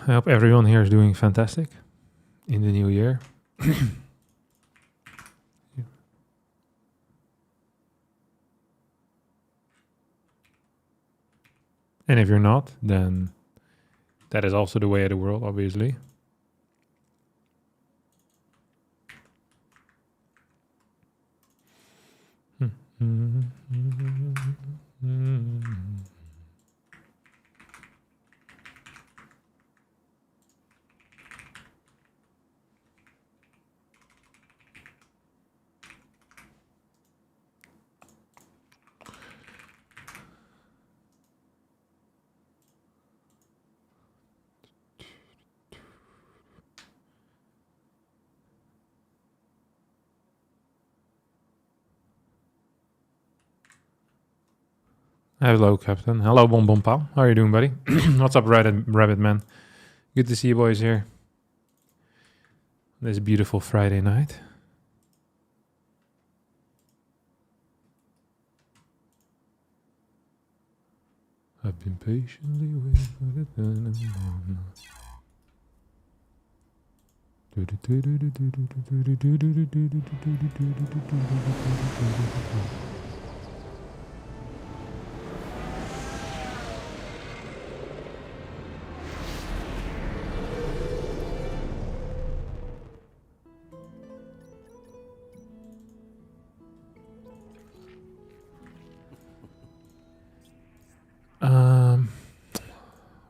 I hope everyone here is doing fantastic in the new year. And if you're not, then that is also the way of the world, obviously. Hello, Captain. Hello, Bon Bon Pal. How are you doing, buddy? What's up, Rabbit Man? Good to see you boys here. This beautiful Friday night. I've been patiently waiting for the time.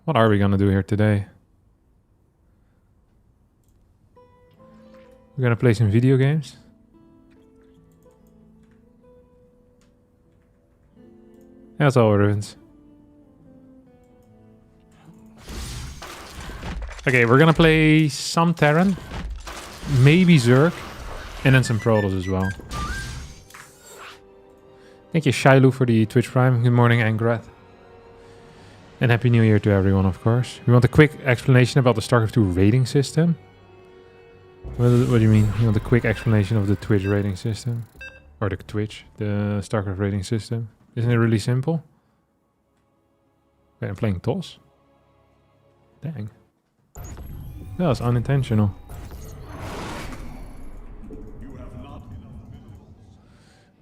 What are we gonna do here today? We're gonna play some video games. That's all, Rivens. Okay, we're gonna play some Terran, maybe Zerg, and then some Protoss as well. Thank you, Shilu, for the Twitch Prime. Good morning, Angrath. And Happy New Year to everyone, of course. We want a quick explanation about the StarCraft 2 rating system. What do you mean? You want a quick explanation of the Twitch rating system? Or the StarCraft rating system? Isn't it really simple? Wait, I'm playing TOS? Dang. That was unintentional.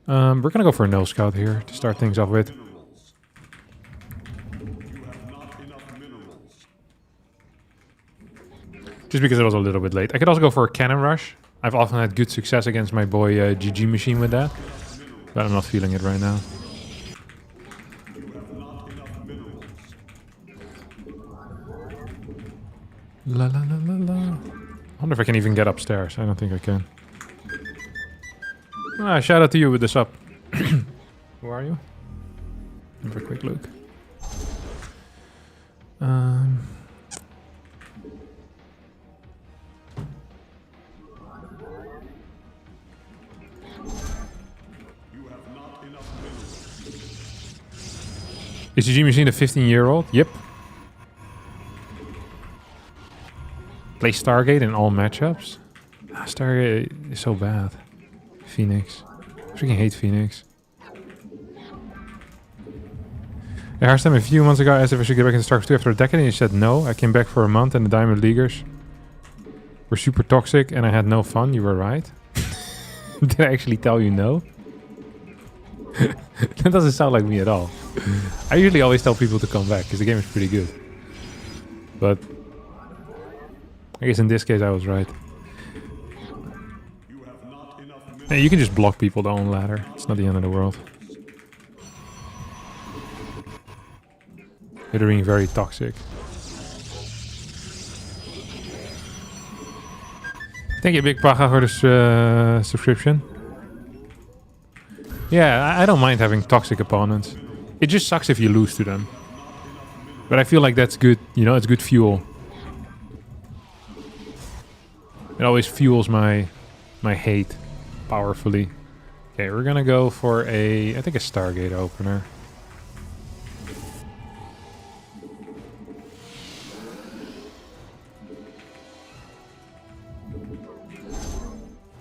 We're gonna go for a no scout here to start things off with. Just because it was a little bit late. I could also go for a cannon rush. I've often had good success against my boy GG Machine with that. But I'm not feeling it right now. La la la la la. I wonder if I can even get upstairs. I don't think I can. Shout out to you with the sub. Who are you? Have a quick look. Is GG Machine a 15-year-old? Yep. Play Stargate in all matchups? Stargate is so bad. Phoenix. I freaking hate Phoenix. Yeah, Harstem, a few months ago I asked if I should get back into StarCraft 2 after a decade and you said no. I came back for a month and the Diamond Leaguers were super toxic and I had no fun. You were right. Did I actually tell you no? That doesn't sound like me at all. I usually always tell people to come back because the game is pretty good. But I guess in this case I was right. Hey, you can just block people down ladder. It's not the end of the world. They're being very toxic. Thank you, Big Paga, for this subscription. Yeah, I don't mind having toxic opponents. It just sucks if you lose to them. But I feel like that's good, you know, it's good fuel. It always fuels my hate powerfully. Okay, we're gonna go for I think a Stargate opener.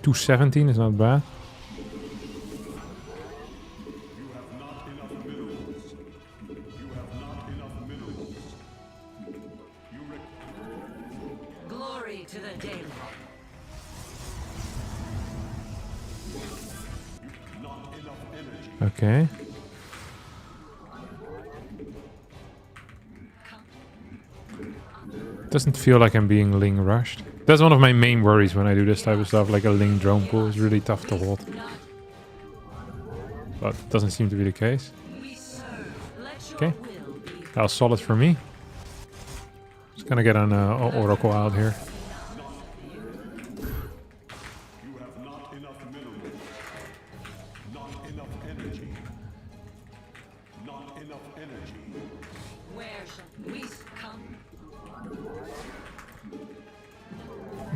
$217 is not bad. to the daily. Okay. Doesn't feel like I'm being Ling rushed. That's one of my main worries when I do this type of stuff, like a Ling drone pool is really tough to hold. But it doesn't seem to be the case. Okay. That was solid for me. Just gonna get an Oracle out here.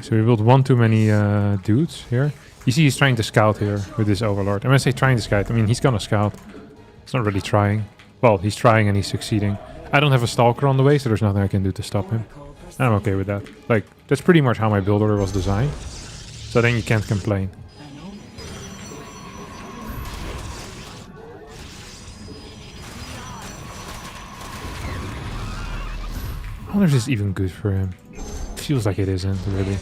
So we built one too many dudes here. You see he's trying to scout here with this Overlord. And when I say trying to scout, I mean he's gonna scout. He's not really trying. Well, he's trying and he's succeeding. I don't have a Stalker on the way, so there's nothing I can do to stop him. And I'm okay with that. Like, that's pretty much how my build order was designed. So then you can't complain. I wonder if this is even good for him. Feels like it isn't, really.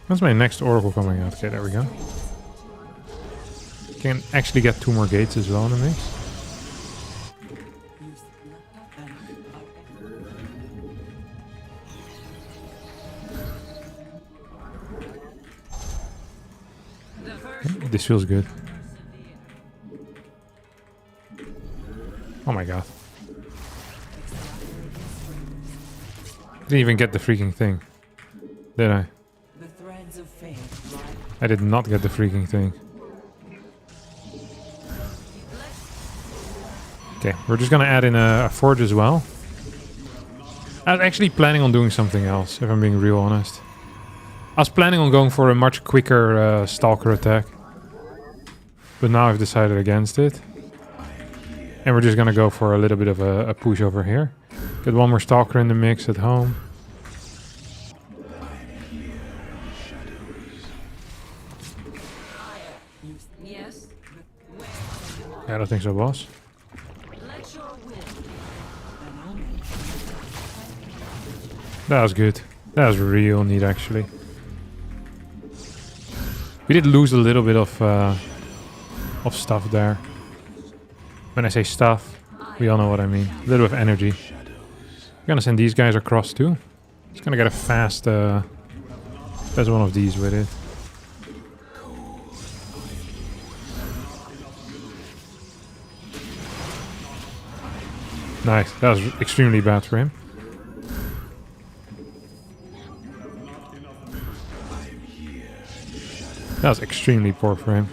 When's my next Oracle coming out? Okay, there we go. Can actually get 2 more gates as well in the mix. Okay, this feels good. Oh my god. Didn't even get the freaking thing. Did I? I did not get the freaking thing. Okay, we're just gonna add in a forge as well. I was actually planning on doing something else, if I'm being real honest. I was planning on going for a much quicker Stalker attack. But now I've decided against it. And we're just gonna go for a little bit of a push over here. Get one more Stalker in the mix at home. Yeah, I don't think so, boss. That was good. That was real neat, actually. We did lose a little bit of stuff there. When I say stuff, we all know what I mean. A little bit of energy. We're gonna send these guys across too. Just gonna get a fast one of these with it. Nice. That was extremely bad for him. That was extremely poor for him.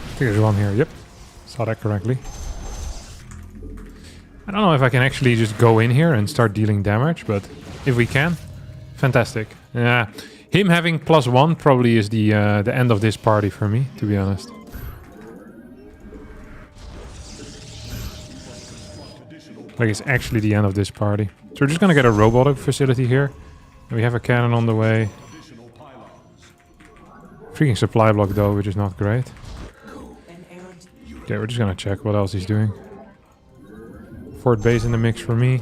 I think there's one here. Yep. Saw that correctly. I don't know if I can actually just go in here and start dealing damage, but if we can, fantastic. Yeah, him having +1 probably is the end of this party for me, to be honest. Like, it's actually the end of this party. So we're just gonna get a robotic facility here. We have a cannon on the way. Freaking supply block though, which is not great. Okay, we're just gonna check what else he's doing. Fort base in the mix for me.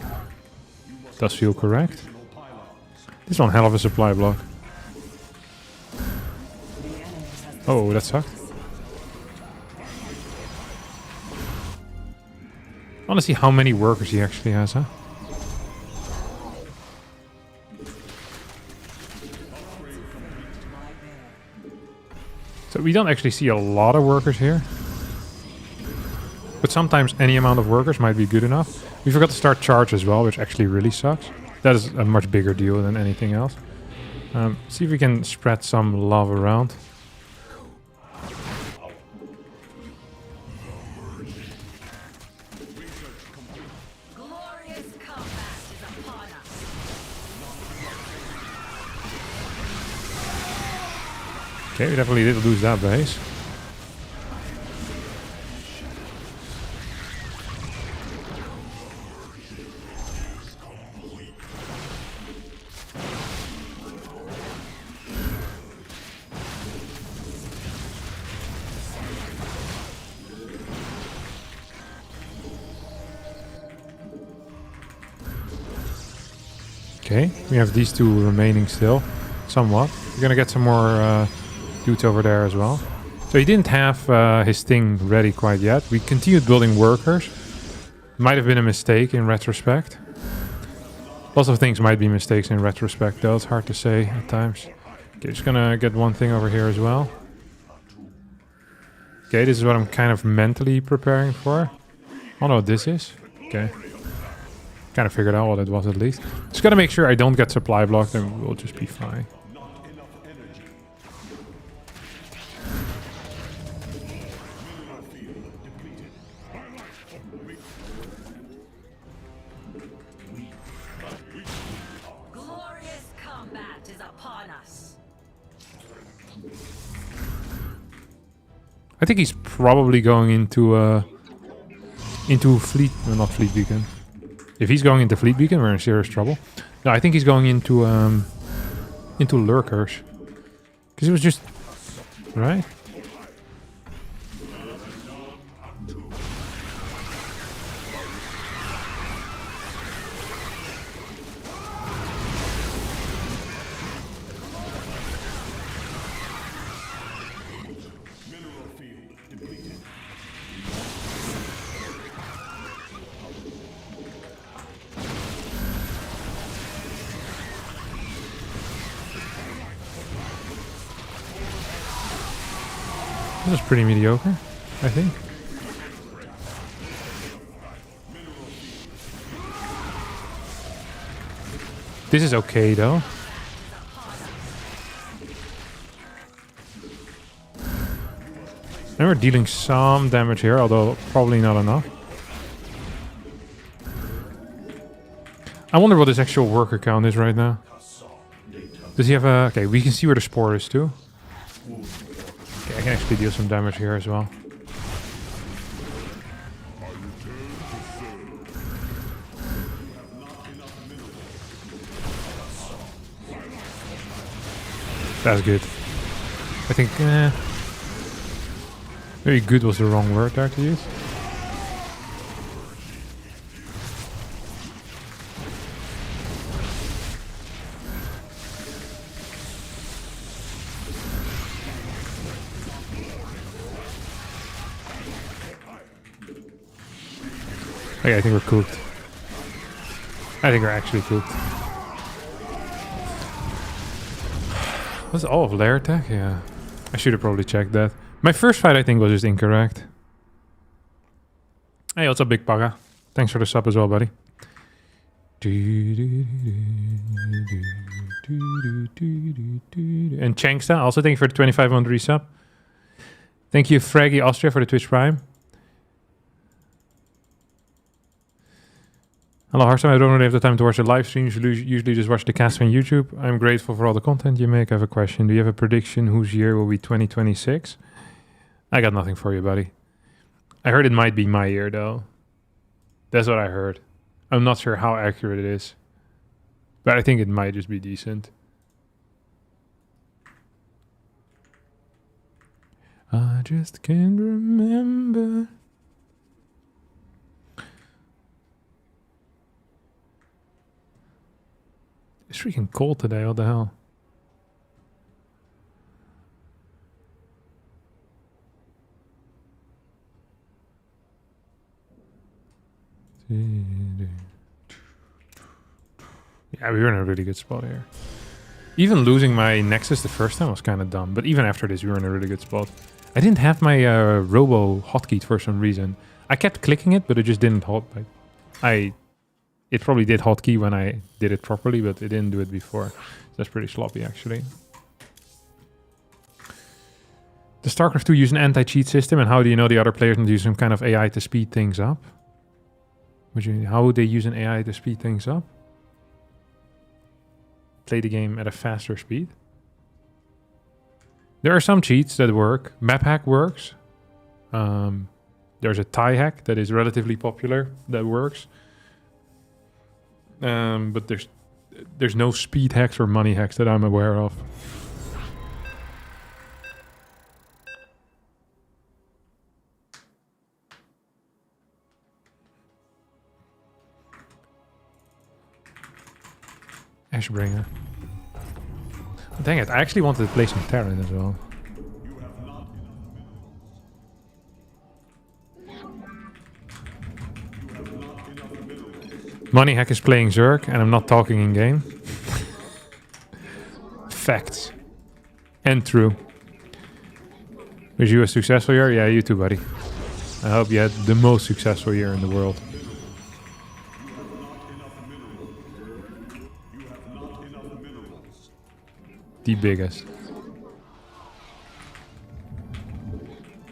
Does feel correct. This one hell of a supply block. Oh, that sucked. I want to see how many workers he actually has, huh? So we don't actually see a lot of workers here. But sometimes any amount of workers might be good enough. We forgot to start charge as well, which actually really sucks. That is a much bigger deal than anything else. See if we can spread some love around. Okay, we definitely did lose that base. Okay, we have these two remaining still, somewhat. We're gonna get some more dudes over there as well. So he didn't have his thing ready quite yet. We continued building workers. Might have been a mistake in retrospect. Lots of things might be mistakes in retrospect though, it's hard to say at times. Okay, just gonna get one thing over here as well. Okay, this is what I'm kind of mentally preparing for. I don't know what this is. Okay. Kind of figured out what it was at least. Just gotta make sure I don't get supply blocked and we'll just be fine. Glorious combat is upon us. I think he's probably going into fleet, well, not fleet beacon. If he's going into fleet beacon, we're in serious trouble. No, I think he's going into lurkers, because it was just right. This is pretty mediocre, I think. This is okay though. And we're dealing some damage here, although probably not enough. I wonder what his actual worker count is right now. Does he have a... Okay, we can see where the spore is too. Okay, I can actually deal some damage here as well. That's good. I think... maybe good was the wrong word there to use. Okay, I think we're cooked. I think we're actually cooked. Was it all of lair attack? Yeah. I should have probably checked that. My first fight, I think, was just incorrect. Hey, what's up, Big Paga? Thanks for the sub as well, buddy. And Chanksta, also thank you for the 2500 resub. Thank you, Fraggy Austria, for the Twitch Prime. Hello, Harstem. I don't really have the time to watch the live streams. Usually just watch the cast on YouTube. I'm grateful for all the content you make. I have a question. Do you have a prediction whose year will be 2026? I got nothing for you, buddy. I heard it might be my year, though. That's what I heard. I'm not sure how accurate it is. But I think it might just be decent. I just can't remember. It's freaking cold today, what the hell? Yeah, we were in a really good spot here. Even losing my Nexus the first time was kind of dumb, but even after this, we were in a really good spot. I didn't have my Robo hotkey for some reason. I kept clicking it, but it just didn't It probably did hotkey when I did it properly, but it didn't do it before. That's pretty sloppy, actually. Does StarCraft 2 use an anti-cheat system, and how do you know the other players don't use some kind of AI to speed things up? How would they use an AI to speed things up? Play the game at a faster speed? There are some cheats that work. Map hack works. There's a tie hack that is relatively popular that works. But there's no speed hacks or money hacks that I'm aware of. Ashbringer. Dang it, I actually wanted to play some Terran as well. Money hack is playing Zerg, and I'm not talking in game. Facts. And true. Was you a successful year? Yeah, you too, buddy. I hope you had the most successful year in the world. The biggest.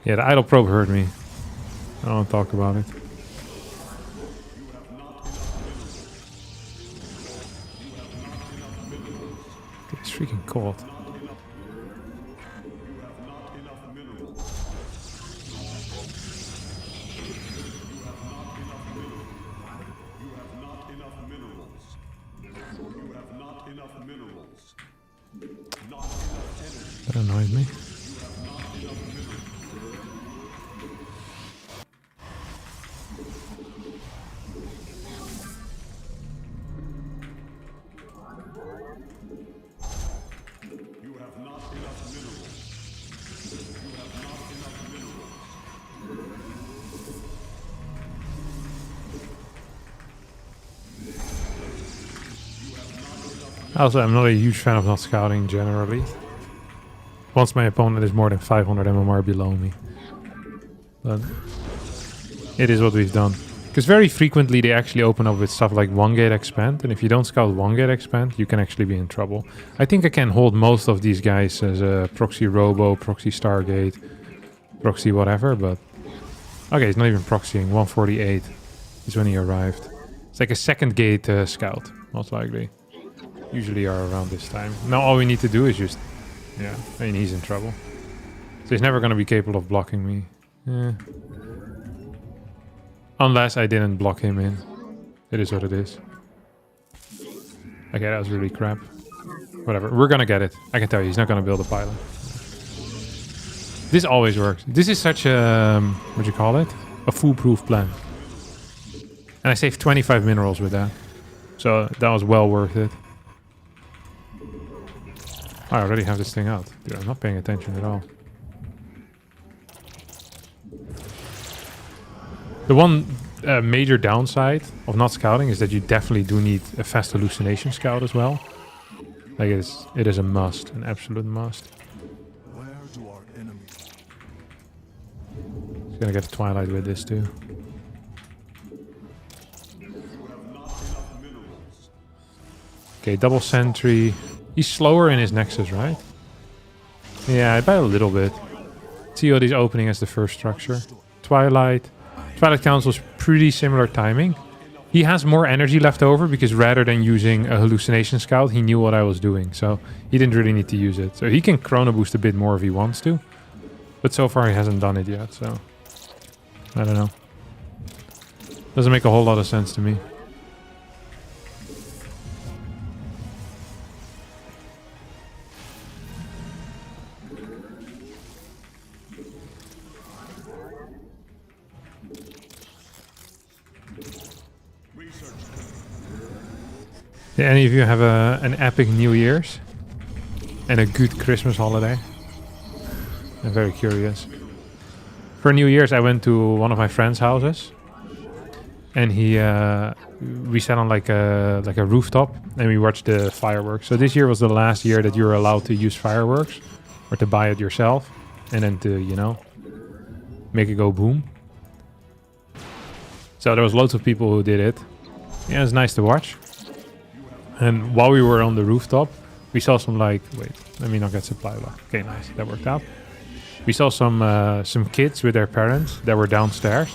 Yeah, the idle probe hurt me. I don't want to talk about it. It's freaking cold. That annoys me. Also, I'm not a huge fan of not scouting generally. Once my opponent is more than 500 MMR below me. But it is what we've done. Because very frequently they actually open up with stuff like 1-gate expand. And if you don't scout 1-gate expand, you can actually be in trouble. I think I can hold most of these guys as a proxy robo, proxy stargate, proxy whatever. But okay, it's not even proxying. 148 is when he arrived. It's like a second gate scout, most likely. Usually are around this time. Now all we need to do is just... Yeah, I mean, he's in trouble. So he's never going to be capable of blocking me. Yeah. Unless I didn't block him in. It is what it is. Okay, that was really crap. Whatever, we're going to get it. I can tell you, he's not going to build a pylon. This always works. This is such a... what do you call it? A foolproof plan. And I saved 25 minerals with that. So that was well worth it. I already have this thing out. Dude, I'm not paying attention at all. The one major downside of not scouting is that you definitely do need a fast hallucination scout as well. Like it is a must, an absolute must. Where do our enemies? He's gonna get the Twilight with this too. Okay, double sentry. He's slower in his Nexus, right? Yeah, by a little bit. TOD is opening as the first structure. Twilight. Twilight Council's pretty similar timing. He has more energy left over because rather than using a hallucination scout, he knew what I was doing. So he didn't really need to use it. So he can chrono boost a bit more if he wants to. But so far he hasn't done it yet, so... I don't know. Doesn't make a whole lot of sense to me. Did any of you have an epic New Year's? And a good Christmas holiday? I'm very curious. For New Year's, I went to one of my friend's houses. And we sat on like a rooftop and we watched the fireworks. So this year was the last year that you were allowed to use fireworks. Or to buy it yourself. And then to, you know, make it go boom. So there was loads of people who did it. Yeah, it was nice to watch. And while we were on the rooftop, we saw some like... Wait, let me not get supply block. Okay, nice. That worked out. We saw some kids with their parents that were downstairs.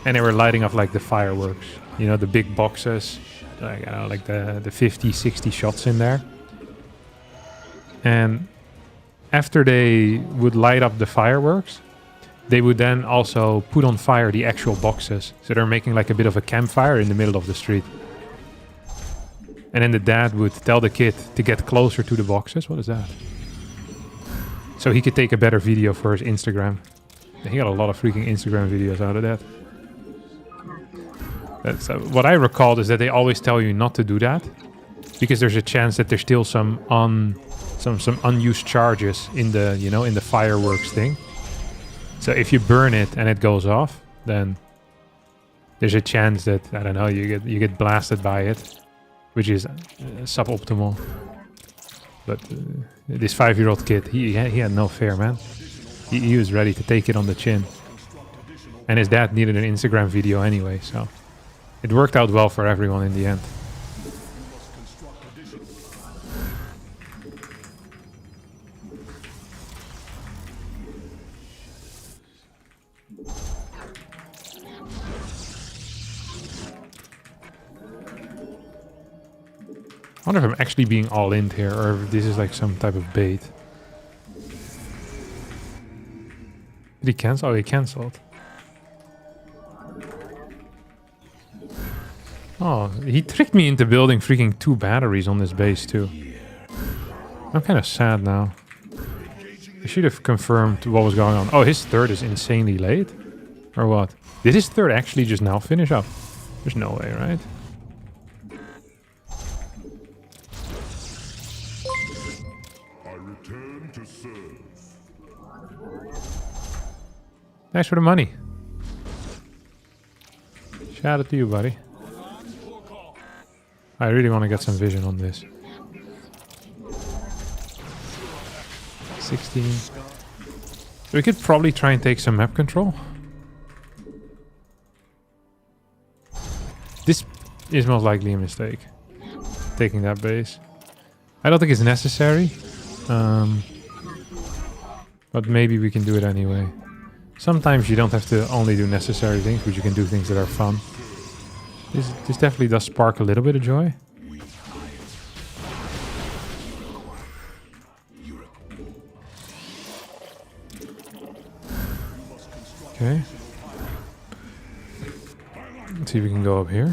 And they were lighting up like the fireworks. You know, the big boxes. Like, I don't know, like the 50, 60 shots in there. And after they would light up the fireworks, they would then also put on fire the actual boxes. So they're making like a bit of a campfire in the middle of the street. And then the dad would tell the kid to get closer to the boxes. What is that? So he could take a better video for his Instagram. And he got a lot of freaking Instagram videos out of that. That's what I recalled is that they always tell you not to do that, because there's a chance that there's still some unused charges in the, you know, in the fireworks thing. So if you burn it and it goes off, then there's a chance that, I don't know, you get blasted by it, which is suboptimal. But this 5-year-old kid, he had no fear, man. He was ready to take it on the chin. And his dad needed an Instagram video anyway, so it worked out well for everyone in the end. I wonder if I'm actually being all in here, or if this is like some type of bait. Did he cancel? Oh, he cancelled. Oh, he tricked me into building freaking 2 batteries on this base too. I'm kind of sad now. I should have confirmed what was going on. Oh, his third is insanely late? Or what? Did his third actually just now finish up? There's no way, right? Thanks for the money. Shout out to you, buddy. I really want to get some vision on this. 16. We could probably try and take some map control. This is most likely a mistake. Taking that base. I don't think it's necessary. But maybe we can do it anyway. Sometimes you don't have to only do necessary things, but you can do things that are fun. This definitely does spark a little bit of joy. Okay. Let's see if we can go up here.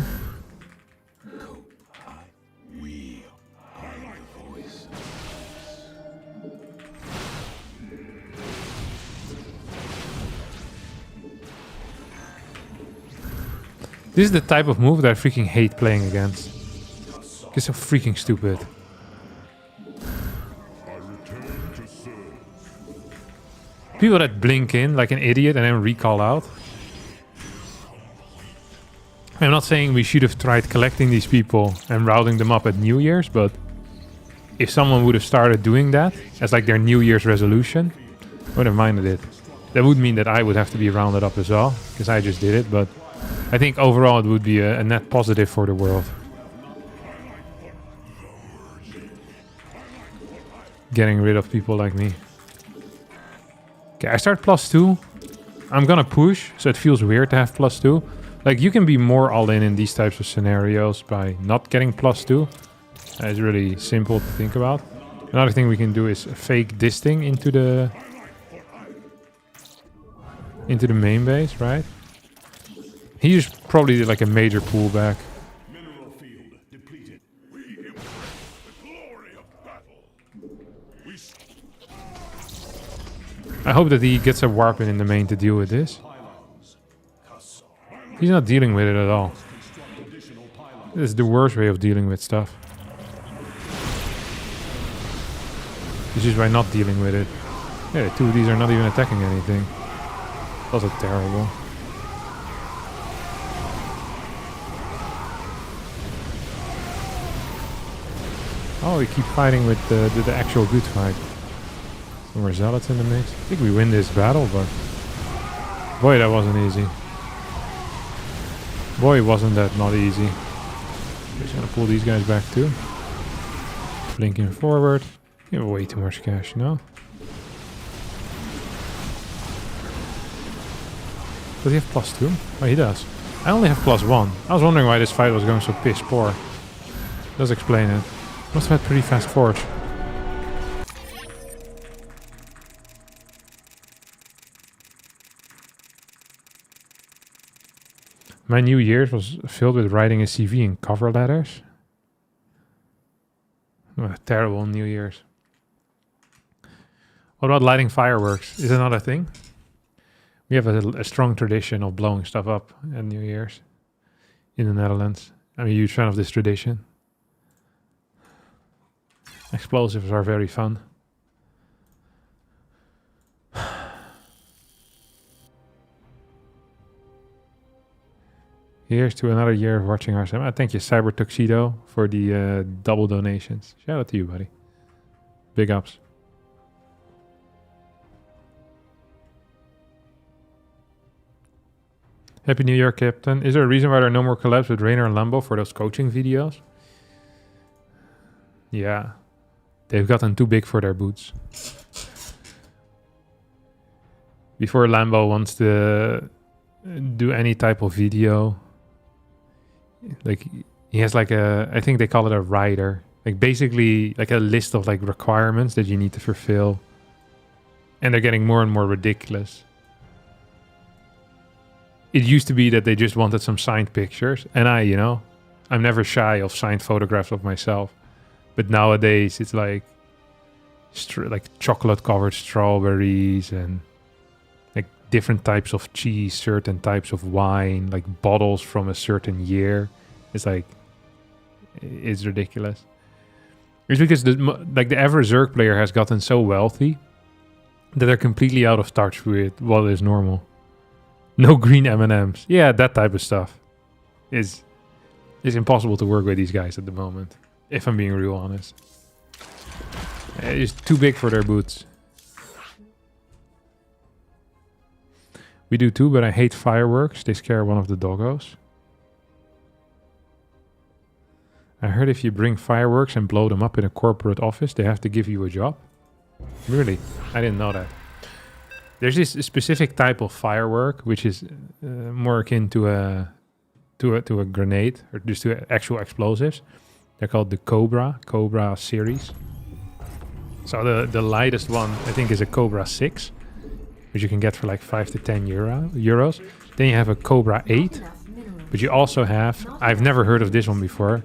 This is the type of move that I freaking hate playing against. It's so freaking stupid. People that blink in like an idiot and then recall out. I'm not saying we should have tried collecting these people and routing them up at New Year's, but if someone would have started doing that as like their New Year's resolution, I would have minded it. That would mean that I would have to be rounded up as well, because I just did it, but I think overall it would be a net positive for the world. Getting rid of people like me. Okay, I start +2. I'm gonna push, so it feels weird to have +2. Like, you can be more all-in in these types of scenarios by not getting +2. It's really simple to think about. Another thing we can do is fake disting into the main base, right? He used probably like a major pullback. I hope that he gets a warp in the main to deal with this. He's not dealing with it at all. This is the worst way of dealing with stuff. This is by not dealing with it. Yeah, 2 of these are not even attacking anything. That's also terrible. Oh, we keep fighting with the actual good fight. Some more zealots in the mix. I think we win this battle, but boy, that wasn't easy. Boy, wasn't that not easy. Just gonna pull these guys back too. Blinking forward. You have way too much cash, no? Does he have +2? Oh, he does. I only have +1. I was wondering why this fight was going so piss poor. Does explain it. Must have had pretty fast forge. My New Year's was filled with writing a CV in cover letters. Terrible New Year's. What about lighting fireworks? Is it not a thing? We have a strong tradition of blowing stuff up at New Year's in the Netherlands. I'm a huge fan of this tradition. Explosives are very fun. Here's to another year of watching Harstem. Thank you, Cyber Tuxedo, for the double donations. Shout out to you, buddy. Big ups. Happy New Year, Captain. Is there a reason why there are no more collabs with Rainer and Lambo for those coaching videos? Yeah. They've gotten too big for their boots. Before Lambo wants to do any type of video, like he has like a, I think they call it a rider, like basically like a list of like requirements that you need to fulfill, and they're getting more and more ridiculous. It used to be that they just wanted some signed pictures, and I'm never shy of signed photographs of myself, but nowadays it's like chocolate covered strawberries and like different types of cheese, certain types of wine, like bottles from a certain year. It's like, it's ridiculous. It's because the average Zerg player has gotten so wealthy that they're completely out of touch with what is normal. No green M&Ms. Yeah, that type of stuff is impossible to work with these guys at the moment, if I'm being real honest. It's too big for their boots. We do too, but I hate fireworks. They scare one of the doggos. I heard if you bring fireworks and blow them up in a corporate office, they have to give you a job. Really? I didn't know that. There's this specific type of firework, which is more akin to a grenade, or just to actual explosives. They're called the Cobra series. So the lightest one, I think, is a Cobra 6, which you can get for like 5 to 10 euros. Then you have a Cobra 8, but you also have, I've never heard of this one before,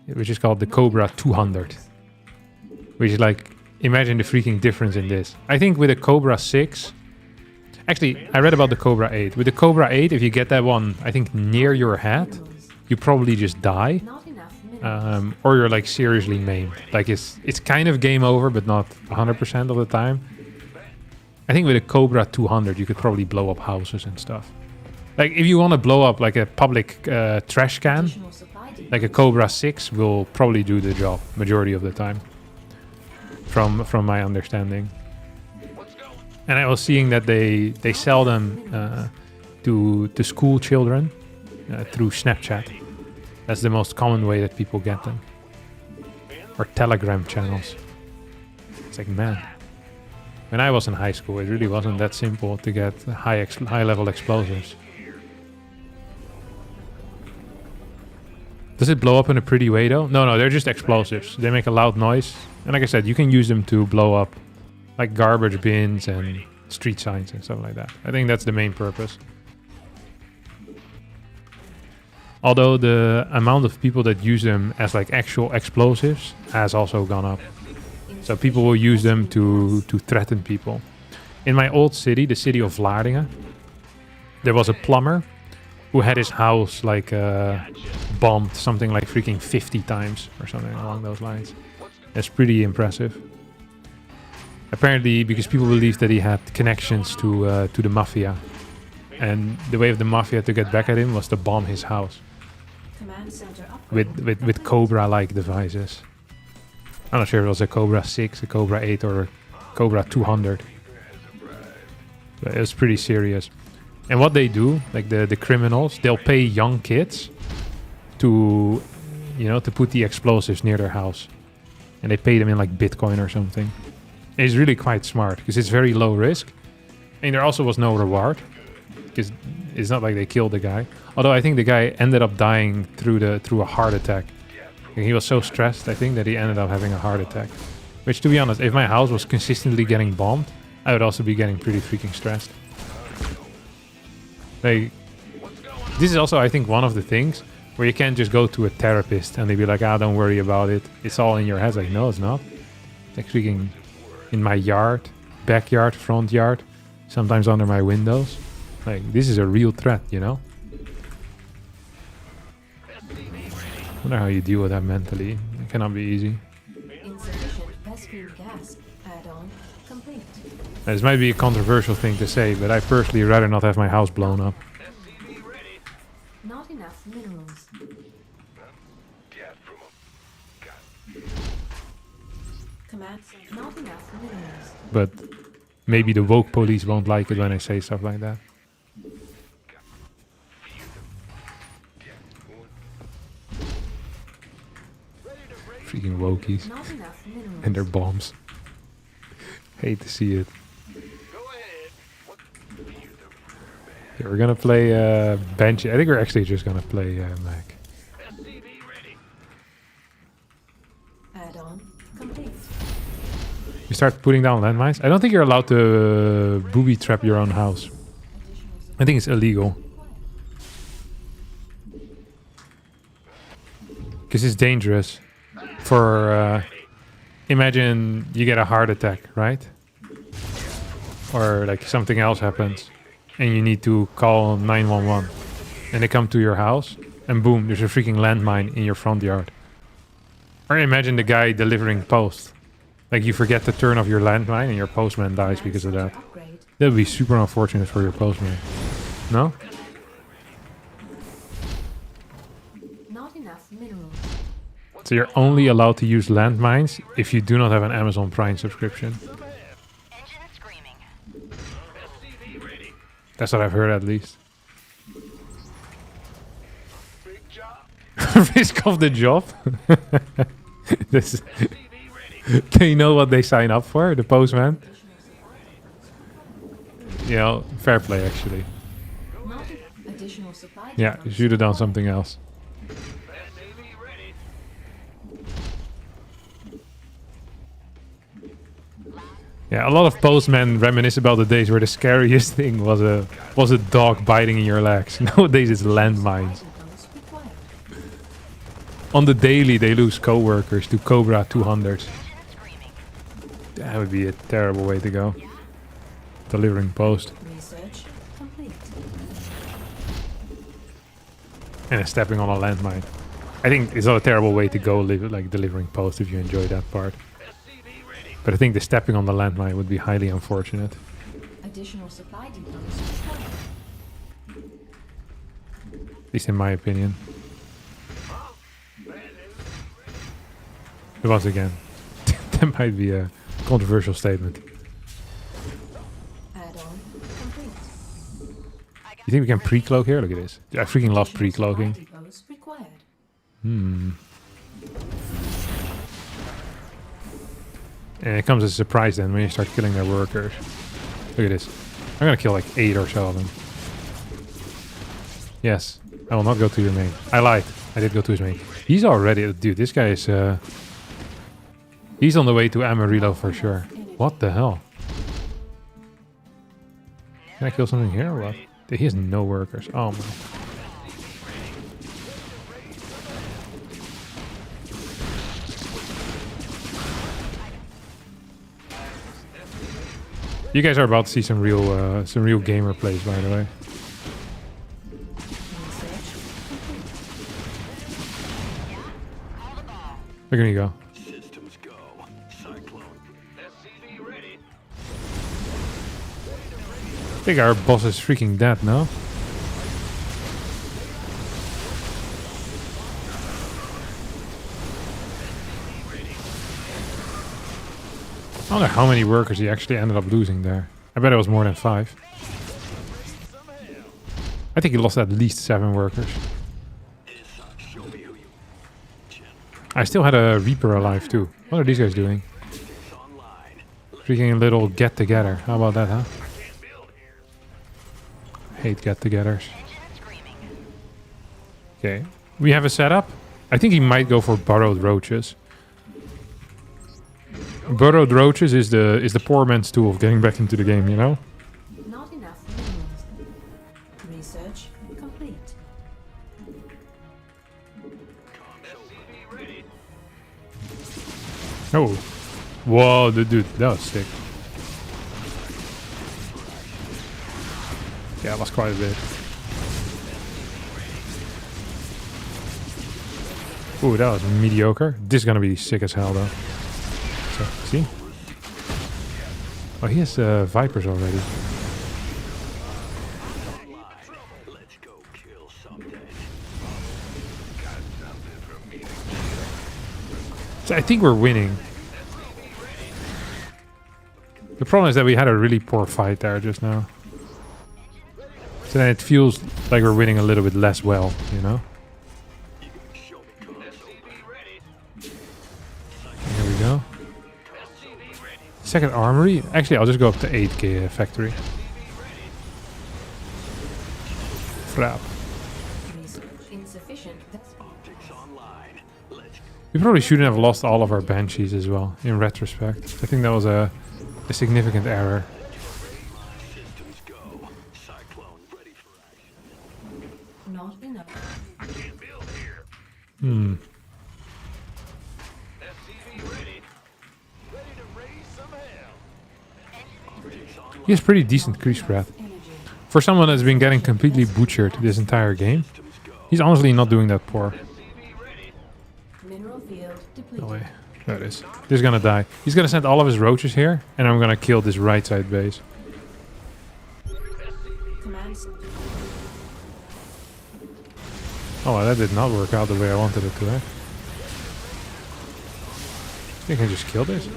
which is called the Cobra 200, which is like, imagine the freaking difference in this. I think with a Cobra 6, actually, I read about the Cobra 8. With the Cobra 8, if you get that one, I think, near your head, you probably just die. Or you're like seriously maimed. Like it's kind of game over, but not 100% of the time. I think with a Cobra 200, you could probably blow up houses and stuff. Like if you want to blow up like a public trash can, like a Cobra 6 will probably do the job majority of the time. From my understanding. And I was seeing that they sell them to school children through Snapchat. That's the most common way that people get them. Or Telegram channels. It's like, man. When I was in high school, it really wasn't that simple to get high-level explosives. Does it blow up in a pretty way though? No, they're just explosives. They make a loud noise. And like I said, you can use them to blow up like garbage bins and street signs and stuff like that. I think that's the main purpose. Although the amount of people that use them as like actual explosives has also gone up. So people will use them to threaten people. In my old city, the city of Vlaardingen, there was a plumber who had his house like bombed something like freaking 50 times or something along those lines. That's pretty impressive. Apparently, because people believed that he had connections to the mafia. And the way of the mafia to get back at him was to bomb his house. With Cobra-like devices. I'm not sure if it was a Cobra 6, a Cobra 8, or a Cobra 200. But it was pretty serious. And what they do, like the criminals, they'll pay young kids to put the explosives near their house. And they pay them in like Bitcoin or something. And it's really quite smart, because it's very low risk. And there also was no reward. Because it's not like they killed the guy. Although I think the guy ended up dying through a heart attack. And he was so stressed, I think, that he ended up having a heart attack. Which, to be honest, if my house was consistently getting bombed, I would also be getting pretty freaking stressed. Like, This is also, I think, one of the things where you can't just go to a therapist and they be like, ah, don't worry about it. It's all in your head. Like, no, it's not. It's actually in my yard, backyard, front yard, sometimes under my windows. Like, this is a real threat, you know? I wonder how you deal with that mentally. It cannot be easy. Insufficient Vespene gas. Add-on complete. This might be a controversial thing to say, but I personally rather not have my house blown up. Not enough minerals. Command. Not enough minerals. But maybe the woke police won't like it when I say stuff like that. Freaking wokies. Not enough minerals. And their bombs. Hate to see it. Yeah, we're gonna play bench. I think we're actually just gonna play Mac. Add-on complete. You start putting down landmines. I don't think you're allowed to booby trap your own house. I think it's illegal. Because it's dangerous. For imagine you get a heart attack, right? Or like something else happens and you need to call 911 and they come to your house and boom, there's a freaking landmine in your front yard. Or imagine the guy delivering post. Like you forget to turn off your landmine and your postman dies because of that. That would be super unfortunate for your postman. No? Not enough minerals. So you're only allowed to use landmines if you do not have an Amazon Prime subscription. That's what I've heard at least. Risk of the job? This, they know what they sign up for, the postman. You know, fair play actually. Additional supply. Yeah, you should have done something else. Yeah, a lot of postmen reminisce about the days where the scariest thing was a dog biting in your legs. Nowadays it's landmines. On the daily they lose co-workers to Cobra 200s. That would be a terrible way to go. Delivering post. Research complete. And stepping on a landmine. I think it's not a terrible way to go like delivering post if you enjoy that part. But I think the stepping on the landmine would be highly unfortunate. Additional supply depots required. At least in my opinion. But once again, that might be a controversial statement. Add-on complete. You think we can pre-cloak here? Look at this. I freaking love Additional pre-cloaking. supply depots required. And it comes as a surprise then when you start killing their workers. Look at this. I'm gonna kill like 8 or so of them. Yes, I will not go to your main. I lied. I did go to his main. He's already... Dude, this guy is... he's on the way to Amarillo for sure. What the hell? Can I kill something here or what? Dude, he has no workers. Oh man. You guys are about to see some real gamer plays, by the way. Look at me go. Systems go. Cyclone. SCV ready. I think our boss is freaking dead now. I wonder how many workers he actually ended up losing there. I bet it was more than 5. I think he lost at least 7 workers. I still had a Reaper alive too. What are these guys doing? Freaking little get-together. How about that, huh? Hate get-togethers. Okay. We have a setup. I think he might go for burrowed roaches. Burrowed roaches is the poor man's tool of getting back into the game, you know? Not enough minerals. Research complete. Oh. Whoa, dude, that was sick. Yeah, it was quite a bit. Ooh, that was mediocre. This is gonna be sick as hell, though. So, see? Oh, he has Vipers already. Let's go kill something. So I think we're winning. The problem is that we had a really poor fight there just now. So then it feels like we're winning a little bit less well, you know? Here we go. Second armory. Actually, I'll just go up to 8k factory. Frap. Insufficient. That's We probably shouldn't have lost all of our banshees as well, in retrospect. I think that was a significant error. Systems go. Cyclone ready for action. not enough. I can't build here. Hmm. SCV ready. Ready to raise some hell. He has pretty decent crease breath. Energy. For someone that's been getting completely butchered this entire game, he's honestly not doing that poor. Mineral field depleted. No way. There it is. This is gonna die. He's gonna send all of his roaches here, and I'm gonna kill this right side base. Command center. Oh, well, that did not work out the way I wanted it to, eh? I think I can just kill this.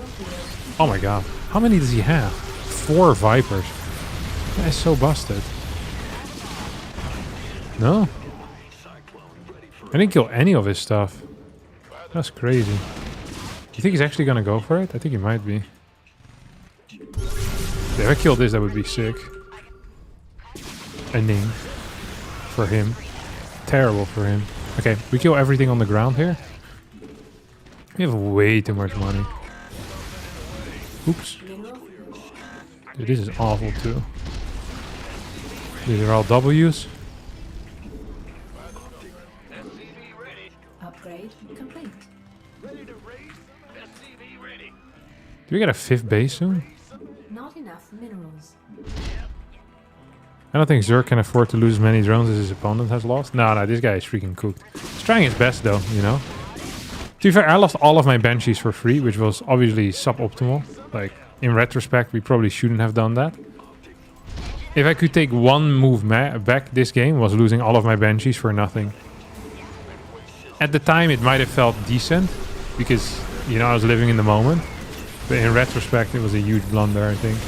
Oh my god. How many does he have? 4 Vipers. That is so busted. No? I didn't kill any of his stuff. That's crazy. Do you think he's actually gonna go for it? I think he might be. If I killed this, that would be sick. Ending. For him. Terrible for him. Okay, we kill everything on the ground here. We have way too much money. Oops. Mineral field. Dude, this is awful too. These are all W's. Upgrade complete. Ready to raise some SCV ready. Do we get a 5th base soon? Not enough minerals. I don't think Zerg can afford to lose as many drones as his opponent has lost. No, this guy is freaking cooked. He's trying his best though, you know? To be fair, I lost all of my banshees for free, which was obviously suboptimal. Like, in retrospect, we probably shouldn't have done that. If I could take one move back this game, was losing all of my banshees for nothing. At the time, it might have felt decent, because, you know, I was living in the moment. But in retrospect, it was a huge blunder, I think.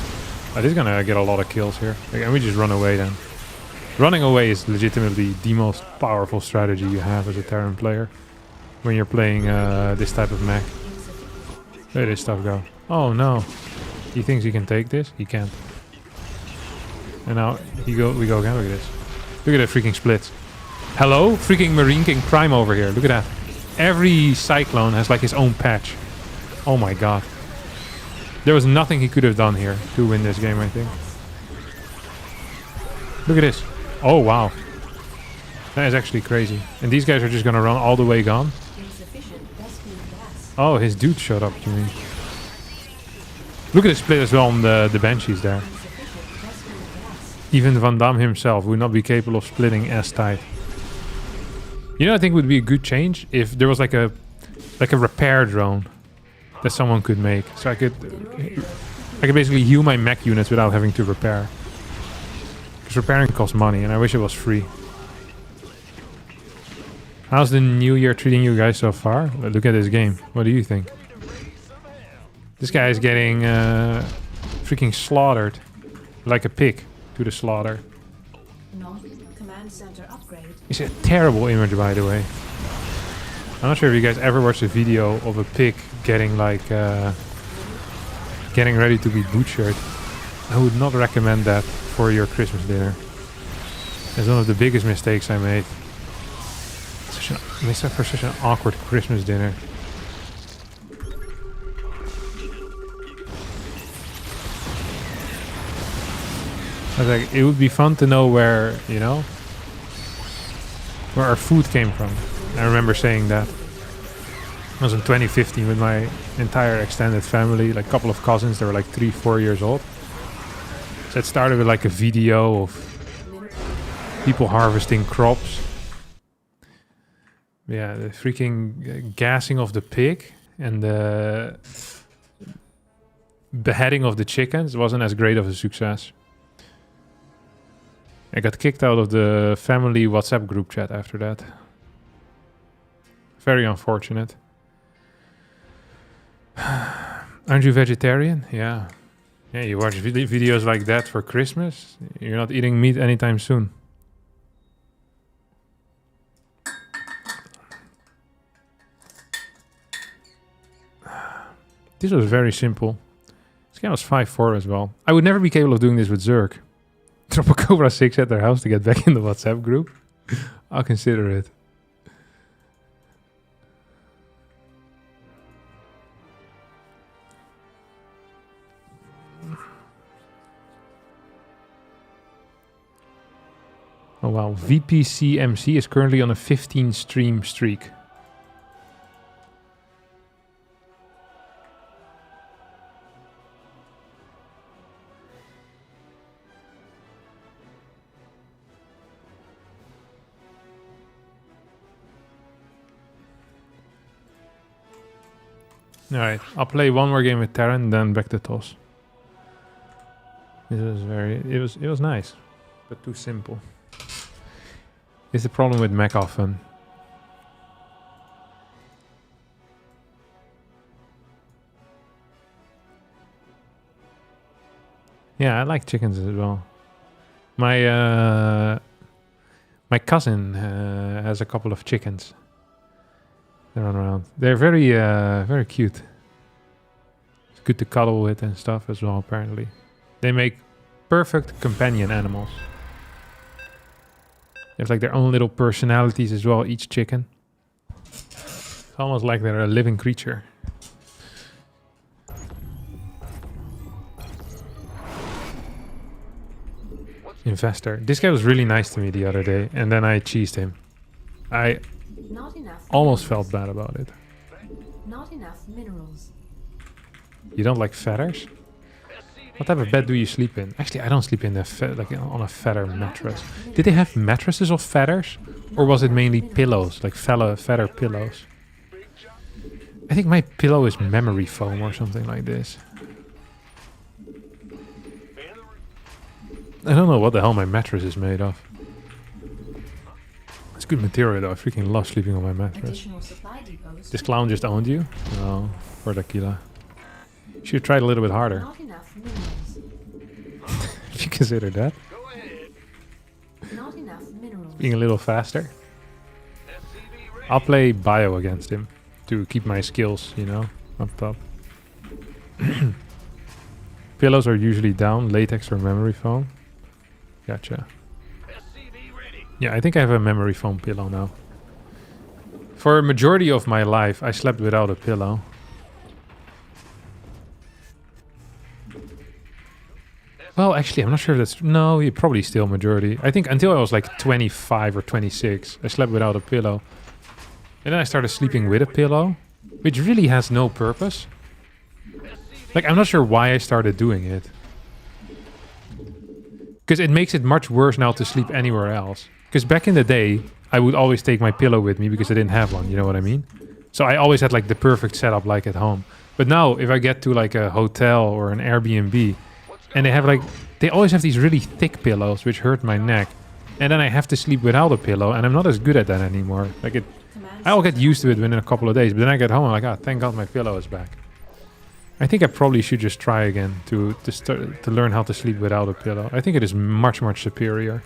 This is gonna get a lot of kills here. Like, and we just run away then. Running away is legitimately the most powerful strategy you have as a Terran player. When you're playing this type of mech. Let this stuff go. Oh no. He thinks he can take this? He can't. And now we go again. Look at this. Look at that freaking splits. Hello? Freaking Marine King Prime over here. Look at that. Every Cyclone has like his own patch. Oh my god. There was nothing he could have done here to win this game, I think. Look at this. Oh wow. That is actually crazy. And these guys are just gonna run all the way gone. Insufficient rescue gas. Oh, his dude showed up, you mean. Look at the split as well on the Banshees there. Insufficient rescue gas. Even Van Damme himself would not be capable of splitting as tight. You know, I think would be a good change if there was like a repair drone that someone could make. So I could basically heal my mech units without having to repair. Because repairing costs money and I wish it was free. How's the new year treating you guys so far? Look at this game. What do you think? This guy is getting freaking slaughtered. Like a pig to the slaughter. Not command center upgrade. It's a terrible image, by the way. I'm not sure if you guys ever watched a video of a pig getting like getting ready to be butchered. I would not recommend that for your Christmas dinner. It's one of the biggest mistakes I made. For such an awkward Christmas dinner. I was like, it would be fun to know where, you know, where our food came from. I remember saying that. I was in 2015 with my entire extended family, like a couple of cousins. They were like 3-4 years old. So it started with like a video of people harvesting crops. Yeah, the freaking gassing of the pig and the beheading of the chickens wasn't as great of a success. I got kicked out of the family WhatsApp group chat after that. Very unfortunate. Aren't you vegetarian? Yeah. Yeah, you watch videos like that for Christmas? You're not eating meat anytime soon. This was very simple. This game was 5-4 as well. I would never be capable of doing this with Zerg. Drop a Cobra 6 at their house to get back in the WhatsApp group. I'll consider it. Oh wow, VPCMC is currently on a 15 stream streak. Alright, I'll play one more game with Terran, then back to toss. This was it was nice, but too simple. It's the problem with mech often. Yeah, I like chickens as well. My cousin has a couple of chickens. They run around. They're very cute. It's good to cuddle with and stuff as well, apparently. They make perfect companion animals. They have like their own little personalities as well, each chicken. It's almost like they're a living creature. Investor. This guy was really nice to me the other day, and then I cheesed him. I almost felt bad about it. Not enough minerals. You don't like feathers? What type of bed do you sleep in? Actually, I don't sleep in on a feather mattress. Did they have mattresses of feathers? Or was it mainly pillows, like feather pillows? I think my pillow is memory foam or something like this. I don't know what the hell my mattress is made of. It's good material though. I freaking love sleeping on my mattress. This clown just owned you? No, for Tequila. You should try it a little bit harder. Not enough minerals. If you consider that. Not enough minerals. Being a little faster. I'll play Bio against him to keep my skills, you know, up top. Pillows are usually down, latex or memory foam. Gotcha. Yeah, I think I have a memory foam pillow now. For a majority of my life, I slept without a pillow. Well, actually, I'm not sure if that's... No, probably still majority. I think until I was like 25 or 26, I slept without a pillow. And then I started sleeping with a pillow, which really has no purpose. Like, I'm not sure why I started doing it. Because it makes it much worse now to sleep anywhere else. Because back in the day, I would always take my pillow with me because I didn't have one, you know what I mean? So I always had like the perfect setup like at home. But now, if I get to like a hotel or an Airbnb, and they always have these really thick pillows, which hurt my neck. And then I have to sleep without a pillow, and I'm not as good at that anymore. Like I'll get used to it within a couple of days, but then I get home, I'm like, ah, thank God my pillow is back. I think I probably should just try again to learn how to sleep without a pillow. I think it is much, much superior.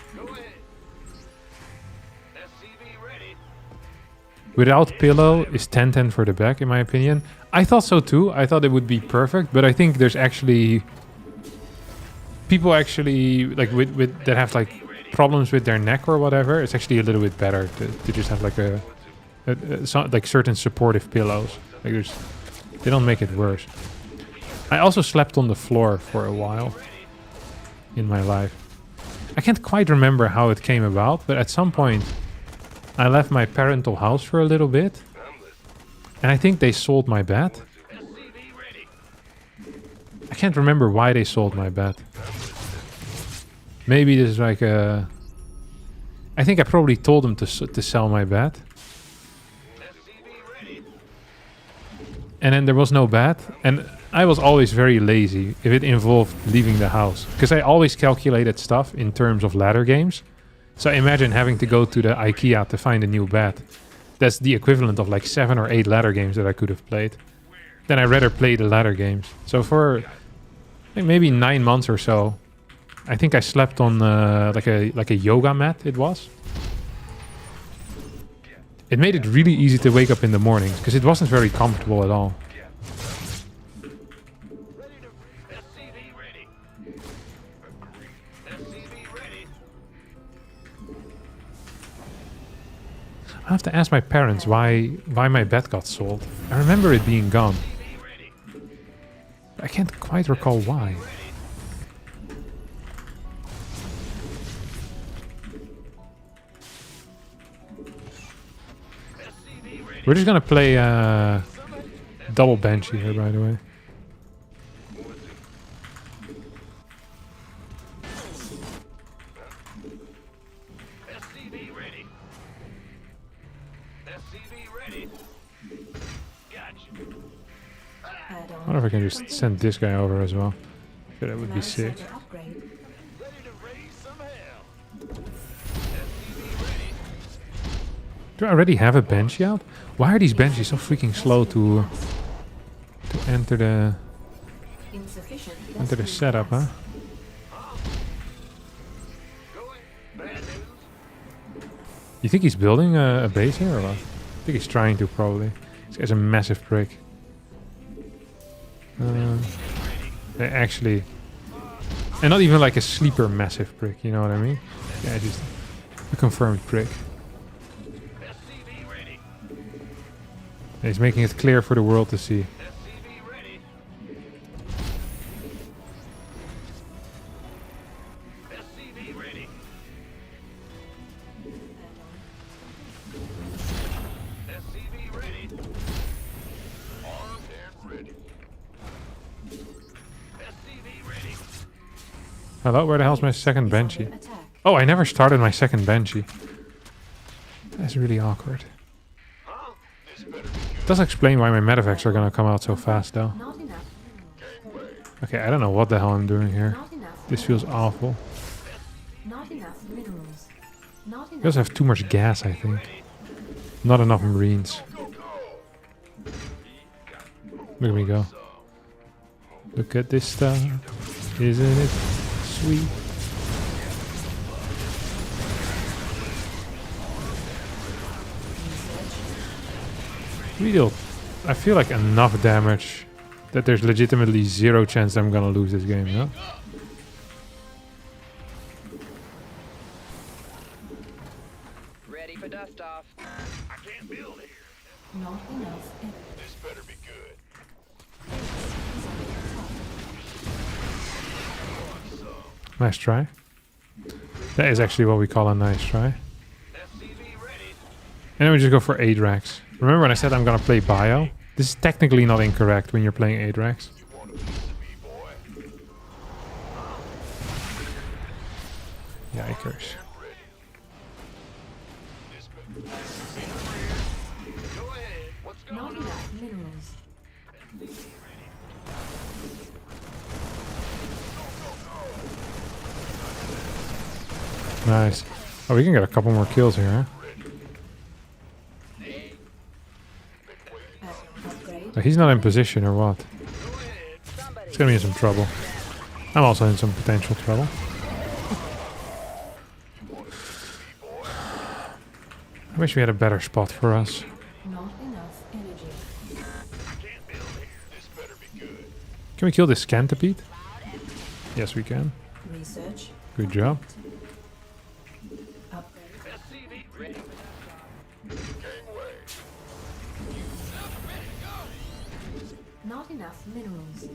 Without pillow is 10-10 for the back, in my opinion. I thought so too. I thought it would be perfect, but I think there's actually... People actually, like, with that have, like, problems with their neck or whatever, it's actually a little bit better to just have, like, like, certain supportive pillows. Like, they don't make it worse. I also slept on the floor for a while in my life. I can't quite remember how it came about, but at some point, I left my parental house for a little bit. And I think they sold my bet. I can't remember why they sold my bet. Maybe there's like a... I think I probably told them to sell my bet. And then there was no bet. And I was always very lazy if it involved leaving the house. Because I always calculated stuff in terms of ladder games. So imagine having to go to the IKEA to find a new bet. That's the equivalent of like 7 or 8 ladder games that I could have played. Then I'd rather play the ladder games. So for maybe 9 months or so, I think I slept on like a yoga mat. It was. It made it really easy to wake up in the mornings because it wasn't very comfortable at all. I have to ask my parents why my bet got sold. I remember it being gone. I can't quite recall why. We're just gonna play double Banshee here, by the way. I wonder if I can just send this guy over as well. Sure, that would be sick. Do I already have a Banshee out? Why are these Banshees so freaking slow to enter the setup, huh? You think he's building a base here or what? I think he's trying to probably. This guy's a massive prick. Actually, and not even like a sleeper massive prick, you know what I mean? Yeah, just a confirmed prick. He's making it clear for the world to see. Hello, where the hell's my second Banshee? Oh, I never started my second Banshee. That's really awkward. Does explain why my medevacs are gonna come out so fast though. Okay, I don't know what the hell I'm doing here. This feels awful. We also have too much gas, I think. Not enough Marines. Look at me go. Look at this stuff. Isn't it sweet? We deal, I feel like enough damage that there's legitimately 0 chance I'm gonna lose this game, no? Ready for dust off. I can't build here. Not enough. This better be good. Nice try. That is actually what we call a nice try. And then we just go for 8 racks. Remember when I said I'm gonna play Bio? This is technically not incorrect when you're playing 8 racks. Yikers. Not enough minerals. Nice. Oh, we can get a couple more kills here, huh? Oh, he's not in position or what? He's gonna be in some trouble. I'm also in some potential trouble. I wish we had a better spot for us. Not enough energy. Can we kill this Scantipede? Yes, we can. Research. Good job. Upgrade. Not enough minerals.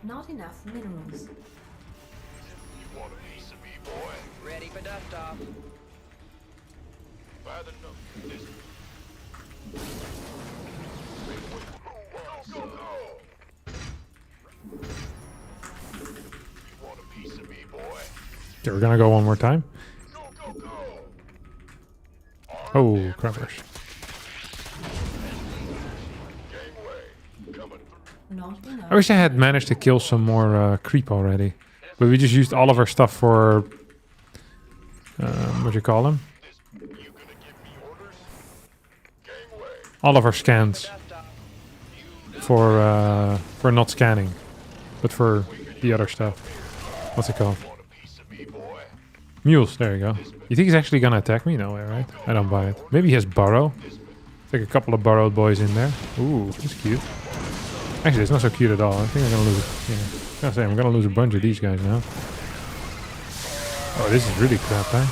Not enough minerals. You want a piece of me, boy? Ready for dust off. By rather know this. Go, go, go! You want a piece of me, boy? Okay, we're gonna go one more time. Go, go, go! Oh, crappers. Gangway, coming through. Not enough. I wish I had managed to kill some more creep already. But we just used all of our stuff for... what do you call them? You gonna give me orders? Gangway, All of our scans. Dust off. For not scanning. But for the other stuff. What's it called? want a piece of me, boy? Mules, there you go. You think he's actually gonna attack me? No way, right? I don't buy it. Maybe he has burrow. Take a couple of burrowed boys in there. Ooh, that's cute. Actually, it's not so cute at all. I think I'm gonna lose. Yeah, I was gonna say I'm gonna lose a bunch of these guys now. Oh, this is really crap, eh?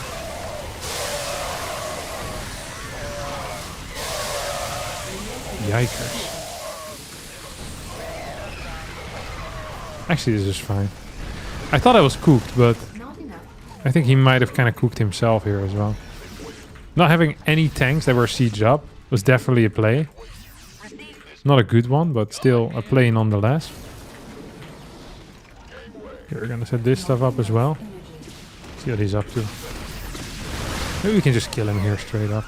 Yikers. Actually, this is fine. I thought I was cooked, but Not enough. I think he might have kind of cooked himself here as well. Not having any tanks that were sieged up was definitely a play. Not a good one, but still a play nonetheless. Here, we're gonna set this stuff up as well. See what he's up to. Maybe we can just kill him here straight up.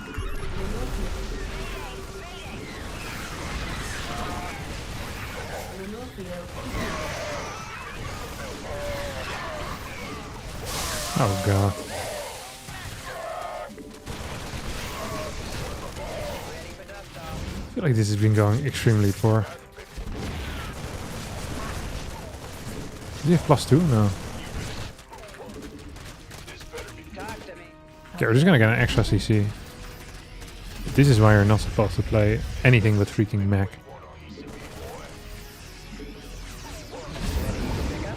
Oh god. I feel like this has been going extremely poor. Do you have +2? No. Talk to me. Okay, we're just gonna get an extra CC. This is why you're not supposed to play anything but freaking mech.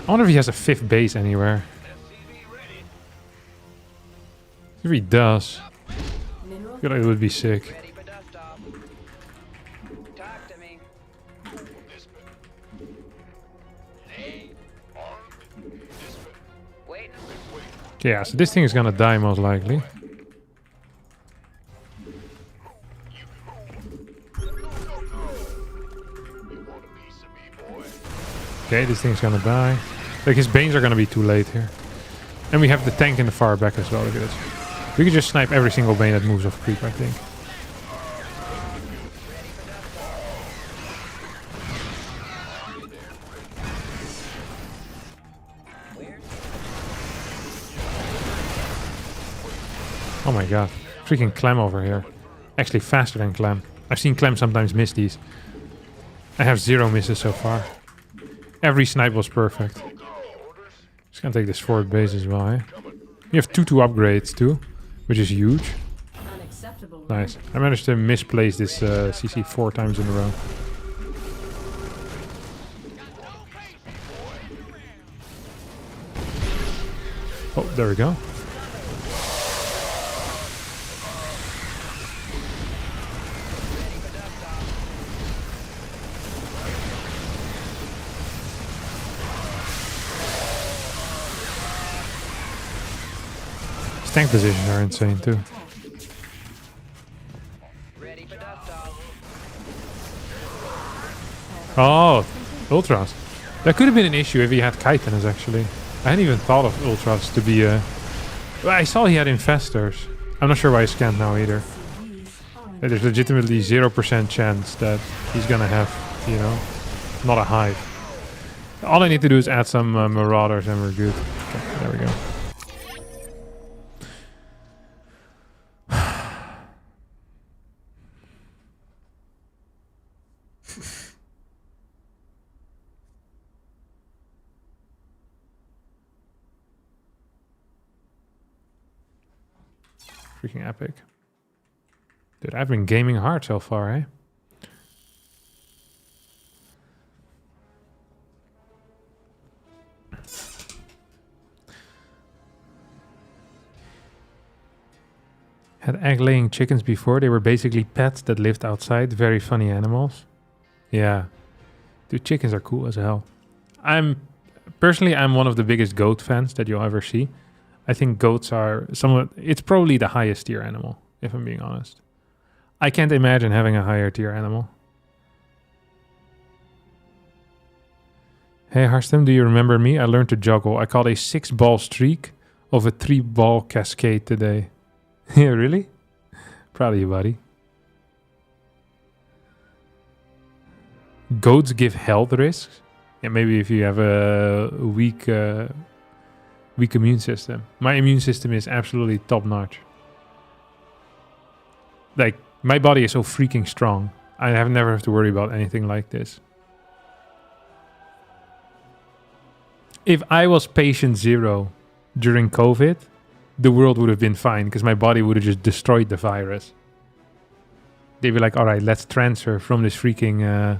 I wonder if he has a 5th base anywhere. If he does, Mineral I feel like it would be sick. Ready for dust off. Talk to me. Wait. Okay, yeah, so this thing is gonna die most likely. Okay, this thing's gonna die. Like, his Banes are gonna be too late here. And we have the tank in the far back as well, look at this. We could just snipe every single Bane that moves off creep, I think. Oh my god. Freaking Clem over here. Actually faster than Clem. I've seen Clem sometimes miss these. I have 0 misses so far. Every snipe was perfect. Just gonna take this forward base as well, eh? You have 2 upgrades too, which is huge. unacceptable. Nice. I managed to misplace this CC 4 times in a row. Oh, there we go. His tank positions are insane too. Ready for dust off. Oh, Ultras. That could have been an issue if he had Chitinous, actually. I hadn't even thought of Ultras to be a... Well, I saw he had Infestors. I'm not sure why he's scanned now either. There's legitimately 0% chance that he's gonna have, you know, not a hive. All I need to do is add some Marauders and we're good. Okay, there we go. Freaking epic. Dude, I've been gaming hard so far, eh? Had egg-laying chickens before. They were basically pets that lived outside. Very funny animals. Yeah. Dude, chickens are cool as hell. Personally, I'm one of the biggest goat fans that you'll ever see. I think goats are somewhat... It's probably the highest tier animal. if I'm being honest. I can't imagine having a higher tier animal. Hey Harstem, do you remember me? I learned to juggle. I caught a 6-ball streak of a 3-ball cascade today. Yeah, really? Proud of you, buddy. Goats give health risks. Yeah, maybe if you have a weak immune system. My immune system is absolutely top notch. Like, my body is so freaking strong. I never have to worry about anything like this. If I was patient 0 during COVID, the world would have been fine because my body would have just destroyed the virus. They'd be like, all right, let's transfer from this freaking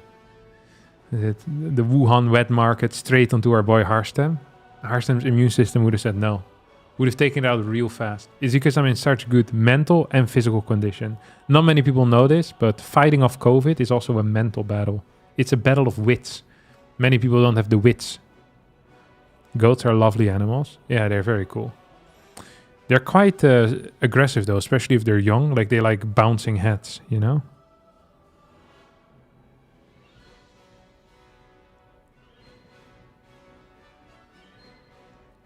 the Wuhan wet market straight onto our boy Harstem. Harstem's immune system would have said no. Would have taken it out real fast. It's because I'm in such good mental and physical condition. Not many people know this, but fighting off COVID is also a mental battle. It's a battle of wits. Many people don't have the wits. Goats are lovely animals. Yeah, they're very cool. They're quite aggressive though, especially if they're young. Like they like bouncing heads, you know?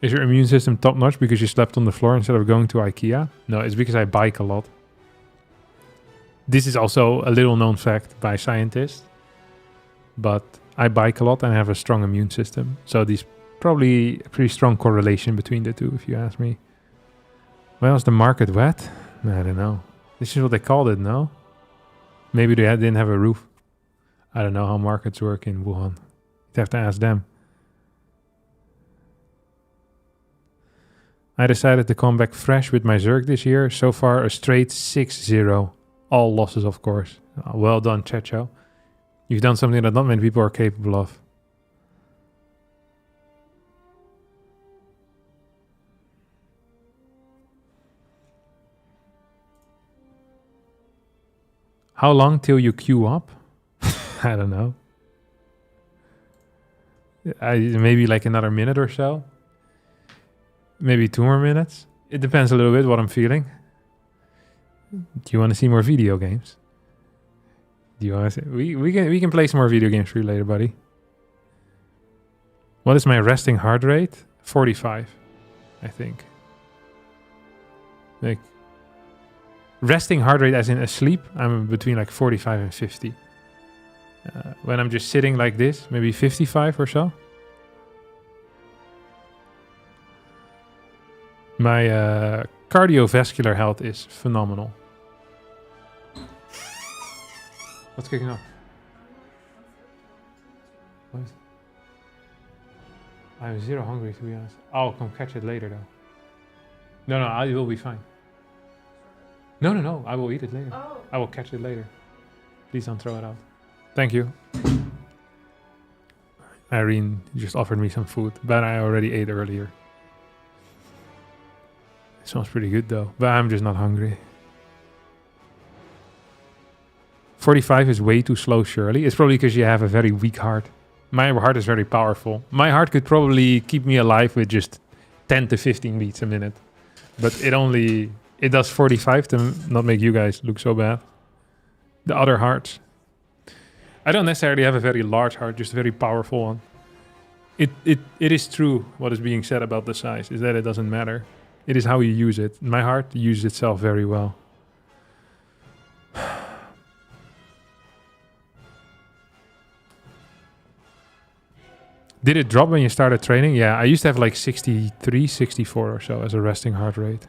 Is your immune system top notch because you slept on the floor instead of going to IKEA? No, it's because I bike a lot. This is also a little known fact by scientists. But I bike a lot and I have a strong immune system. So there's probably a pretty strong correlation between the two, if you ask me. Well, is the market wet? I don't know. This is what they called it, no? Maybe they didn't have a roof. I don't know how markets work in Wuhan. You'd have to ask them. I decided to come back fresh with my Zerg this year. So far, a straight 6-0. All losses, of course. Well done, Checho. You've done something that not many people are capable of. How long till you queue up? I don't know. Maybe like another minute or so. Maybe 2 more minutes. It depends a little bit what I'm feeling. Do you want to see more video games? Do you want to see? We can play some more video games for you later, buddy. What is my resting heart rate? 45, I think. Like resting heart rate as in asleep, I'm between like 45 and 50. When I'm just sitting like this, maybe 55 or so. My cardiovascular health is phenomenal. What's kicking off? What? I'm zero hungry, to be honest. I'll come catch it later, though. No, I will be fine. No, I will eat it later. Oh. I will catch it later. Please don't throw it out. Thank you. Irene just offered me some food, but I already ate earlier. Sounds pretty good though, but I'm just not hungry. 45 is way too slow, surely. It's probably because you have a very weak heart. My heart is very powerful. My heart could probably keep me alive with just 10 to 15 beats a minute. But it does 45 to not make you guys look so bad. The other hearts. I don't necessarily have a very large heart, just a very powerful one. It is true what is being said about the size, is that it doesn't matter. It is how you use it. My heart uses itself very well. Did it drop when you started training? Yeah, I used to have like 63, 64 or so as a resting heart rate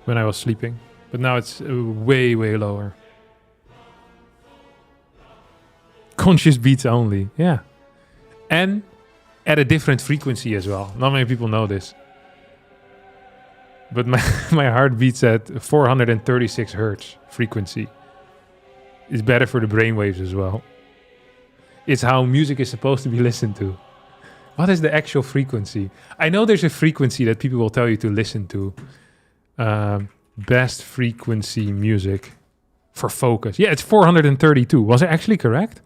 when I was sleeping. But now it's way, way lower. Conscious beats only, yeah. And at a different frequency as well. Not many people know this. But my heart beats at 436 hertz frequency. It's better for the brainwaves as well. It's how music is supposed to be listened to. What is the actual frequency? I know there's a frequency that people will tell you to listen to. Best frequency music for focus. Yeah, it's 432. Was it actually correct?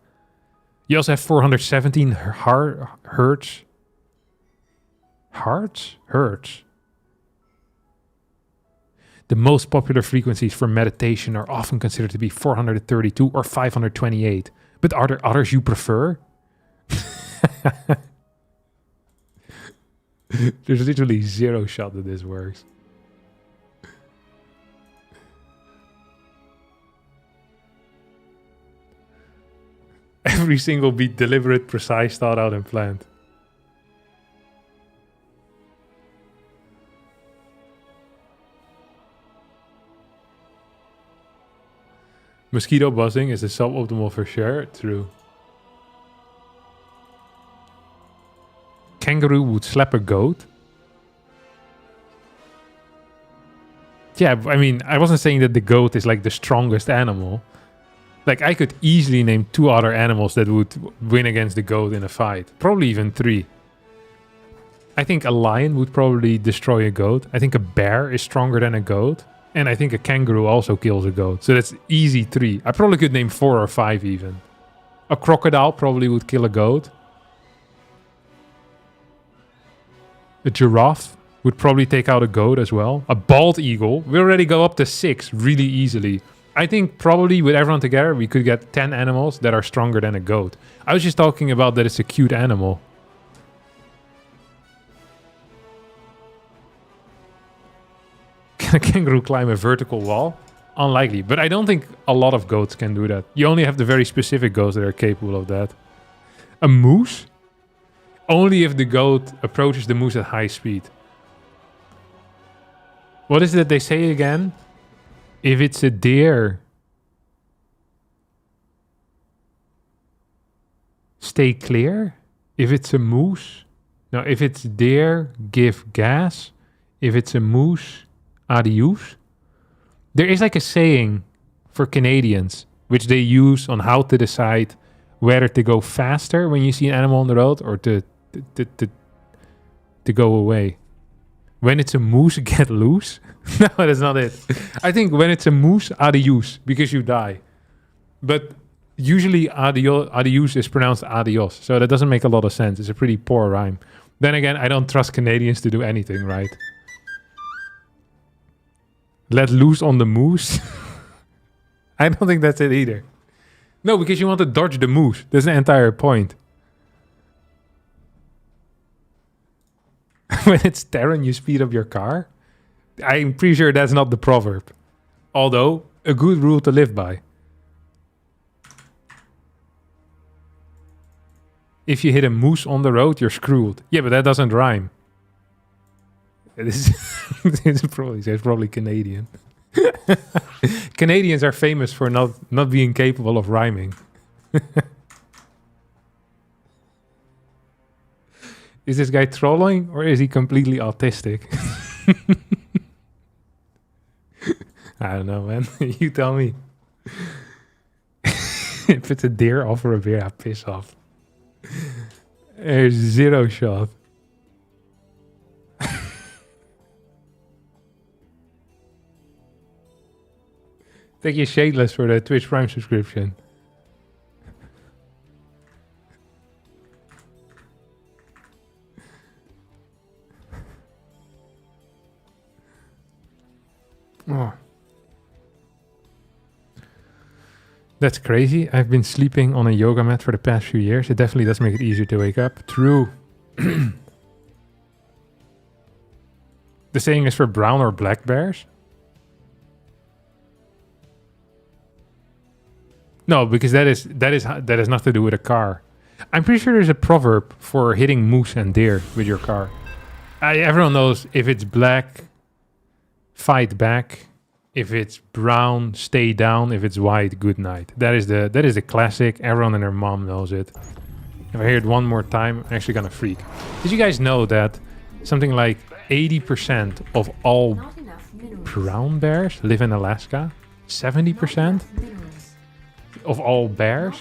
You also have 417 hertz. Hertz? The most popular frequencies for meditation are often considered to be 432 or 528. But are there others you prefer? There's literally zero shot that this works. Every single beat deliberate, precise, thought out, and planned. Mosquito buzzing is the suboptimal for sure. True. Kangaroo would slap a goat. Yeah, I mean, I wasn't saying that the goat is like the strongest animal. Like, I could easily name 2 other animals that would win against the goat in a fight. Probably even 3. I think a lion would probably destroy a goat. I think a bear is stronger than a goat. And I think a kangaroo also kills a goat. So that's easy 3. I probably could name 4 or 5 even. A crocodile probably would kill a goat. A giraffe would probably take out a goat as well. A bald eagle. We already go up to 6 really easily. I think probably with everyone together, we could get 10 animals that are stronger than a goat. I was just talking about that it's a cute animal. Can a kangaroo climb a vertical wall? Unlikely, but I don't think a lot of goats can do that. You only have the very specific goats that are capable of that. A moose? Only if the goat approaches the moose at high speed. What is it that they say again? If it's a deer, stay clear. If it's a moose, no, if it's deer, give gas. If it's a moose, adios. There is like a saying for Canadians, which they use on how to decide whether to go faster when you see an animal on the road or to go away. When it's a moose, get loose. No, that's not it. I think when it's a moose, adios, because you die. But usually adios is pronounced adios, so that doesn't make a lot of sense. It's a pretty poor rhyme. Then again, I don't trust Canadians to do anything right. Let loose on the moose. I don't think that's it either. No, because you want to dodge the moose. That's the entire point. When it's Terran, you speed up your car. I'm pretty sure that's not the proverb. Although, a good rule to live by. If you hit a moose on the road, you're screwed. Yeah, but that doesn't rhyme. It's probably Canadian. Canadians are famous for not being capable of rhyming. Is this guy trolling or is he completely autistic? I don't know, man. You tell me. If it's a deer, offer a beer. Piss off. There's zero shot. Thank you, Shadeless, for the Twitch Prime subscription. Oh. That's crazy. I've been sleeping on a yoga mat for the past few years. It definitely does make it easier to wake up. True. The saying is for brown or black bears? No, because that has nothing to do with a car. I'm pretty sure there's a proverb for hitting moose and deer with your car. Everyone knows if it's black, fight back. If it's brown, stay down. If it's white, good night. That is the classic. Everyone and their mom knows it. If I hear it one more time, I'm actually gonna freak. Did you guys know that something like 80% of all brown bears live in Alaska? 70% of all bears?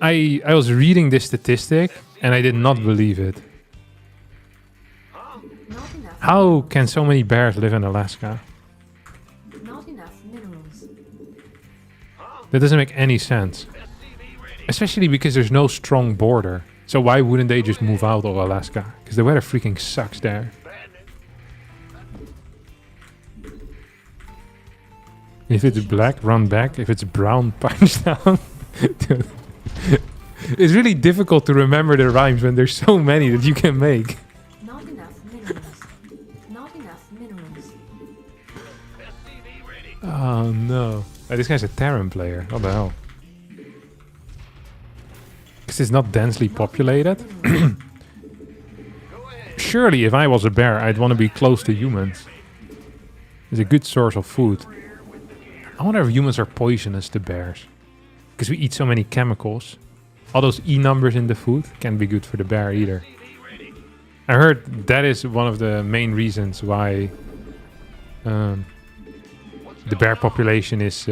I was reading this statistic and I did not believe it. How can so many bears live in Alaska? That doesn't make any sense. Especially because there's no strong border. So why wouldn't they just move out of Alaska? Because the weather freaking sucks there. If it's black, run back. If it's brown, punch down. Dude. It's really difficult to remember the rhymes when there's so many that you can make. Not enough minerals. Not enough minerals. Oh no. This guy's a Terran player. What the hell? Because it's not densely populated. Surely if I was a bear, I'd want to be close to humans. It's a good source of food. I wonder if humans are poisonous to bears. Because we eat so many chemicals. All those E numbers in the food can't be good for the bear either. I heard that is one of the main reasons why the bear population is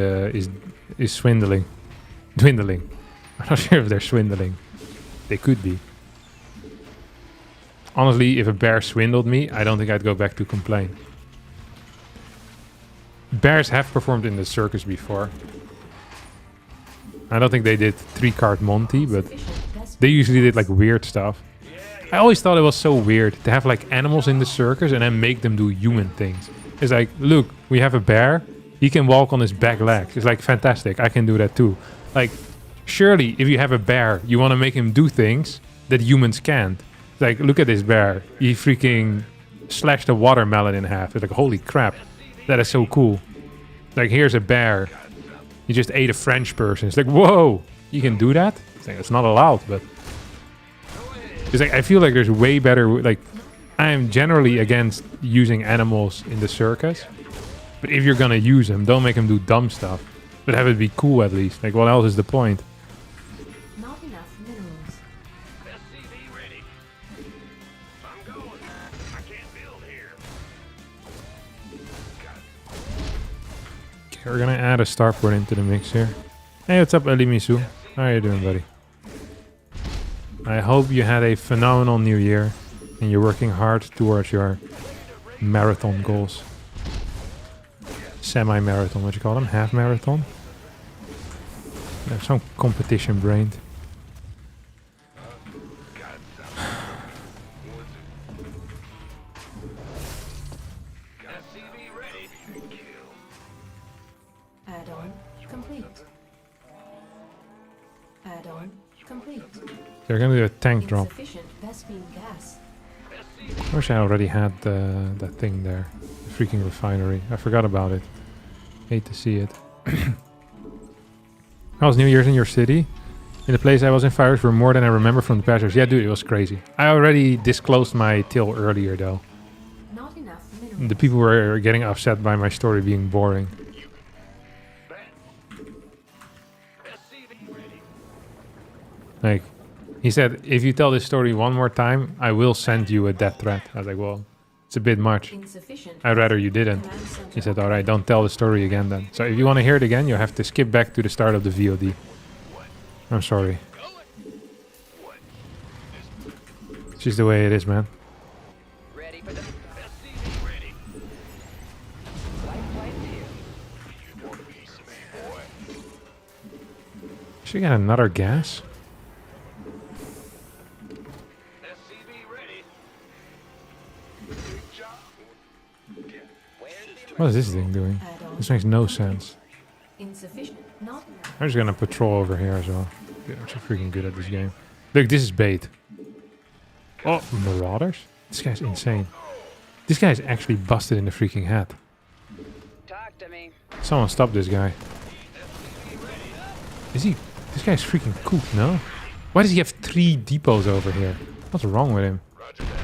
dwindling. I'm not sure if they're swindling. They could be. Honestly, if a bear swindled me, I don't think I'd go back to complain. Bears have performed in the circus before. I don't think they did 3-card Monty, but they usually did like weird stuff. I always thought it was so weird to have like animals in the circus and then make them do human things. It's like, look, we have a bear. He can walk on his back legs. It's like, fantastic. I can do that too. Like, surely if you have a bear, you want to make him do things that humans can't. Like, look at this bear. He freaking slashed a watermelon in half. It's like, holy crap. That is so cool. Like, here's a bear. He just ate a French person. It's like, whoa, you can do that? It's like, it's not allowed, but... It's like, I feel like there's way better... Like, I am generally against using animals in the circus. But if you're gonna use them, don't make them do dumb stuff. But have it be cool at least. Like, what else is the point? Not enough minerals. SCV ready. I'm going. I can't build here. Okay, we're gonna add a starport into the mix here. Hey, what's up, Elimisu? How are you doing, buddy? I hope you had a phenomenal new year and you're working hard towards your marathon goals. Semi-marathon, what you call them? Half marathon? Yeah, some competition brained. SCV ready. Add-on complete. Add-on complete. They're gonna do a tank drop. Insufficient Vespine gas. I wish I already had that thing there. The freaking refinery. I forgot about it. Hate to see it. How was New Year's in your city? In the place I was in, fires were more than I remember from the past years. Yeah, dude, it was crazy. I already disclosed my tale earlier, though. Not enough minerals. The people were getting upset by my story being boring. SCV ready. Like, he said, if you tell this story one more time, I will send you a death threat. I was like, well, it's a bit much. Insufficient. I'd rather you didn't. Command center. He said, alright, don't tell the story again then. So if you want to hear it again, you have to skip back to the start of the VOD. I'm sorry. It's just the way it is, man. Ready for the SCV ready. flight here. You want a piece of me, boy? Should we get another gas? SCV ready. Big job. Where's the What is this thing doing? Add-on This makes no sense. insufficient. Not enough. I'm just gonna patrol over here as well. Dude, I'm so freaking good at this game. Look, this is bait. Oh, marauders? This guy's insane. This guy's actually busted in the freaking head. talk to me? Someone stop this guy. Is he... This guy's freaking cooked, no? Why does he have 3 depots over here? What's wrong with him? Roger that.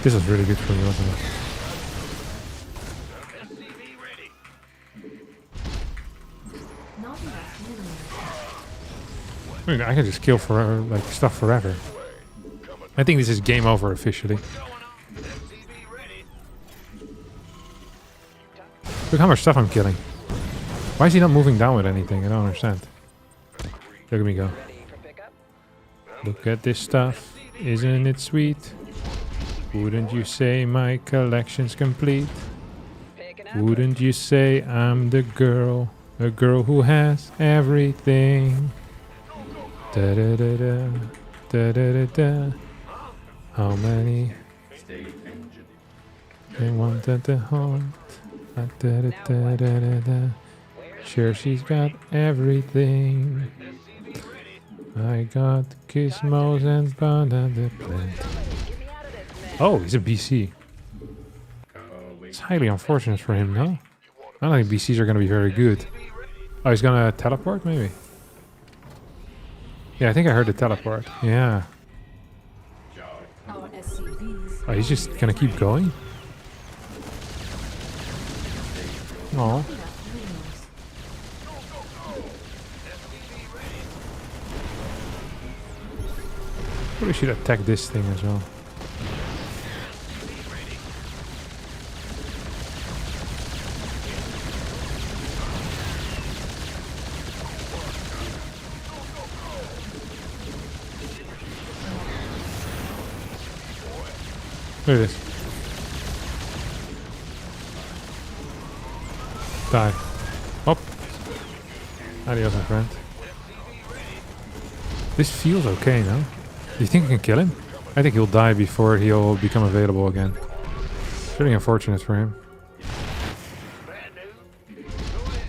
This was really good for me, wasn't it? SCV ready. Not enough minerals. I mean, I can just kill for like stuff forever. I think this is game over officially. SCV ready. Look how much stuff I'm killing. Why is he not moving down with anything? I don't understand. Look at me go. Ready for pickup? Look at this stuff. Isn't it sweet? Wouldn't you say my collection's complete? Picking up. Wouldn't you say I'm the girl A girl who has everything. Da da da da. Da da da da. How many? They wanted to haunt. Da da da da da da da. Sure, she's got everything. I got gizmos and banana plant. Oh, he's a BC. It's highly unfortunate for him, no? I don't think BCs are going to be very good. Oh, he's going to teleport, maybe? Yeah, I think I heard the teleport. Yeah. Our SCVs. Oh, he's just going to keep going? Oh. Enough minerals. Probably should attack this thing as well. Look at this. Die. Hop. Adios, my friend. This feels okay now. Do you think I can kill him? I think he'll die before he'll become available again. It's really unfortunate for him. Bad news. Go ahead.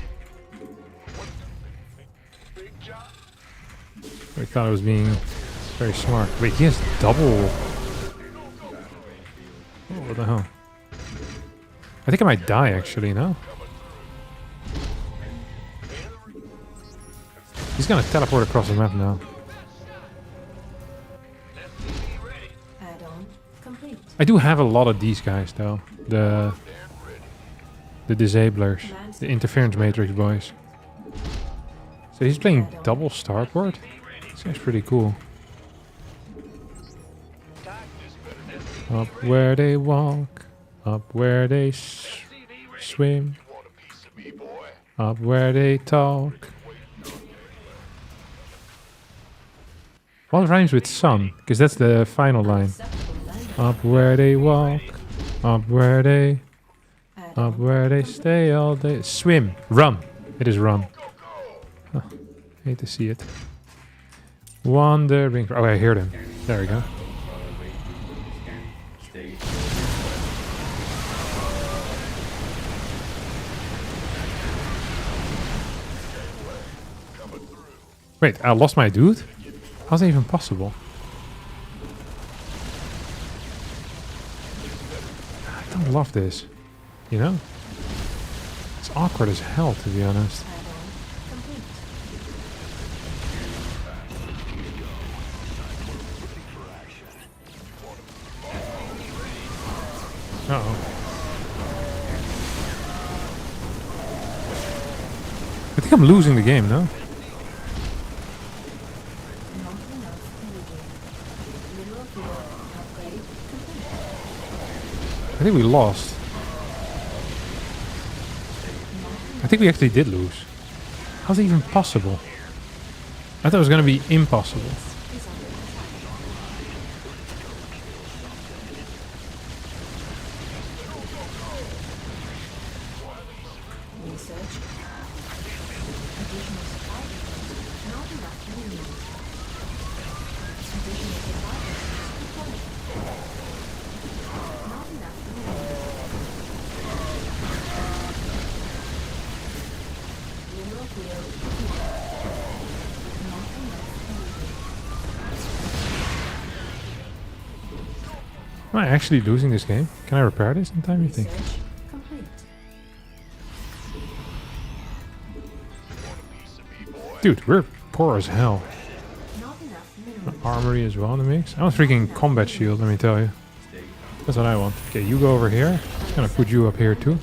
Big job. I thought I was being very smart. Wait, he has double. Oh, what the hell? I think I might die actually, no? He's gonna teleport across the map now. Add-on complete. I do have a lot of these guys though. The disablers. The interference matrix boys. So he's playing double starport? This guy's pretty cool. Up where they walk, up where they swim, Want a piece of me, boy? up where they talk. What rhymes with sun? Because that's the final line. Acceptable language. Up where they walk, up where they, up where they stay all day. Swim, run. It is run. Oh, hate to see it. Wandering. Oh, I heard him. There we go. Wait, I lost my dude? How's that even possible? I don't love this. You know? It's awkward as hell, to be honest. Add-on complete. Uh-oh. I think I'm losing the game, no? Not enough energy. Mineral field upgrade complete. I think we lost. I think we actually did lose. How's it even possible? I thought it was going to be impossible. Is under attack. Research. Additional supply items. Not enough minerals. Additional supply items deployed. Not enough minerals. Mineral field depleted. Not enough energy. Am I actually losing this game? Can I repair this in time, you think? Research complete. Dude, we're poor as hell. Not enough minerals. Armory as well in the mix. I want freaking combat shield, let me tell you. That's what I want. Okay, you go over here. Just gonna put you up here too.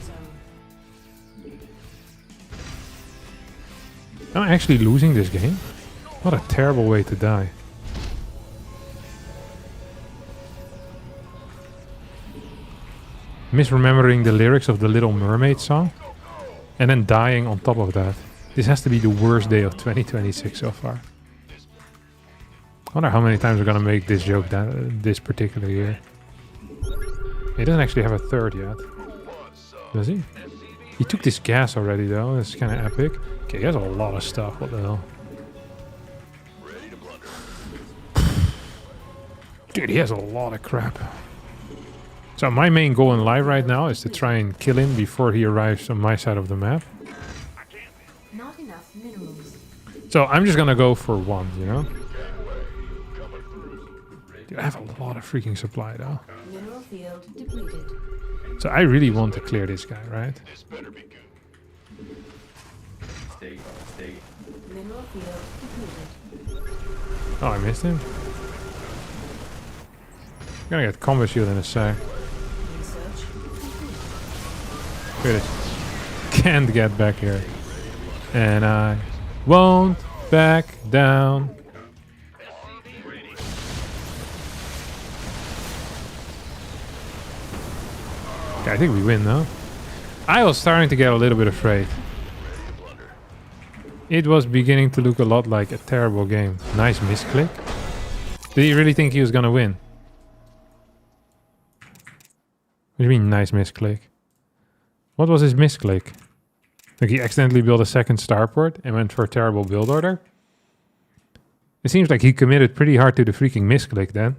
Am I actually losing this game? What a terrible way to die. Misremembering the lyrics of the Little Mermaid song. And then dying on top of that. This has to be the worst day of 2026 so far. I wonder how many times we're gonna make this joke this particular year. He doesn't actually have a third yet. Does he? He took this gas already though. That's kind of epic. Okay, he has a lot of stuff. What the hell? Dude, he has a lot of crap. So my main goal in life right now is to try and kill him before he arrives on my side of the map. Not enough minerals. So I'm just gonna go for one, you know? Dude, I have a lot of freaking supply though. Mineral field depleted. So I really want to clear this guy, right? This better be good. Mineral field depleted. Oh, I missed him. I'm gonna get combo shield in a sec. Research complete. Look at this. Can't get back here. And I won't back down. Okay, I think we win though. I was starting to get a little bit afraid. It was beginning to look a lot like a terrible game. Nice misclick. Did he really think he was gonna win? What do you mean, nice misclick? What was his misclick? Like he accidentally built a second starport and went for a terrible build order? It seems like he committed pretty hard to the freaking misclick then.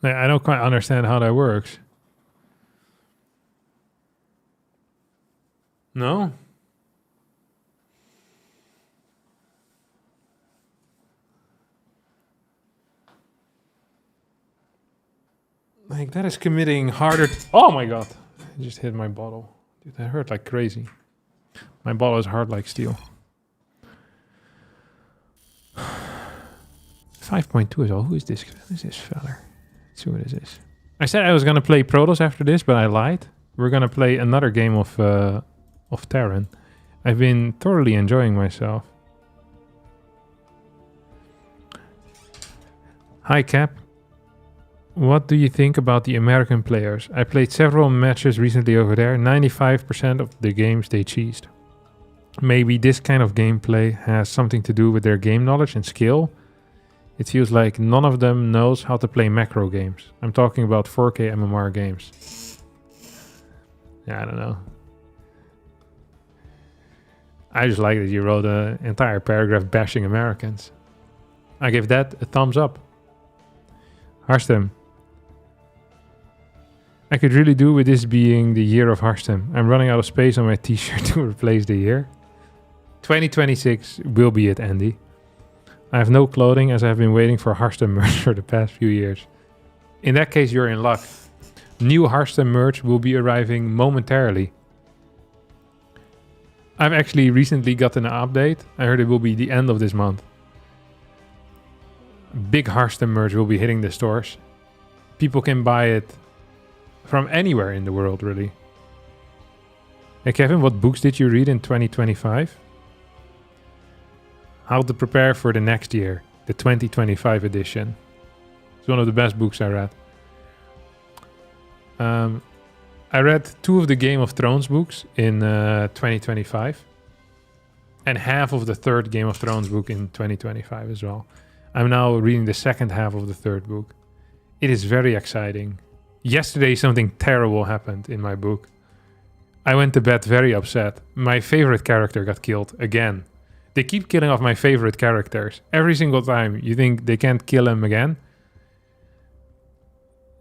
I don't quite understand how that works. No? Like, that is committing harder... Oh my god! I just hit my bottle. Dude, that hurt like crazy. My bottle is hard like steel. 5.2 is all. Who is this? Who is this fella? Let's see what this is. I said I was gonna play Protoss after this, but I lied. We're gonna play another game of Terran. I've been thoroughly enjoying myself. Hi Cap. What do you think about the American players? I played several matches recently over there. 95% of the games they cheesed. Maybe this kind of gameplay has something to do with their game knowledge and skill. It feels like none of them knows how to play macro games. I'm talking about 4K MMR games. Yeah, I don't know. I just like that you wrote an entire paragraph bashing Americans. I give that a thumbs up. Harstem. I could really do with this being the year of Harstem. I'm running out of space on my t-shirt to replace the year. 2026 will be it, Andy. I have no clothing as I have been waiting for Harstem merch for the past few years. In that case, you're in luck. New Harstem merch will be arriving momentarily. I've actually recently gotten an update. I heard it will be the end of this month. Big Harstem merch will be hitting the stores. People can buy it from anywhere in the world, really. Hey Kevin, what books did you read in 2025? How to Prepare for the Next Year, the 2025 edition. It's one of the best books I read. I read 2 of the Game of Thrones books in 2025. And half of the 3rd Game of Thrones book in 2025 as well. I'm now reading the second half of the 3rd book. It is very exciting. Yesterday something terrible happened in my book. I went to bed very upset. My favorite character got killed again. They keep killing off my favorite characters. Every single time. You think they can't kill him again?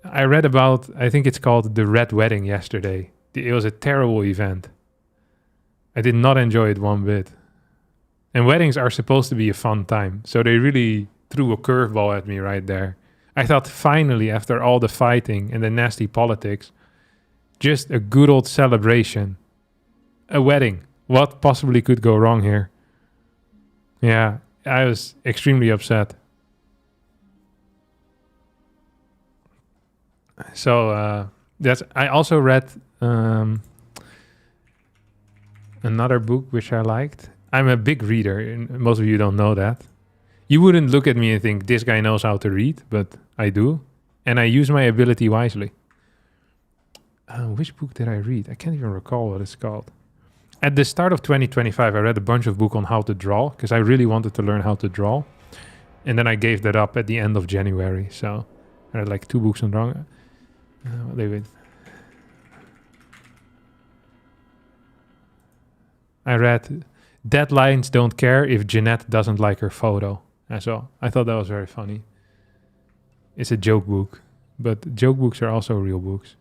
I read about, I think it's called The Red Wedding yesterday. It was a terrible event. I did not enjoy it one bit. And weddings are supposed to be a fun time. So they really threw a curveball at me right there. I thought finally, after all the fighting and the nasty politics, just a good old celebration. A wedding. What possibly could go wrong here? Yeah, I was extremely upset. So that's. I also read another book which I liked. I'm a big reader, and most of you don't know that. You wouldn't look at me and think this guy knows how to read, but I do, and I use my ability wisely. Which book did I read? I can't even recall what it's called. At the start of 2025, I read a bunch of books on how to draw because I really wanted to learn how to draw. And then I gave that up at the end of January. So I read like 2 books on drawing. Wait. I read Deadlines Don't Care If Jeanette Doesn't Like Her Photo as well. I thought that was very funny. It's a joke book, but joke books are also real books.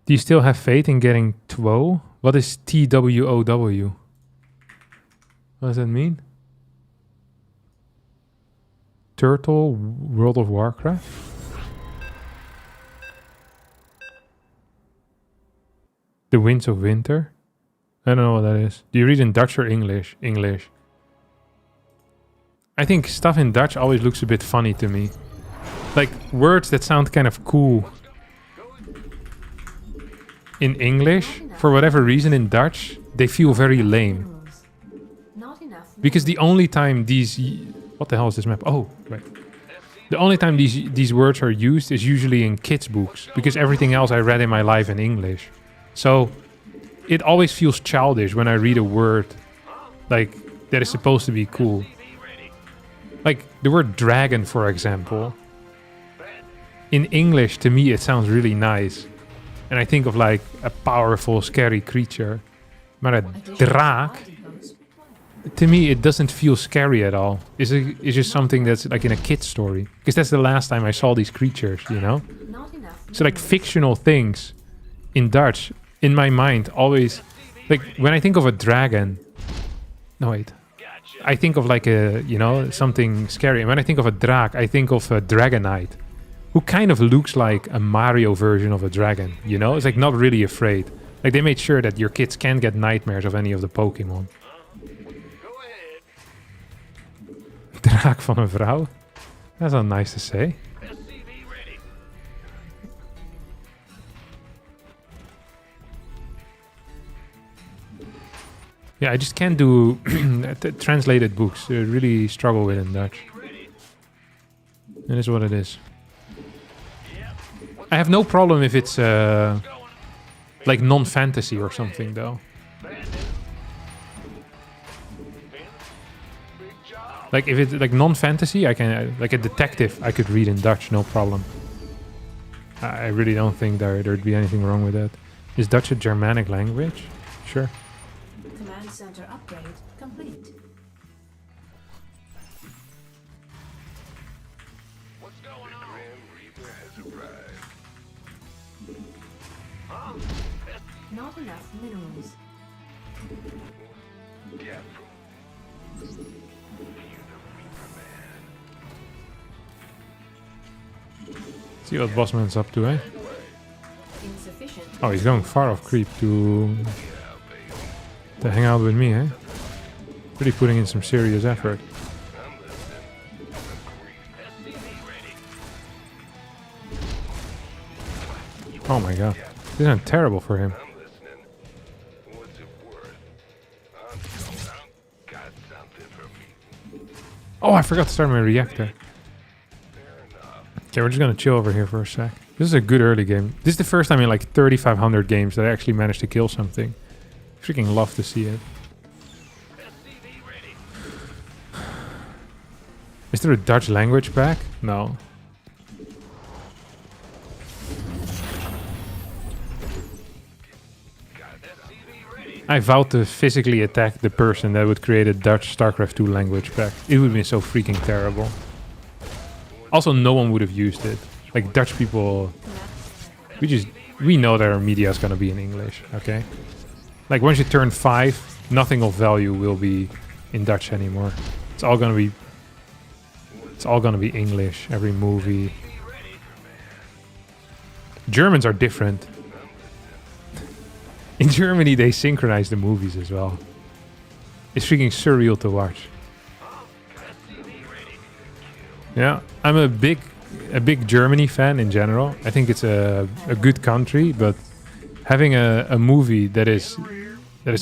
Do you still have faith in getting TWO? What is TWOW? What does that mean? Turtle, World of Warcraft? The Winds of Winter? I don't know what that is. Do you read in Dutch or English? English. I think stuff in Dutch always looks a bit funny to me. Like words that sound kind of cool in English, for whatever reason in Dutch, they feel very lame. Not enough. Because the only time these... What the hell is this map? Oh, right. The only time these words are used is usually in kids' books, because everything else I read in my life in English. So it always feels childish when I read a word like that is supposed to be cool. Like the word dragon, for example. In English, to me, it sounds really nice. And I think of like a powerful, scary creature. Maar a draak, to me, it doesn't feel scary at all. It's just something that's like in a kid's story. Because that's the last time I saw these creatures, you know? So like fictional things in Dutch, in my mind, always... Like when I think of a dragon... No, wait. I think of like a, you know, something scary. And when I think of a draak, I think of a dragonite. Who kind of looks like a Mario version of a dragon, you know? It's like not really afraid. Like they made sure that your kids can't get nightmares of any of the Pokemon. Draak van een vrouw? That's not nice to say. Yeah, I just can't do translated books. I really struggle with it in Dutch. It is what it is. I have no problem if it's like non-fantasy or something, though. Like if it's like non-fantasy, I can like a detective I could read in Dutch, no problem. I really don't think there'd be anything wrong with that. Is Dutch a Germanic language? Sure. Command center upgrade complete. What's going on? Grim Reaper has arrived. Not enough minerals. Yeah. See what Bossman's up to, eh? Insufficient. Oh, he's going far off creep to hang out with me, eh? Really putting in some serious effort. Oh my god. This is terrible for him. Oh, I forgot to start my reactor. Okay, we're just gonna chill over here for a sec. This is a good early game. This is the first time in like 3,500 games that I actually managed to kill something. Freaking love to see it. Is there a Dutch language pack? No. I vowed to physically attack the person that would create a Dutch StarCraft 2 language pack. It would be so freaking terrible. Also, no one would have used it. Like Dutch people, we know that our media is gonna be in English, okay? Like once you turn 5, nothing of value will be in Dutch anymore. It's all gonna be English. Every movie. Germans are different. In Germany, they synchronize the movies as well. It's freaking surreal to watch. Yeah, I'm a big Germany fan in general. I think it's a good country, but having a movie that is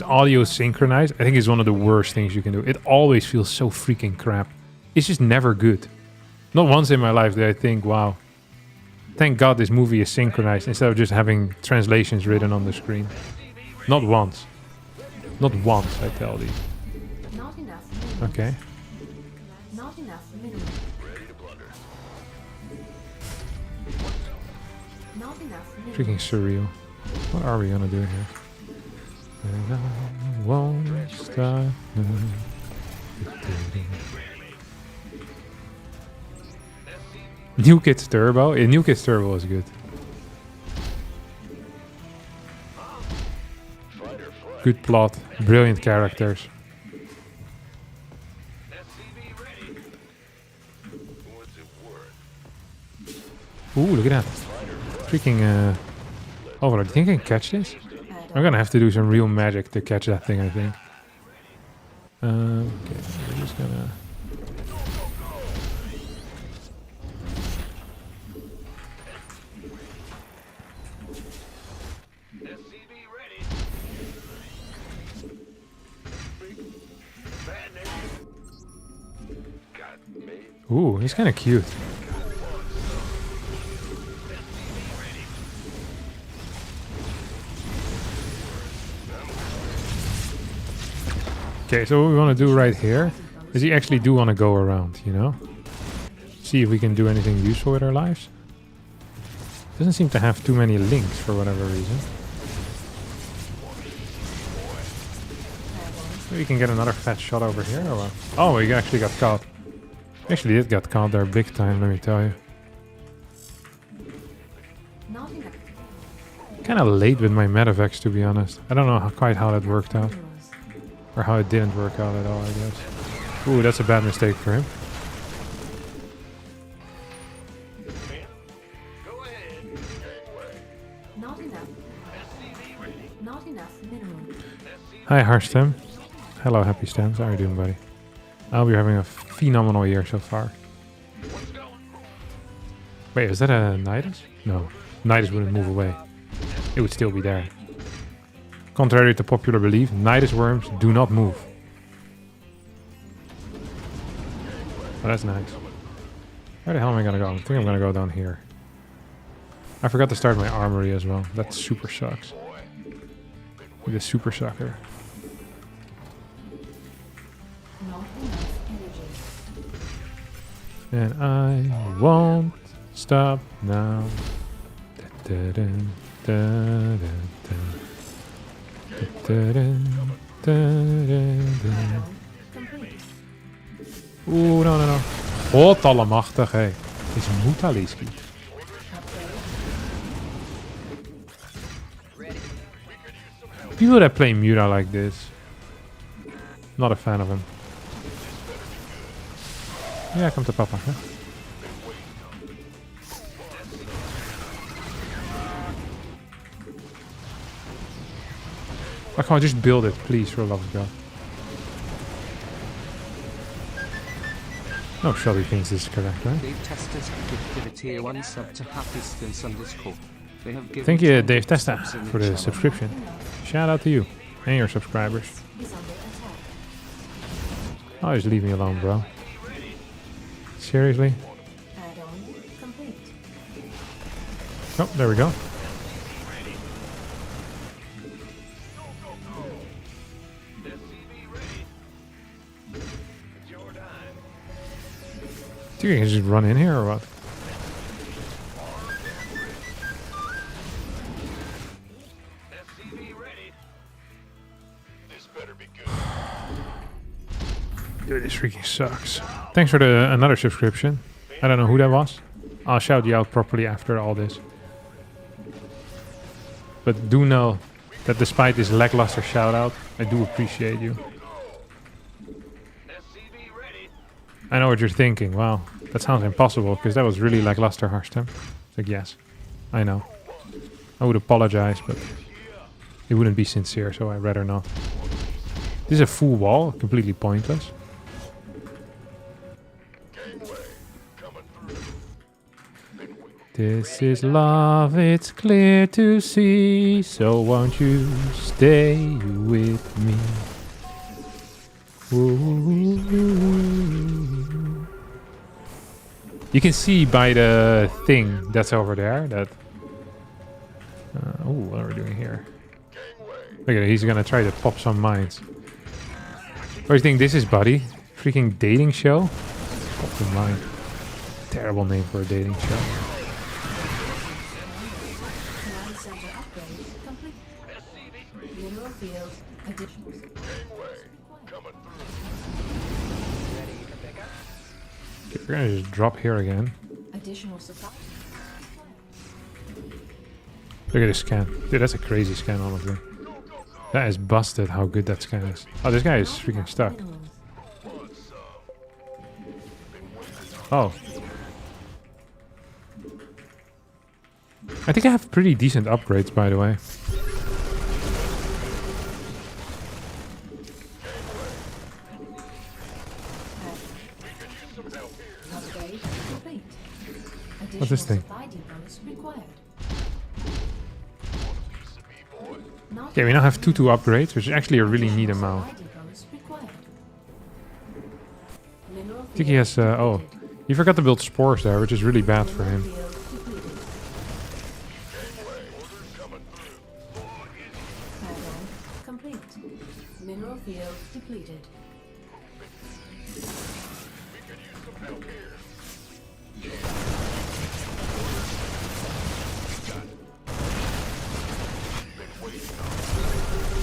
audio synchronized, I think is one of the worst things you can do. It always feels so freaking crap. It's just never good. Not once in my life did I think, wow, thank God this movie is synchronized instead of just having translations written on the screen. Not once. Not once, I tell you. Not enough minerals. Okay. Not enough minerals. Ready to plunder. Not enough minerals. Freaking surreal. What are we gonna do here? And I won't stop. New Kids Turbo? Yeah, New Kids Turbo is good. Fighter flight. Good plot, brilliant characters. SCV ready. What's it worth? Ooh, look at that. Freaking, Overlord, do you think I can catch this? I'm gonna have to do some real magic to catch that thing, I think. Okay, we're just gonna... SCV ready. Bad news. Got me. Ooh, he's kinda cute. Okay, so what we want to do right here is we actually do want to go around, you know? See if we can do anything useful with our lives. Doesn't seem to have too many links for whatever reason. Maybe we can get another fat shot over here or what? Oh, we actually got caught. Actually did get caught there big time, let me tell you. Not enough Kinda late with my medevacs, to be honest. I don't know quite how that worked out. minerals. Or how it didn't work out at all, I guess. Ooh, that's a bad mistake for him. Go ahead. Gangway. Not enough. SCV ready. Not enough minerals. Hi, Harstem. Hello, Happy Stems. How are you doing, buddy? I hope you're having a phenomenal year so far. What's going? Wait, is that a Nidus? No. Nidus wouldn't move away. It would still be there. Contrary to popular belief, Nidus worms do not move. Oh, that's nice. Where the hell am I gonna go? I think I'm gonna go down here. I forgot to start my armory as well. That super sucks. With a super sucker. Not enough energy. And I won't stop now. Da-da-dun, da-da-dun. Da-da-dun, da-da-dun. Complete. Oeh, no. God allemachtig, hé. Is Mutaliski. People that play Muta like this. Not a fan of him. Yeah, come to Papa, huh? Why can't I just build it, please, for the love of God? No, Shelby thinks this is correct, right? Dave Testa's gifted a tier 1 sub to Happy Stints on Discord. They have given Thank you, 10 Dave gift Testa, subs in for the channel. subscription. Shout out to you and your subscribers. Is under attack. Oh, just leave me alone, bro. Seriously? Add-on complete. Oh, there we go. SCV ready. It's your time. Do you can just run in here or what? SCV ready. This better be good. Dude, this freaking sucks. Thanks for the another subscription. I don't know who that was. I'll shout you out properly after all this. But do know that despite this lackluster shout out, I do appreciate you. SCV ready. I know what you're thinking. Wow, that sounds impossible because that was really lackluster, Harstem. It's like, yes, I know. I would apologize, but it wouldn't be sincere, so I'd rather not. This is a full wall, completely pointless. Gangway. Coming through. Been waiting. This is love, it's clear to see, so won't you stay with me? Ooh. You can see by the thing that's over there that... oh, what are we doing here? Look at it, he's gonna try to pop some mines. What do you think this is, buddy? Freaking dating show? Pop the mine. Terrible name for a dating show. Command center upgrade complete. Mineral field additional. Okay, we're gonna just drop here again. Additional supply. Look at this scan. Dude, that's a crazy scan, honestly. That is busted how good that scan is. Oh, this guy is freaking stuck. Minerals. Oh. I think I have pretty decent upgrades, by the way. Upgrade complete. What's this thing? Supply depots required. Not Okay, we now have 2 upgrades, which is actually a really neat amount. supply depots required. Mineral I think he field has... oh, he forgot to build spores there, which is really bad for him. field depleted. Add-on complete. Mineral field depleted.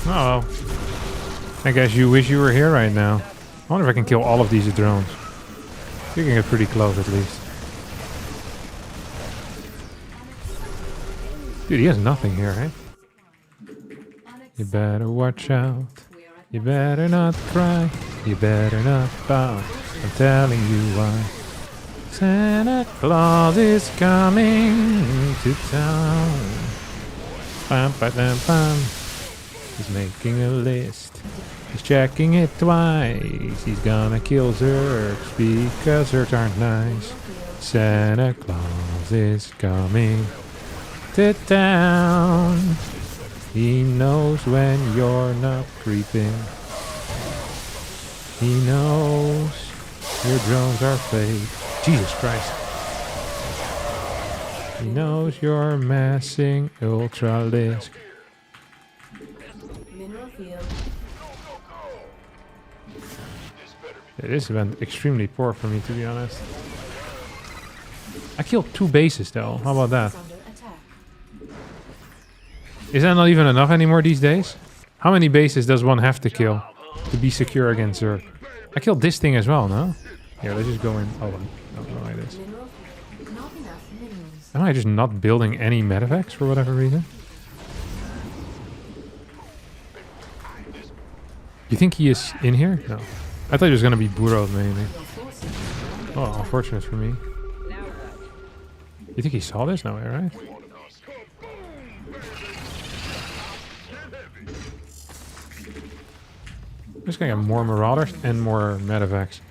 Oh, well. I guess you wish you were here right now. I wonder if I can kill all of these drones. You can get pretty close at least. Dude, he has nothing here, right? You better watch out. You better not cry. You better not bow. I'm telling you why. Santa Claus is coming to town. Bam, ba, dam, bam. He's making a list. He's checking it twice. He's gonna kill Zergs because Zergs aren't nice. Santa Claus is coming to town. He knows when you're not creeping. He knows your drones are fake. Jesus Christ. He knows you're massing Ultralisk. Mineral field. Yeah, this went extremely poor for me, to be honest. I killed 2 bases though. How about that? Is under attack. Is that not even enough anymore these days? How many bases does one have to kill to be secure against Zerg? I killed this thing as well, no? Here, let's just go in. Oh, no, like this. Mineral field. Not enough minerals. Am I just not building any medevacs for whatever reason? You think he is in here? No. I thought he was gonna be burrowed maybe. Your forces are under Oh, attack. unfortunate for me. Now what? You think he saw this? No way, right? I'm just gonna get more Marauders and more medevacs.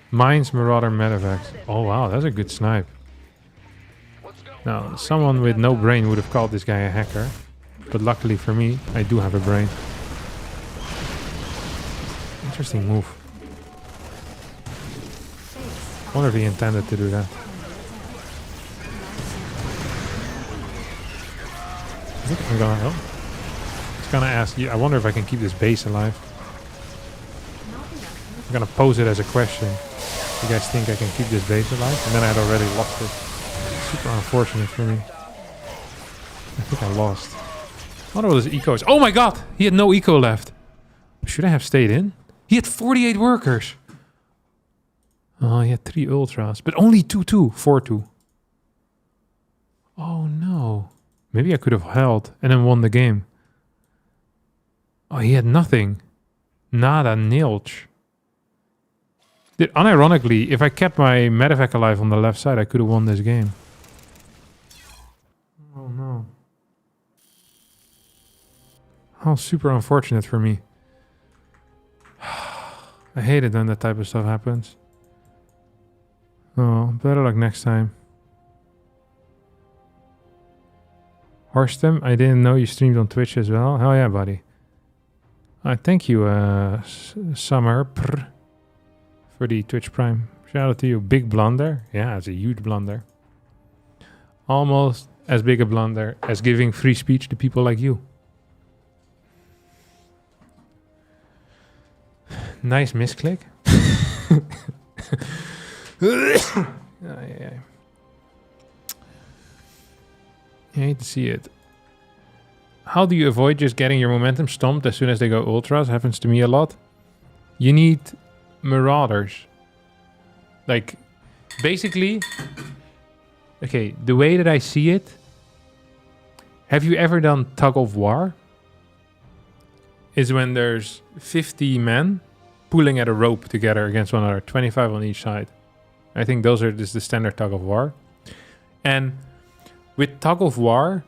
Mines, Marauder, medevacs. Oh wow, that's a good snipe. Now, someone with no brain would have called this guy a hacker. But luckily for me, I do have a brain. Interesting move. I wonder if he intended to do that. I think I'm gonna... Oh. It's gonna ask you... I wonder if I can keep this base alive. I'm gonna pose it as a question. You guys think I can keep this base alive? And then I had already lost it. Super unfortunate for me. I think I lost. I wonder what his eco is. Oh my god! He had no eco left. Should I have stayed in? He had 48 workers. Oh, he had 3 ultras. But only 2-2. 4-2. Oh no. Maybe I could have held and then won the game. Oh, he had nothing. Nada, nilch. Dude, unironically, if I kept my medevac alive on the left side, I could have won this game. Oh no. How super unfortunate for me. I hate it when that type of stuff happens. Oh, better luck next time. Harstem, I didn't know you streamed on Twitch as well. Hell yeah, buddy. Thank you, Summer. for the Twitch Prime. Shout out to you. Big blunder. Yeah, it's a huge blunder. Almost as big a blunder as giving free speech to people like you. Nice misclick. I hate to see it. How do you avoid just getting your momentum stomped as soon as they go ultras? Happens to me a lot. You need marauders. Like, basically, okay, the way that I see it, have you ever done tug of war? Is when there's 50 men pulling at a rope together against one another, 25 on each side. I think those are just the standard tug of war. And with tug of war,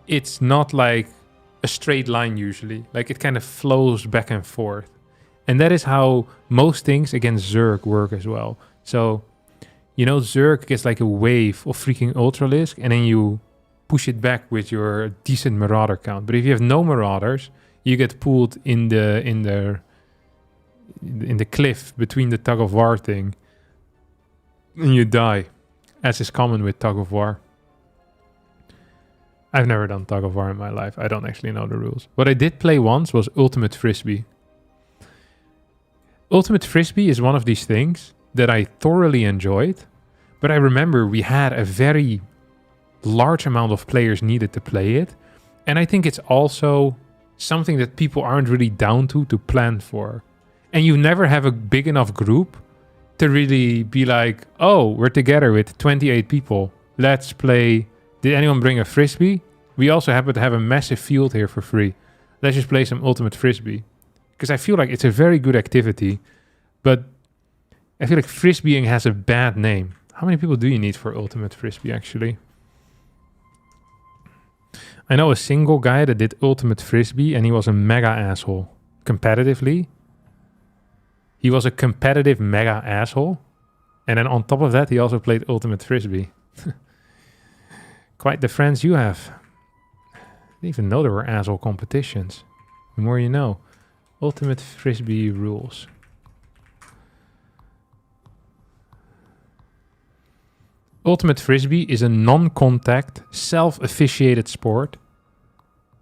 it's not like a straight line usually. Like it kind of flows back and forth. And that is how most things against Zerg work as well. So, you know, Zerg gets like a wave of freaking Ultralisk and then you push it back with your decent Marauder count. But if you have no Marauders, you get pulled in the cliff between the tug of war thing and you die, as is common with tug of war. I've never done tug of war in my life. I don't actually know the rules. What I did play once was Ultimate Frisbee. Ultimate Frisbee is one of these things that I thoroughly enjoyed, but I remember we had a very large amount of players needed to play it, and I think it's also something that people aren't really down to plan for. And you never have a big enough group to really be like, oh, we're together with 28 people. Let's play. Did anyone bring a Frisbee? We also happen to have a massive field here for free. Let's just play some Ultimate Frisbee. Because I feel like it's a very good activity, but I feel like Frisbeeing has a bad name. How many people do you need for Ultimate Frisbee, actually? I know a single guy that did Ultimate Frisbee, and he was a mega asshole. Competitively. He was a competitive mega asshole. And then on top of that, he also played Ultimate Frisbee. Quite the friends you have. I didn't even know there were asshole competitions. The more you know. Ultimate Frisbee rules. Ultimate Frisbee is a non-contact, self-officiated sport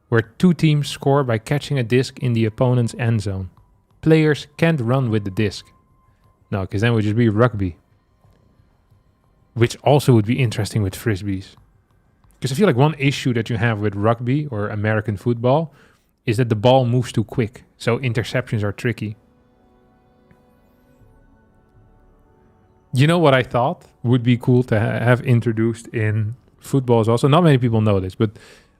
where two teams score by catching a disc in the opponent's end zone. Players can't run with the disc. No, because then it would just be rugby. Which also would be interesting with Frisbees. Because I feel like one issue that you have with rugby or American football is that the ball moves too quick. So interceptions are tricky. You know what I thought would be cool to have introduced in football is also, not many people know this, but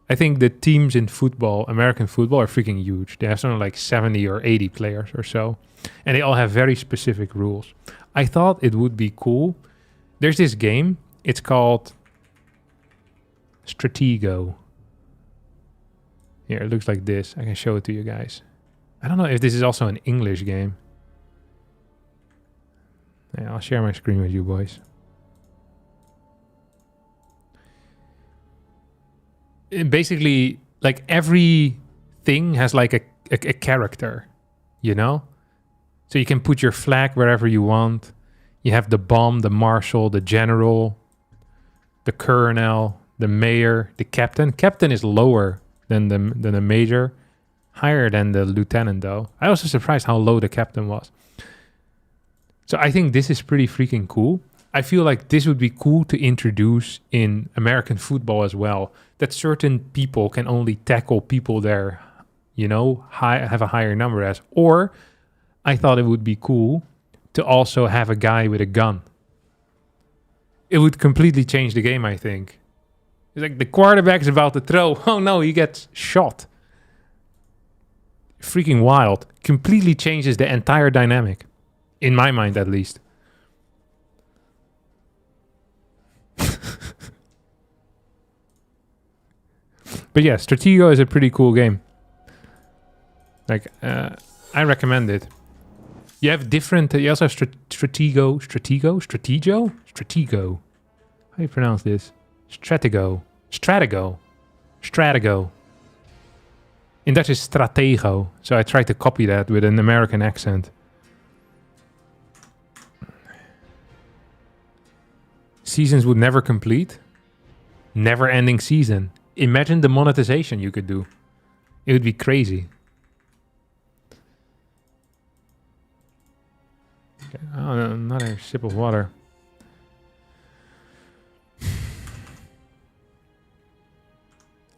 I think the teams in football, American football, are freaking huge. They have something like 70 or 80 players or so. And they all have very specific rules. I thought it would be cool. There's this game. It's called Stratego. Here, it looks like this. I can show it to you guys. I don't know if this is also an English game. Yeah, I'll share my screen with you boys. Basically, like every thing has like a character, you know? So you can put your flag wherever you want. You have the bomb, the marshal, the general, the colonel, the mayor, the captain. Captain is lower than the major, higher than the lieutenant though. I was surprised how low the captain was. So I think this is pretty freaking cool. I feel like this would be cool to introduce in American football as well. That certain people can only tackle people there, you know, have a higher number as. Or I thought it would be cool to also have a guy with a gun. It would completely change the game, I think. It's like the quarterback is about to throw. Oh no, he gets shot. Freaking wild. Completely changes the entire dynamic. In my mind, at least. But yeah, Stratego is a pretty cool game. Like, I recommend it. You have different... you also have Stratego. How do you pronounce this? Stratego. In Dutch is Stratego. So I tried to copy that with an American accent. seasons would never complete. Never ending season. Imagine the monetization you could do. It would be crazy. Okay. Oh, another sip of water.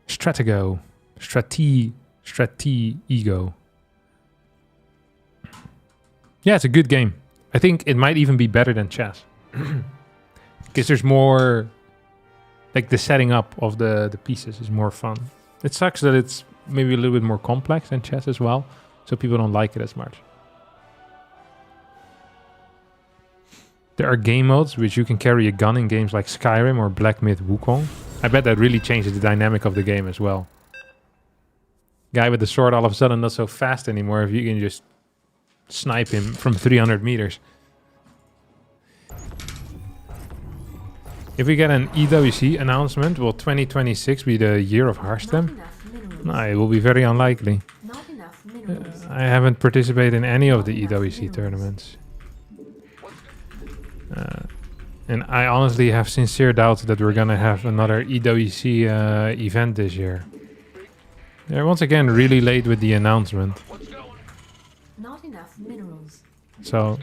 Stratego. Stratego. Yeah, it's a good game. I think it might even be better than chess. Because there's more... Like the setting up of the pieces is more fun. It sucks that it's maybe a little bit more complex than chess as well. So people don't like it as much. There are game modes which you can carry a gun in games like Skyrim or Black Myth Wukong. I bet that really changes the dynamic of the game as well. Guy with the sword all of a sudden not so fast anymore if you can just snipe him from 300 meters. If we get an EWC announcement, will 2026 be the year of Harstem? No, it will be very unlikely. I haven't participated in any of the EWC tournaments. And I honestly have sincere doubts that we're gonna have another EWC event this year. They're once again really late with the announcement. Not enough minerals. So,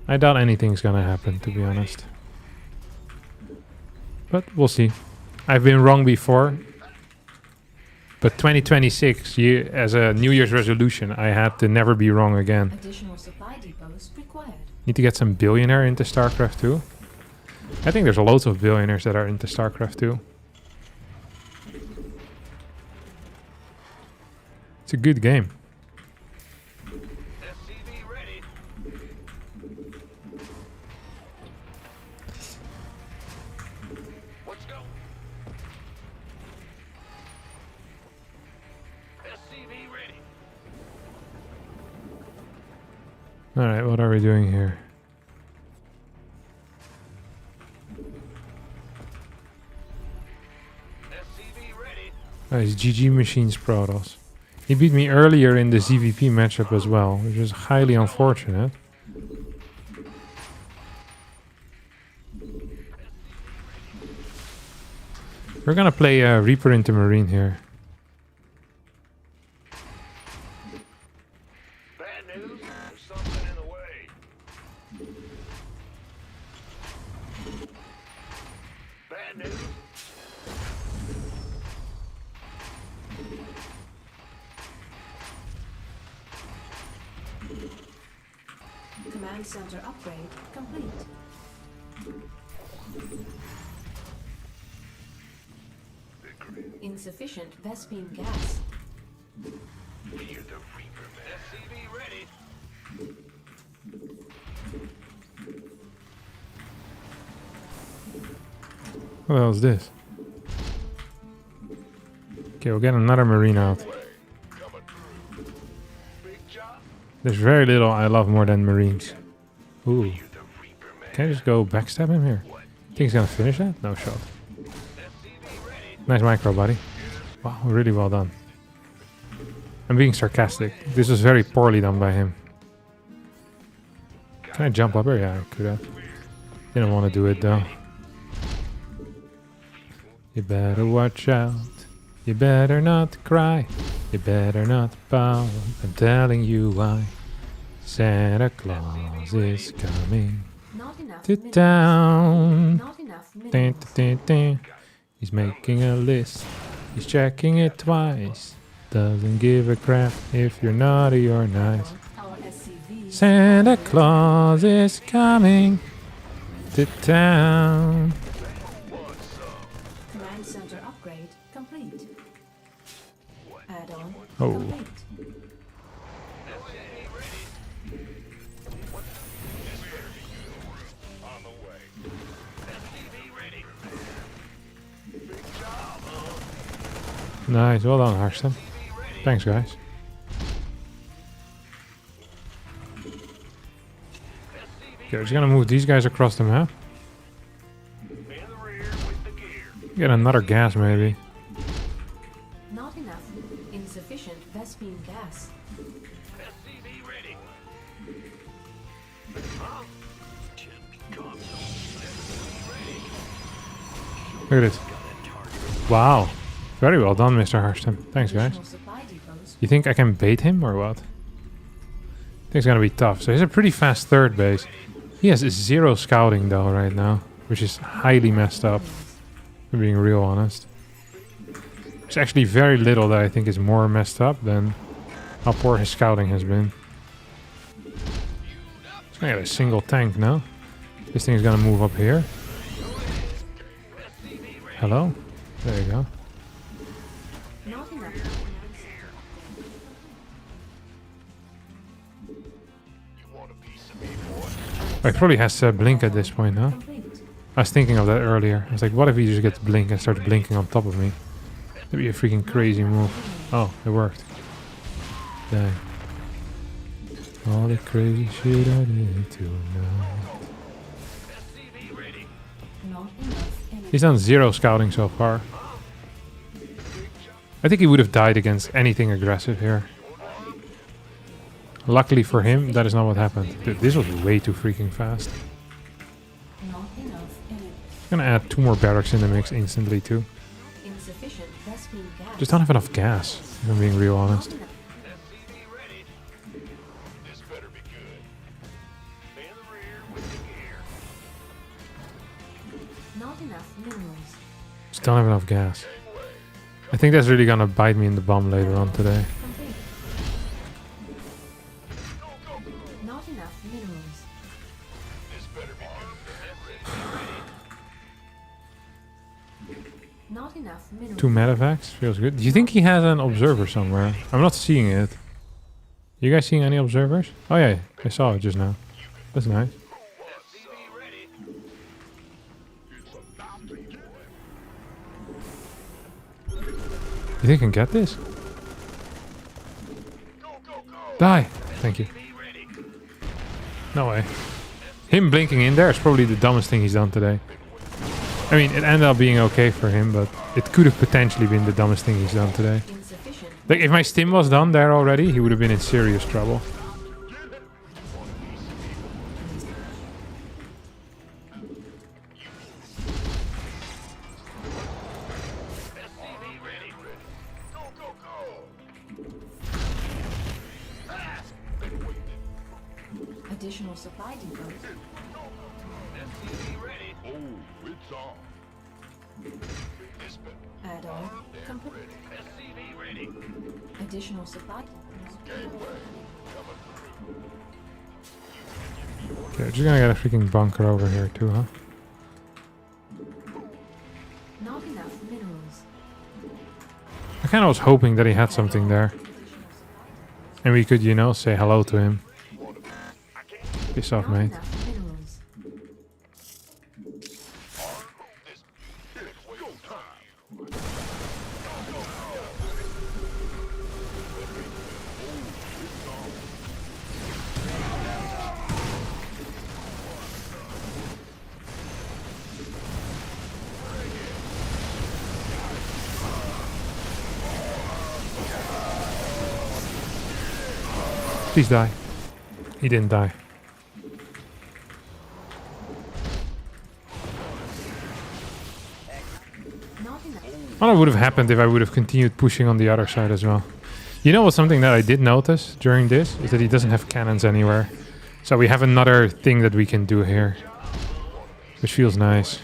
I doubt anything's gonna happen, to be honest. But we'll see. I've been wrong before. But 2026, as a New Year's resolution, I had to never be wrong again. Additional supply depots required. Need to get some billionaire into StarCraft 2. I think there's loads of billionaires that are into StarCraft 2. It's a good game. SCV ready. Let's go. SCV ready. Alright, what are we doing here? SCV ready. Oh, it's GG Machines Protoss. He beat me earlier in the ZVP matchup as well, which is highly unfortunate. We're gonna play Reaper into Marine here. Bad news. There's something in the way. Bad news. Command center upgrade complete. Insufficient Vespine gas. You're the Reaper, man. SCV ready. What the hell is this? Okay, we'll get another Marine out. Coming through. Big job. There's very little I love more than Marines. Ooh. You're the Reaper, man. Can I just go backstab him here? Think he's gonna finish that? No shot. SCV ready. Nice micro, buddy. Wow, really well done. I'm being sarcastic. This was very poorly done by him. Can I jump up here? Yeah, I could have. Didn't want to do it though. You better watch out. You better not cry. You better not pout. I'm telling you why. Santa Claus is coming Not enough to minerals. town. Not enough Dun, minerals. dun, dun, dun. He's making a list. He's checking it twice. Doesn't give a crap if you're naughty or nice. Our SCV. Santa Claus is coming to town. Command center upgrade complete. Add-on Oh. complete. On the way. SCV ready. Big job. Nice, well done, Harstem. Thanks, guys. Okay, we're just gonna move these guys across the map. In the rear with the gear. Get another gas, maybe. Not enough. Insufficient Vespine gas. SCV ready. Huh? Look at this. Wow. Very well done, Mr. Harstem. Thanks, guys. Additional supply depots. You think I can bait him or what? I think it's gonna be tough. So he's a pretty fast third base. He has 0 scouting though right now, which is highly messed up, if I'm being real honest. There's actually very little that I think is more messed up than how poor his scouting has been. He's gonna get a single tank now. This thing is gonna move up here. Hello? There you go. Not enough. Oh, he probably has blink at this point, huh? Complete. I was thinking of that earlier. I was like, what if he just gets blink and starts blinking on top of me? That'd be a freaking crazy move. Oh, it worked. Dang. All the crazy shit I did tonight. Not enough energy. He's done 0 scouting so far. I think he would have died against anything aggressive here. Luckily for him, that is not what happened. Dude, this was way too freaking fast. Not enough energy. I'm gonna add 2 more barracks in the mix instantly too. Insufficient Vespene gas. Just don't have enough gas, if I'm being real honest. Not enough. This better be good. Stay in the rear with the gear. Not enough minerals. Just don't have enough gas. I think that's really gonna bite me in the bum later on today. Complete. Not enough minerals. This better be good. Not enough minerals. 2 medevacs, feels good. Do you think he has an observer somewhere? I'm not seeing it. You guys seeing any observers? Oh yeah, I saw it just now. That's nice. You think I can get this? Die! Thank you. No way. Him blinking in there is probably the dumbest thing he's done today. I mean, it ended up being okay for him, but it could have potentially been the dumbest thing he's done today. Insufficient. Like, if my stim was done there already, he would have been in serious trouble. Additional supply depots. Oh, it's on. This better. Add-on complete. Additional supply depots. Okay, just gonna get a freaking bunker over here too, huh? Not enough minerals. I kinda was hoping that he had something there. And we could, you know, say hello to him. Piss off, Not mate. enough minerals. Please die. He didn't die. Not enough. What would have happened if I would have continued pushing on the other side as well? You know what's something that I did notice during this? Is that he doesn't have cannons anywhere. So we have another thing that we can do here. Which feels nice.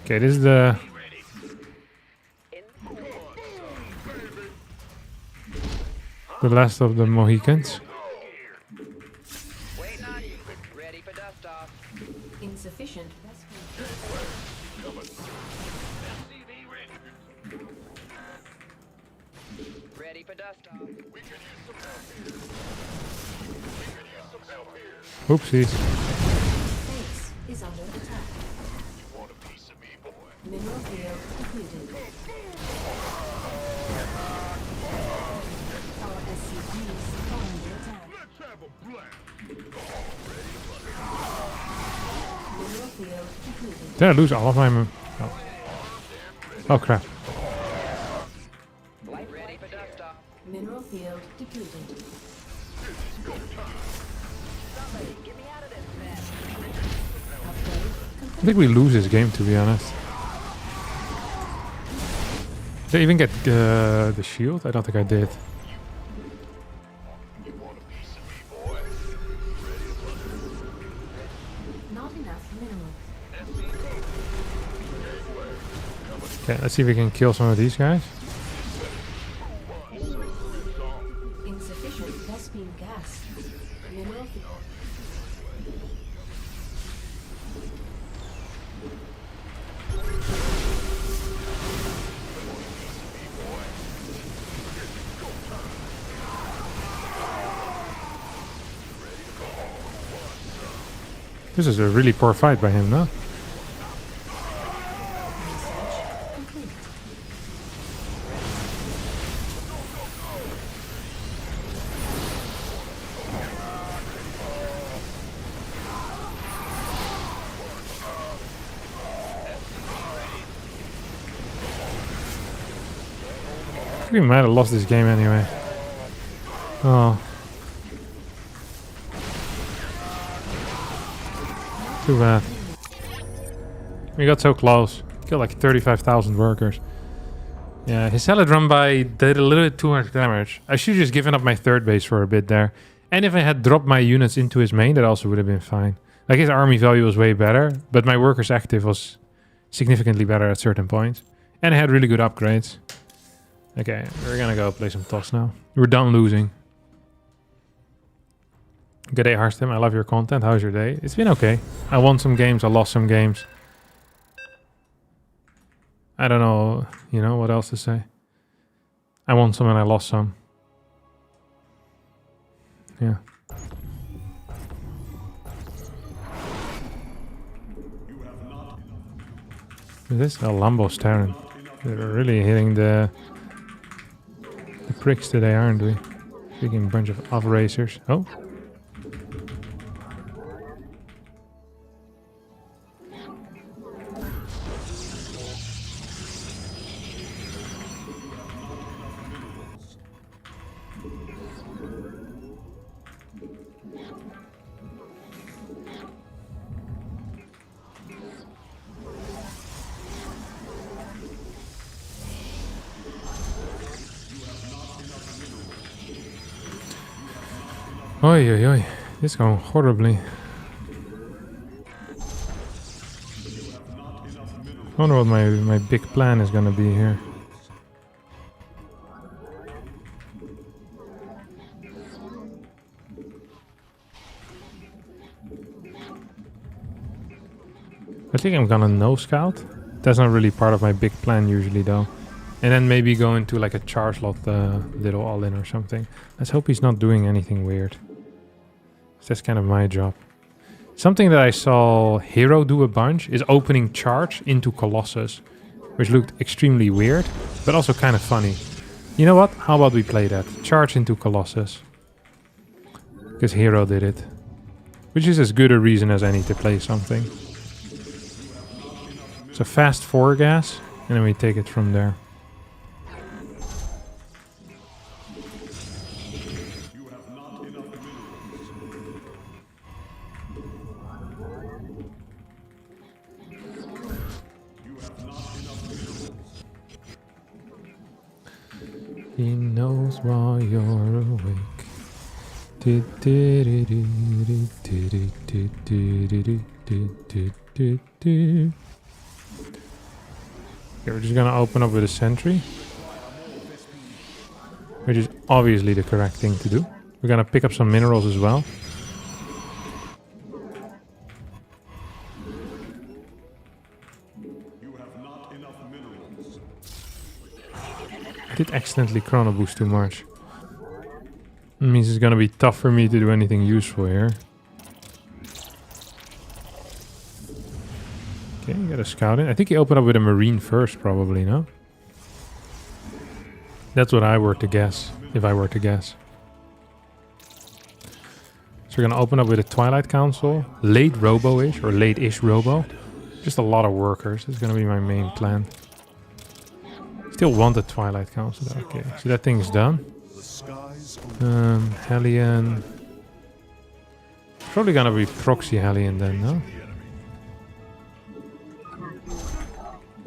Okay, this is the last of the Mohicans. Waiting on you. Ready for dust off. Insufficient Vespene. Ready for dust off. Oopsies. Base is under attack. Want a piece of me, boy? Mineral field depleted. Our SCVs are under attack. Let's have a blast. Mineral field depleted. Did I lose all of my... Oh crap. Ready for dust off. Mineral field depleted. Somebody get me out of this mess. I think we lose this game, to be honest. Did I even get the shield? I don't think I did. Not enough minerals. Okay, let's see if we can kill some of these guys. Insufficient Vespine gas. Mineral This is a really poor fight by him, no? complete. I think we might have lost this game anyway. Oh. Too bad. We got so close. Killed like 35,000 workers. Yeah, his salad run by did a little bit too much damage. I should have just given up my third base for a bit there. And if I had dropped my units into his main, that also would have been fine. Like his army value was way better, but my workers active was significantly better at certain points. And I had really good upgrades. Okay, we're gonna go play some toss now. We're done losing. Good day, Harstem. I love your content. How's your day? It's been okay. I won some games. I lost some games. I don't know, you know, what else to say. I won some and I lost some. Yeah. This is a Lambo's Terran. They're really hitting the pricks today, aren't we? Freaking bunch of off-racers. Oh. Oi, oi, oi. This is going horribly. I wonder what my big plan is gonna be here. I think I'm gonna no scout. That's not really part of my big plan usually though. And then maybe go into like a charge lot little all-in or something. Let's hope he's not doing anything weird. That's kind of my job. Something that I saw Hero do a bunch is opening charge into Colossus, which looked extremely weird, but also kind of funny. You know what? How about we play that? Charge into Colossus. Because Hero did it. Which is as good a reason as any to play something. So fast 4 gas, and then we take it from there. He knows while you're awake. Okay, we're just gonna open up with a sentry, which is obviously the correct thing to do. We're gonna pick up some minerals as well. I did accidentally chrono boost too much. It means it's gonna be tough for me to do anything useful here. Okay, you got a scout in. I think he opened up with a marine first, probably, no? That's what I were to guess, if I were to guess. So we're gonna open up with a Twilight Council. Late robo-ish, or late-ish robo. Just a lot of workers. That's gonna be my main plan. Still want the Twilight Council. Okay, so that thing's done. Hellion. Probably gonna be proxy Hellion then, no?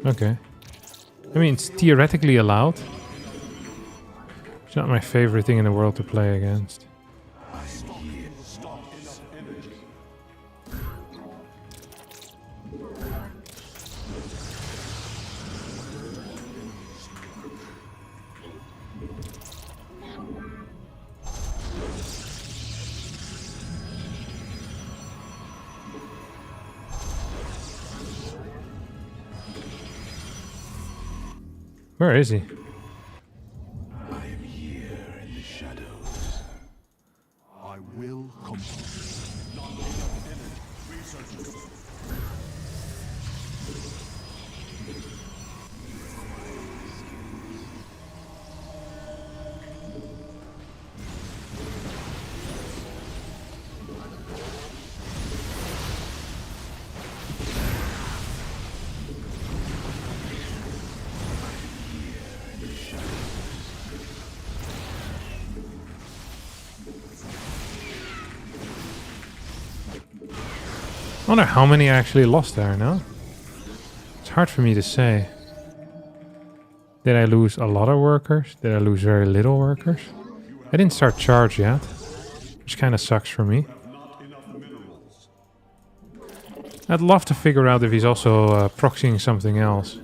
Okay. I mean, it's theoretically allowed. It's not my favorite thing in the world to play against. Where is he? I am here in the shadows. I will come. I wonder how many I actually lost there now. It's hard for me to say. Did I lose a lot of workers? Did I lose very little workers? I didn't start charge yet, which kind of sucks for me. I'd love to figure out if he's also proxying something else.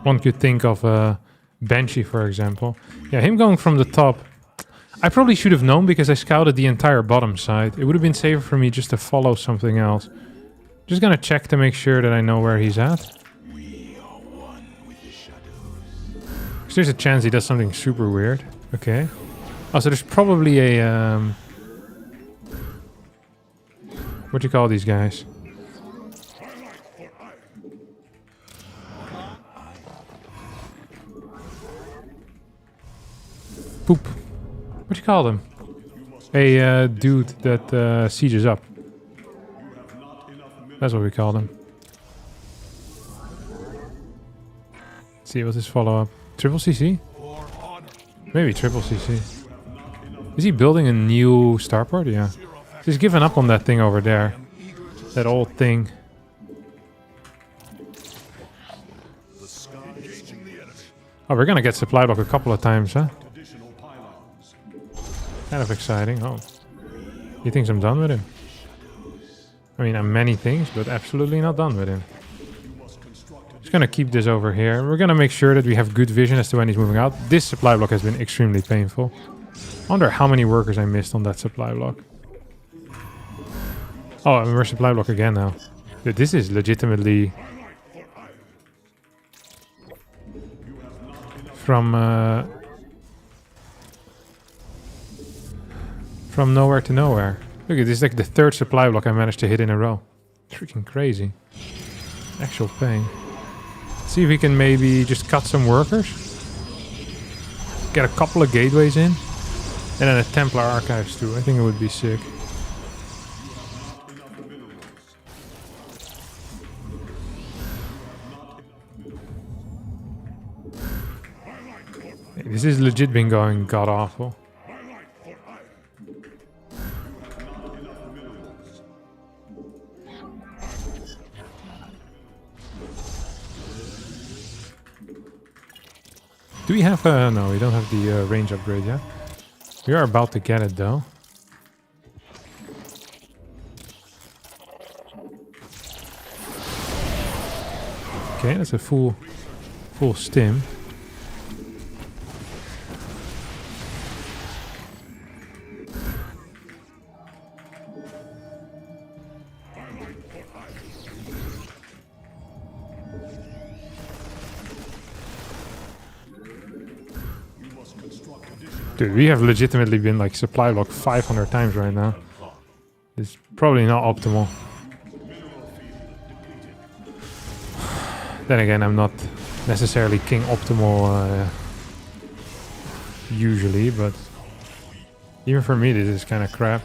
One could think of Banshee, for example. Yeah, him going from the top. I probably should have known because I scouted the entire bottom side. It would have been safer for me just to follow something else. Just gonna check to make sure that I know where he's at. We are one with the shadows. Because there's a chance he does something super weird. Okay. Oh, so there's probably a... what do you call these guys? Poop. What do you call them? A dude that sieges up. That's what we call them. Let's see, what's his follow-up? Triple CC? Maybe triple CC. Is he building a new starport? Yeah. He's given up on that thing over there. That old thing. Oh, we're gonna get supply block a couple of times, huh? Kind of exciting. Oh. He thinks I'm done with him. I mean, I'm many things, but absolutely not done with him. Just gonna keep this over here. We're gonna make sure that we have good vision as to when he's moving out. This supply block has been extremely painful. I wonder how many workers I missed on that supply block. Oh, and we're supply block again now. Dude, this is legitimately... From nowhere to nowhere. Look at this, is like the third supply block I managed to hit in a row. Freaking crazy. Actual pain. See if we can maybe just cut some workers. Get a couple of gateways in. And then a Templar archives too. I think it would be sick. Hey, this is legit been going god awful. Do we have... no, we don't have the range upgrade yet. We are about to get it, though. Okay, that's a full stim. Dude, we have legitimately been like supply block 500 times right now. It's probably not optimal. Then again, I'm not necessarily king optimal usually, but even for me this is kind of crap.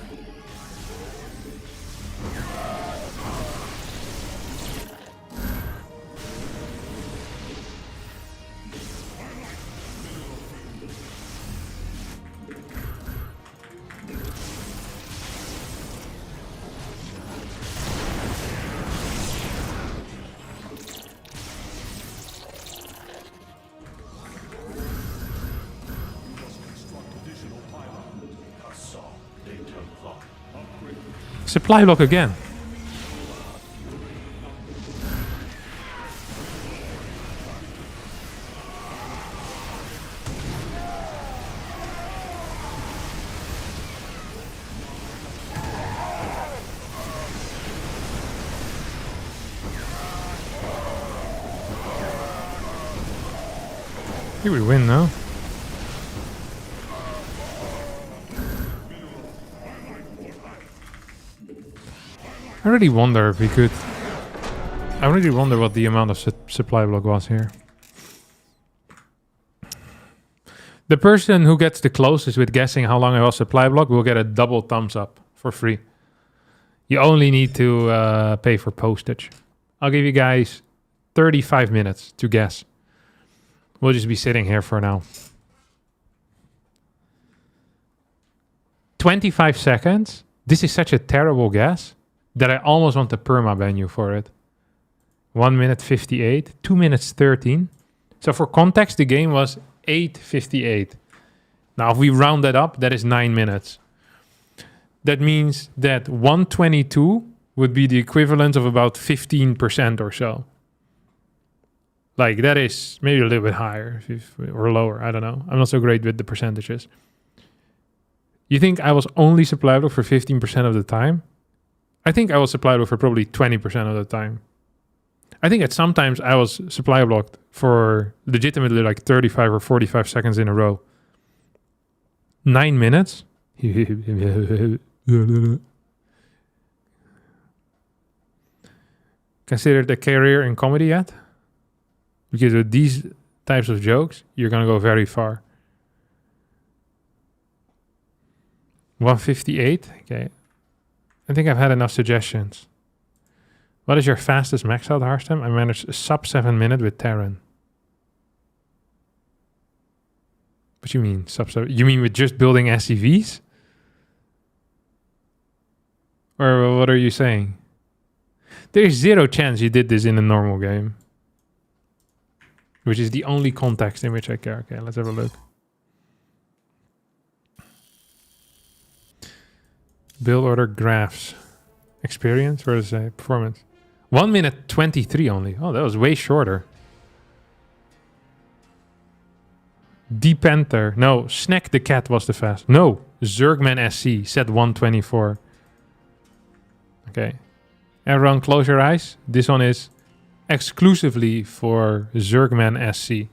Supply block again. Here we win now. I really wonder if we could... I really wonder what the amount of supply block was here. The person who gets the closest with guessing how long I was supply block will get a double thumbs up for free. You only need to pay for postage. I'll give you guys 35 minutes to guess. We'll just be sitting here for now. 25 seconds. This is such a terrible guess that I almost want to perma-ban you for it. 1 minute 58. 2 minutes 13. So for context, the game was 8:58. Now, if we round that up, that is 9 minutes. That means that 122 would be the equivalent of about 15% or so. Like, that is maybe a little bit higher or lower. I don't know. I'm not so great with the percentages. You think I was only supply blocked for 15% of the time? I think I was supply blocked for probably 20% of the time. I think at sometimes I was supply blocked for legitimately like 35 or 45 seconds in a row. 9 minutes? Considered a career in comedy yet? Because with these types of jokes, you're going to go very far. 158? Okay. I think I've had enough suggestions. What is your fastest max out, Harstem? I managed a sub 7 minute with Terran. What you mean, sub 7? You mean with just building SCVs? Or what are you saying? There's zero chance you did this in a normal game. Which is the only context in which I care. Okay, let's have a look. Build order graphs. Experience? Where does it say? Performance. 1 minute 23 only. Oh, that was way shorter. Banter. No, Snack the Cat was the fast. No, Zergman SC said 124. Okay. Everyone close your eyes. This one is exclusively for Zergman SC.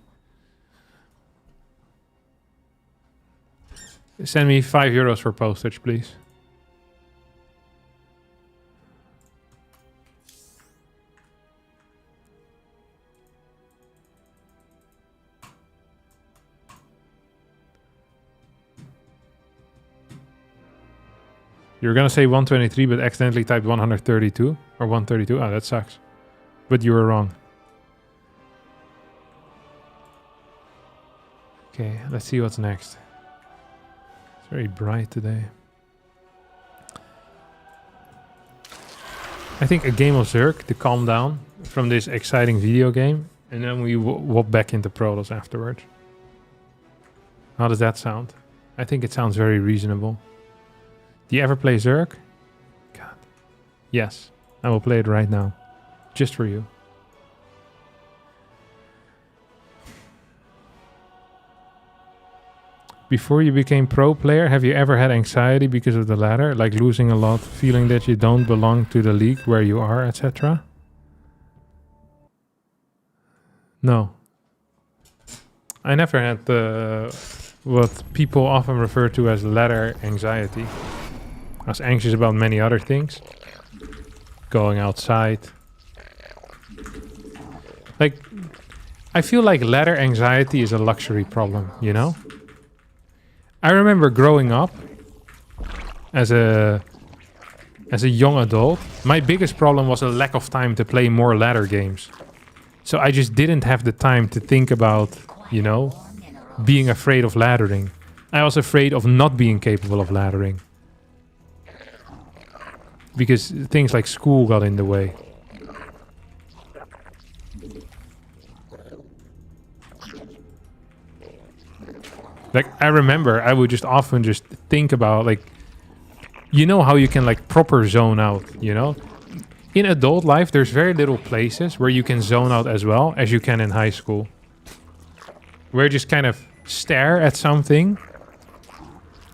Send me €5 for postage, please. You were gonna say 123, but accidentally typed 132 or 132. Oh, that sucks. But you were wrong. Okay, let's see what's next. It's very bright today. I think a game of Zerg to calm down from this exciting video game, and then we whoop back into Protoss afterwards. How does that sound? I think it sounds very reasonable. Do you ever play Zerg? God. Yes, I will play it right now. Just for you. Before you became pro player, have you ever had anxiety because of the ladder? Like losing a lot, feeling that you don't belong to the league where you are, etc.? No. I never had what people often refer to as ladder anxiety. I was anxious about many other things. Going outside. Like, I feel like ladder anxiety is a luxury problem, you know? I remember growing up as a young adult, my biggest problem was a lack of time to play more ladder games. So I just didn't have the time to think about, you know, being afraid of laddering. I was afraid of not being capable of laddering. Because things like school got in the way. Like, I remember I would just often just think about, like, you know how you can like proper zone out, you know? In adult life, there's very little places where you can zone out as well as you can in high school. Where you just kind of stare at something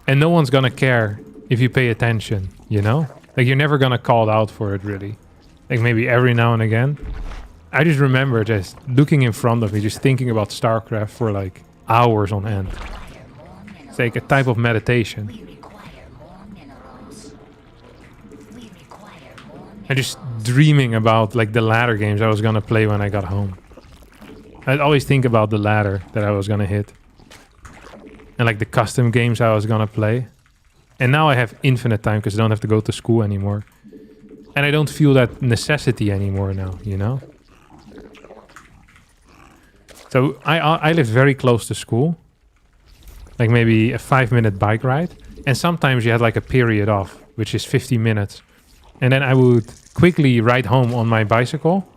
and no one's gonna care if you pay attention, you know? Like you're never gonna call out for it really. Like maybe every now and again. I just remember just looking in front of me, just thinking about StarCraft for like hours on end. It's like a type of meditation. And just dreaming about like the ladder games I was gonna play when I got home. I'd always think about the ladder that I was gonna hit. And like the custom games I was gonna play. And now I have infinite time because I don't have to go to school anymore. And I don't feel that necessity anymore now, you know? So I lived very close to school. Like maybe a 5-minute bike ride. And sometimes you had like a period off, which is 50 minutes. And then I would quickly ride home on my bicycle.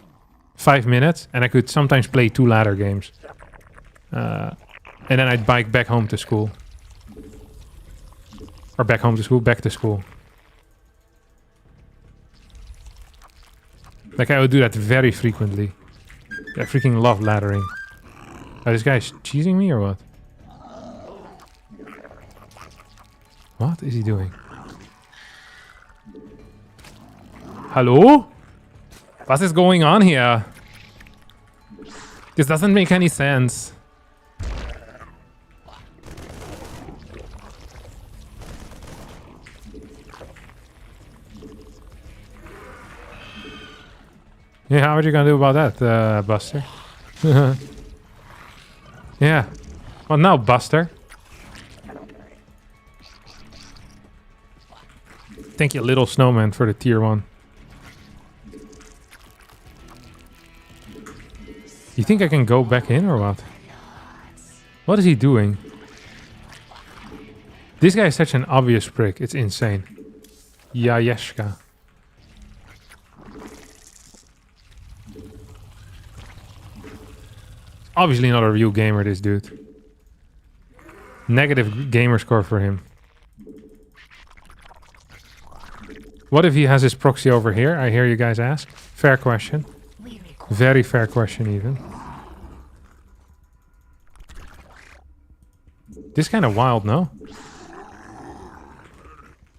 5 minutes. And I could sometimes play 2 ladder games. And then I'd bike back home to school. Or back home to school, back to school. Like I would do that very frequently. I freaking love laddering. Oh, this guy's cheesing me or what? What is he doing? Hello? What is going on here? This doesn't make any sense. Yeah, what are you gonna do about that, Buster? Yeah. Well, now, Buster. Thank you, Little Snowman, for the tier 1. You think I can go back in or what? What is he doing? This guy is such an obvious prick. It's insane. Yayeshka. Obviously not a real gamer, this dude. Negative gamer score for him. What if he has his proxy over here? I hear you guys ask. Fair question. Very fair question even. This kind of wild, no?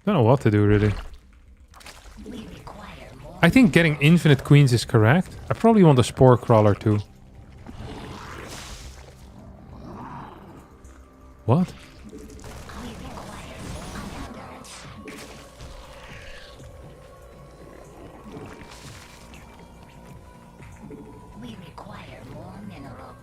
Don't know what to do really. I think getting infinite queens is correct. I probably want a spore crawler too. What? We require more minerals.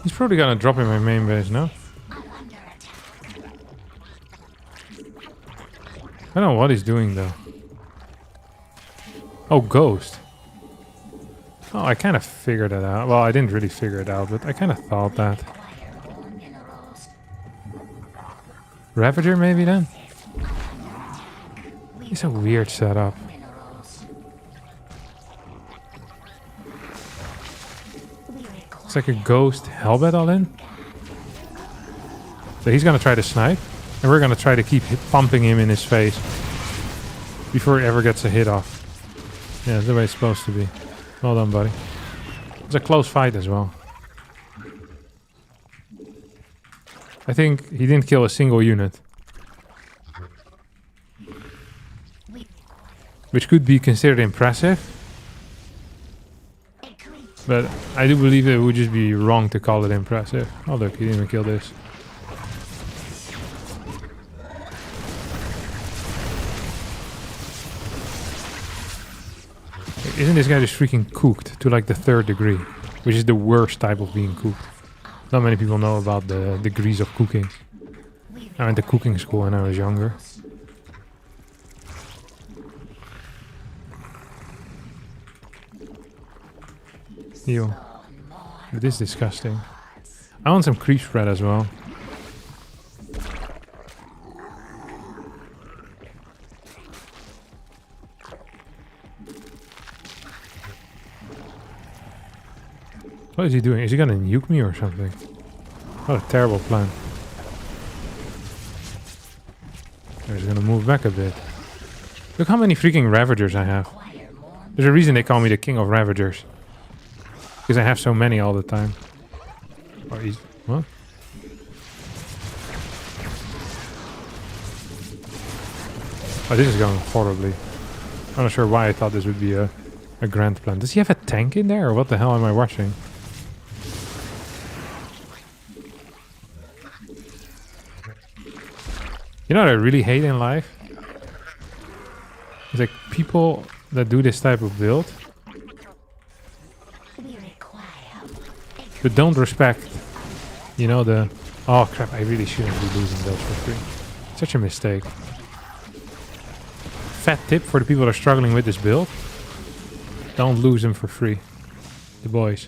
He's probably gonna drop in my main base, no? I don't know what he's doing though. Oh, ghost. Oh, I kind of figured it out. Well, I didn't really figure it out, but I kind of thought that. Ravager maybe then? It's a weird setup. It's like a ghost Hellbat all in. So he's gonna try to snipe. And we're gonna try to keep pumping him in his face before he ever gets a hit off. Yeah, that's the way it's supposed to be. Well done, buddy. It's a close fight as well. I think he didn't kill a single unit. Which could be considered impressive. But I do believe it would just be wrong to call it impressive. Oh look, he didn't even kill this. Isn't this guy just freaking cooked to like the 3rd degree? Which is the worst type of being cooked. Not many people know about the degrees of cooking. I went to cooking school when I was younger. Ew. It is disgusting. I want some creep spread as well. What is he doing? Is he gonna nuke me or something? What a terrible plan. He's gonna move back a bit. Look how many freaking Ravagers I have. There's a reason they call me the king of Ravagers. Because I have so many all the time. Oh, he's... What? Oh, this is going horribly. I'm not sure why I thought this would be a grand plan. Does he have a tank in there, or what the hell am I watching? You know what I really hate in life? It's like people that do this type of build, but don't respect, you know, the... Oh crap, I really shouldn't be losing those for free. Such a mistake. Fat tip for the people that are struggling with this build. Don't lose them for free. The boys.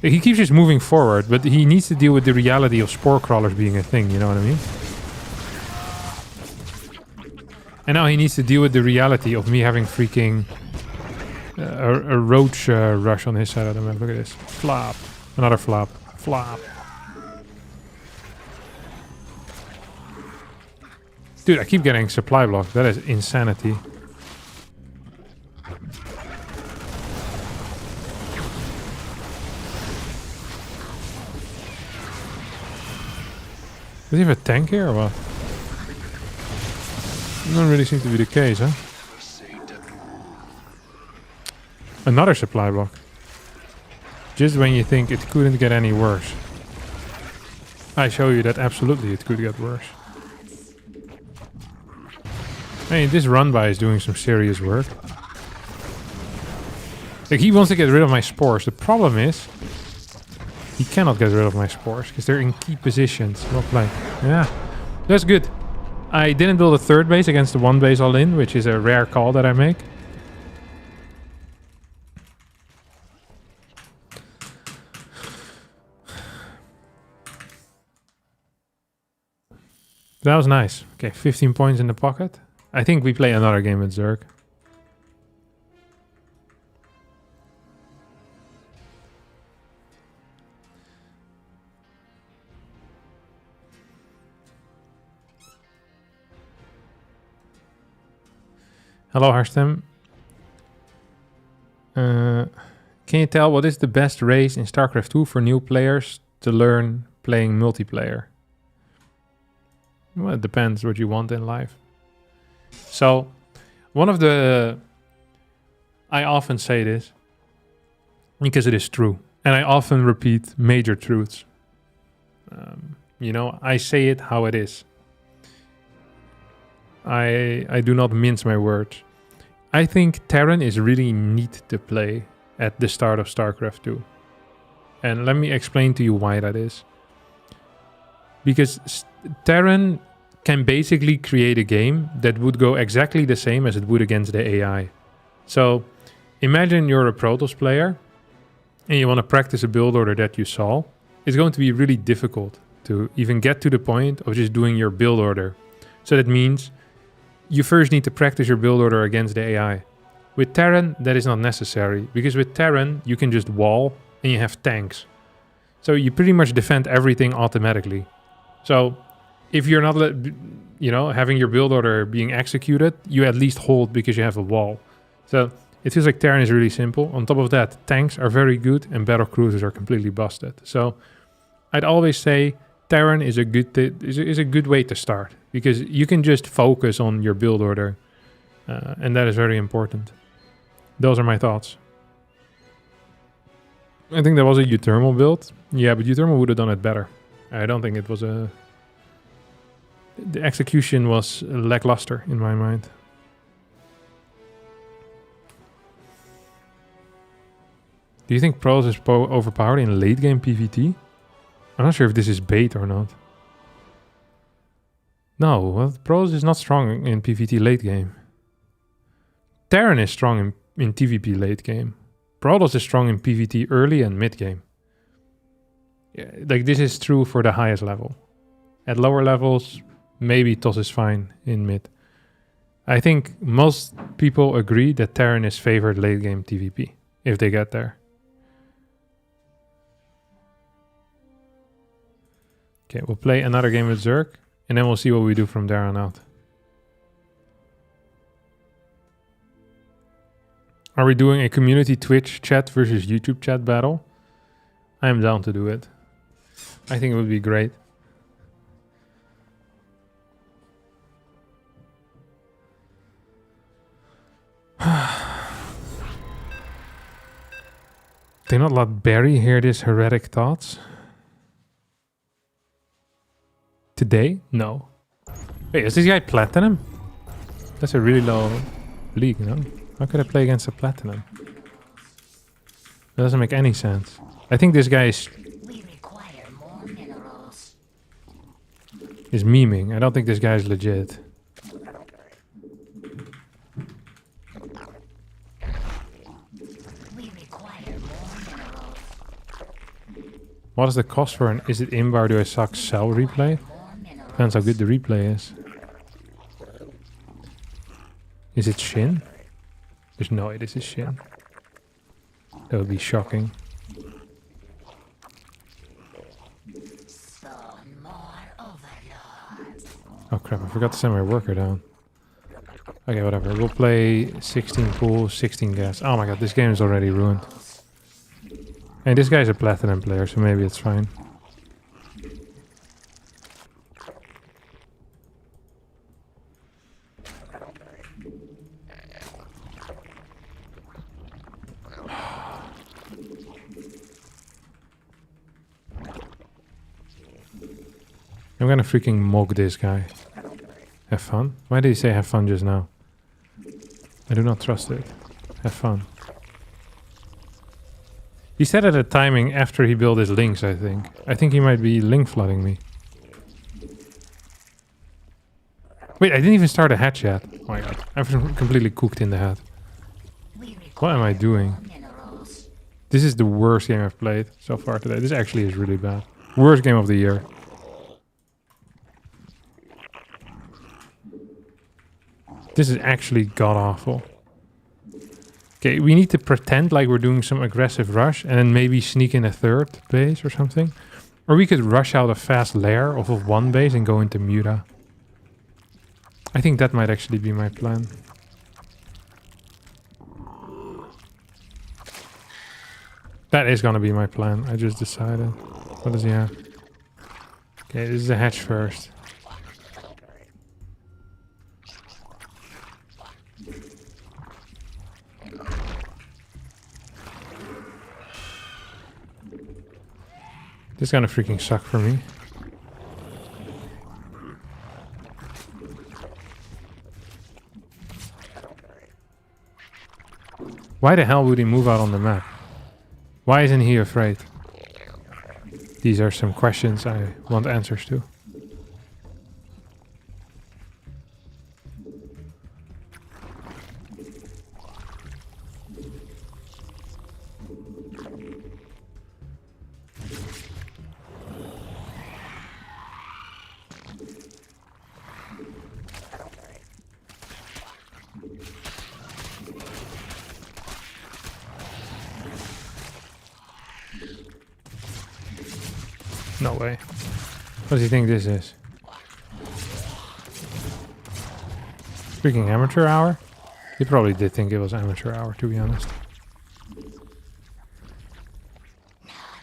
He keeps just moving forward, but he needs to deal with the reality of spore crawlers being a thing, you know what I mean? And now he needs to deal with the reality of me having freaking a roach rush on his side of the map. Look at this. Flop. Another flop. Flop. Dude, I keep getting supply blocked. That is insanity. Does he have a tank here or what? Doesn't really seem to be the case, huh? Another supply block. Just when you think it couldn't get any worse. I show you that absolutely it could get worse. I mean, this run by is doing some serious work. Like, he wants to get rid of my spores. The problem is, he cannot get rid of my spores because they're in key positions. Not like, yeah, that's good. I didn't build a third base against the one base all in, which is a rare call that I make. That was nice. Okay, 15 points in the pocket. I think we play another game with Zerg. Hello, Harstem. Can you tell what is the best race in StarCraft 2 for new players to learn playing multiplayer? Well, it depends what you want in life. So, one of the... I often say this because it is true. And I often repeat major truths. You know, I say it how it is. I do not mince my words. I think Terran is really neat to play at the start of StarCraft 2. And let me explain to you why that is. Because Terran can basically create a game that would go exactly the same as it would against the AI. So imagine you're a Protoss player and you want to practice a build order that you saw. It's going to be really difficult to even get to the point of just doing your build order. So that means you first need to practice your build order against the AI. With Terran, that is not necessary, because with Terran, you can just wall and you have tanks. So you pretty much defend everything automatically. So if you're not, you know, having your build order being executed, you at least hold because you have a wall. So it feels like Terran is really simple. On top of that, tanks are very good and battle cruisers are completely busted. So I'd always say Terran is a good way to start, because you can just focus on your build order, and that is very important. Those are my thoughts. I think there was a Uthermal build. Yeah, but Uthermal would have done it better. I don't think it was a... The execution was lackluster in my mind. Do you think Protoss is overpowered in late game PvT? I'm not sure if this is bait or not. No, well, Protoss is not strong in PvT late game. Terran is strong in TVP late game. Protoss is strong in PvT early and mid game. Yeah, like, this is true for the highest level. At lower levels, maybe TOS is fine in mid. I think most people agree that Terran is favored late game TVP, if they get there. Okay, we'll play another game with Zerg, and then we'll see what we do from there on out. Are we doing a community Twitch chat versus YouTube chat battle? I am down to do it. I think it would be great. They not let Barry hear this heretic thoughts? Today? No. Wait, is this guy platinum? That's a really low league, no? How could I play against a platinum? That doesn't make any sense. I think this guy is memeing. I don't think this guy is legit. What is the cost for an is it inbar do I suck sell replay? Depends how good the replay is. Is it Shin? There's no way this is Shin. That would be shocking. Oh crap, I forgot to send my worker down. Okay, whatever. We'll play 16 pool, 16 gas. Oh my god, this game is already ruined. And this guy's a platinum player, so maybe it's fine. I'm gonna freaking mock this guy. Have fun? Why did he say have fun just now? I do not trust it. Have fun. He said it at timing after he built his links, I think. I think he might be link flooding me. Wait, I didn't even start a hatch yet. Oh my god. I'm completely cooked in the head. What am I doing? This is the worst game I've played so far today. This actually is really bad. Worst game of the year. This is actually god-awful. Okay, we need to pretend like we're doing some aggressive rush and then maybe sneak in a third base or something. Or we could rush out a fast lair off of one base and go into Muta. I think that might actually be my plan. That is gonna be my plan, I just decided. What does he have? Okay, this is a hatch first. This is gonna freaking suck for me. Why the hell would he move out on the map? Why isn't he afraid? These are some questions I want answers to. No way. What does he think this is? Freaking amateur hour? He probably did think it was amateur hour, to be honest.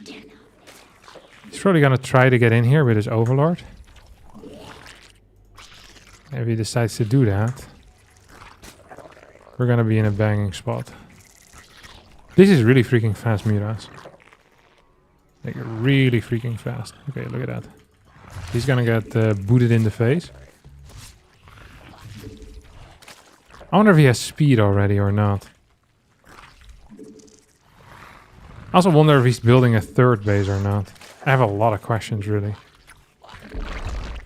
He's probably gonna try to get in here with his overlord. If he decides to do that, we're gonna be in a banging spot. This is really freaking fast, Mutas. Like, really freaking fast. Okay, look at that. He's gonna get booted in the face. I wonder if he has speed already or not. I also wonder if he's building a third base or not. I have a lot of questions, really.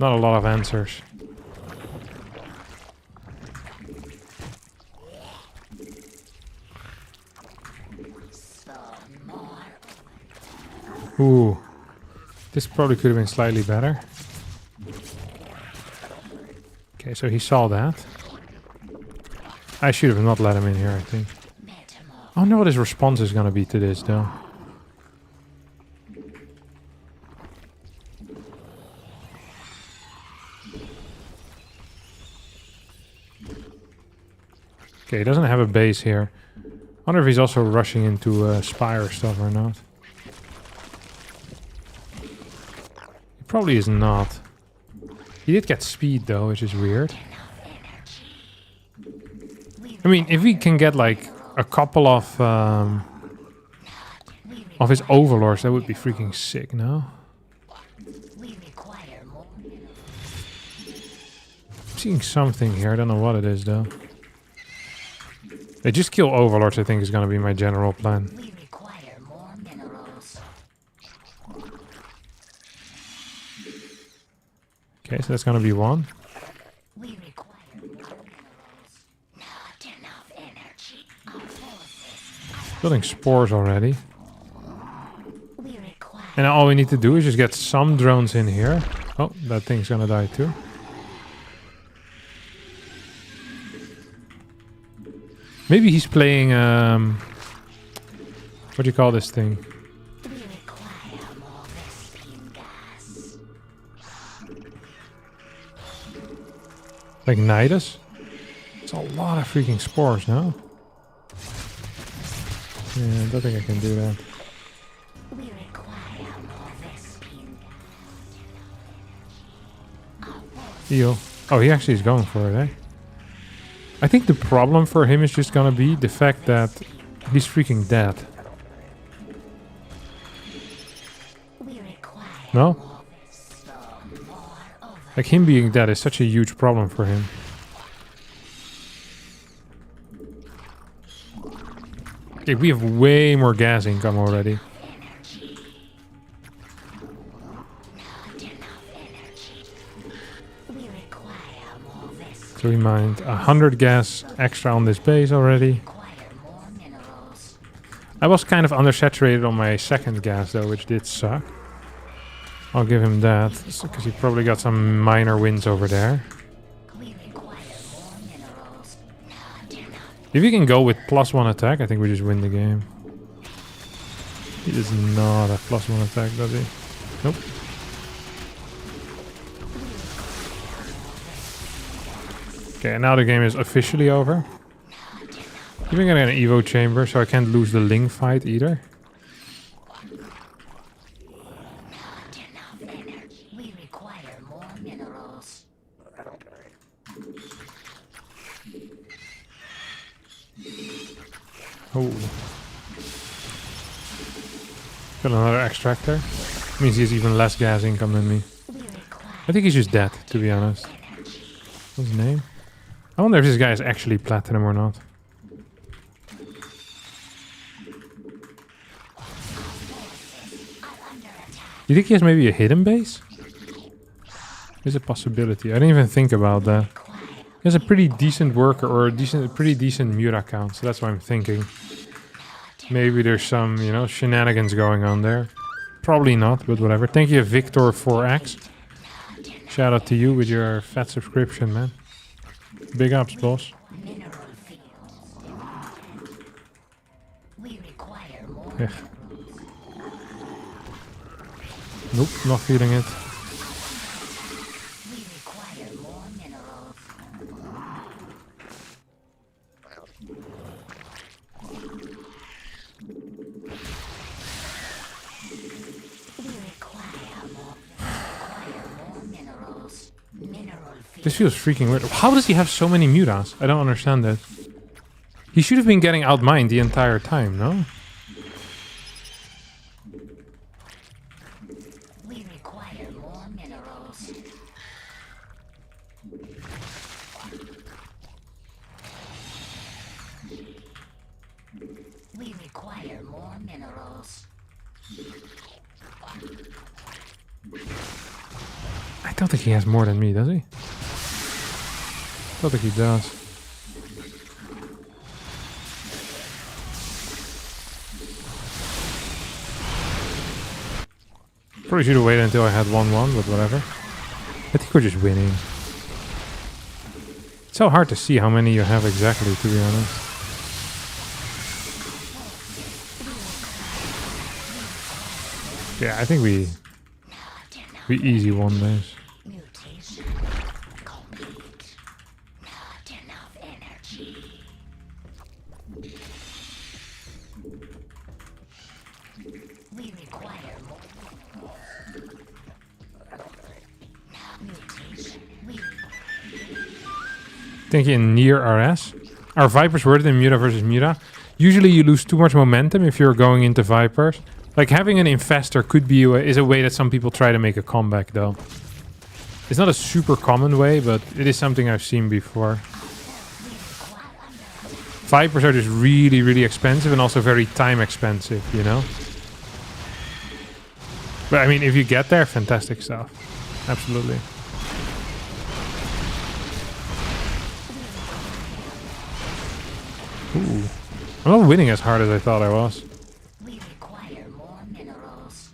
Not a lot of answers. Ooh, this probably could have been slightly better. Okay, so he saw that. I should have not let him in here, I think. I wonder what his response is going to be to this, though. Okay, he doesn't have a base here. I wonder if he's also rushing into Spire stuff or not. He probably is not. He did get speed though, which is weird. I mean, if we can get like a couple of his overlords, that would be freaking sick, no? I'm seeing something here, I don't know what it is though. They just kill overlords, I think is gonna be my general plan. Okay, so that's gonna be one. Building spores already. And all we need to do is just get some drones in here. Oh, that thing's gonna die too. Maybe he's playing, what do you call this thing? Like Nidus? It's a lot of freaking spores, no? Yeah, I don't think I can do that. Heal. Oh, he actually is going for it, eh? I think the problem for him is just gonna be the fact that he's freaking dead. No? Like him being dead is such a huge problem for him. Okay, we have way more gas income already. So we mined 100 gas extra on this base already. I was kind of undersaturated on my second gas though, which did suck. I'll give him that, because he probably got some minor wins over there. If he can go with +1 attack, I think we just win the game. He does not have +1 attack, does he? Nope. Okay, now the game is officially over. Even getting an Evo chamber, so I can't lose the Ling fight either. Oh. Got another extractor. Means he has even less gas income than me. I think he's just dead, to be honest. What's his name? I wonder if this guy is actually platinum or not. You think he has maybe a hidden base? There's a possibility. I didn't even think about that. He has a pretty decent worker or a pretty decent mute account, so that's what I'm thinking. Maybe there's some, you know, shenanigans going on there. Probably not, but whatever. Thank you, Victor4X. Shout out to you with your fat subscription, man. Big ups, boss. Yeah. Nope, not feeling it. This feels freaking weird. How does he have so many mutas? I don't understand that. He should have been getting outmined the entire time, no? We require more minerals. We require more minerals. I don't think he has more than me, does he? I don't think he does. Probably should have waited until I had 1-1, but whatever. I think we're just winning. It's so hard to see how many you have exactly, to be honest. Yeah, I think we easy won this. Mutation complete. Not enough energy. Thinking near RS. Are Vipers worth it in Muta versus Muta? Usually you lose too much momentum if you're going into Vipers. Like having an Infestor could be is a way that some people try to make a comeback though. It's not a super common way, but it is something I've seen before. Vipers are just really, really expensive and also very time expensive, you know? But I mean, if you get there, fantastic stuff. Absolutely. Ooh. I'm not winning as hard as I thought I was. We require more minerals.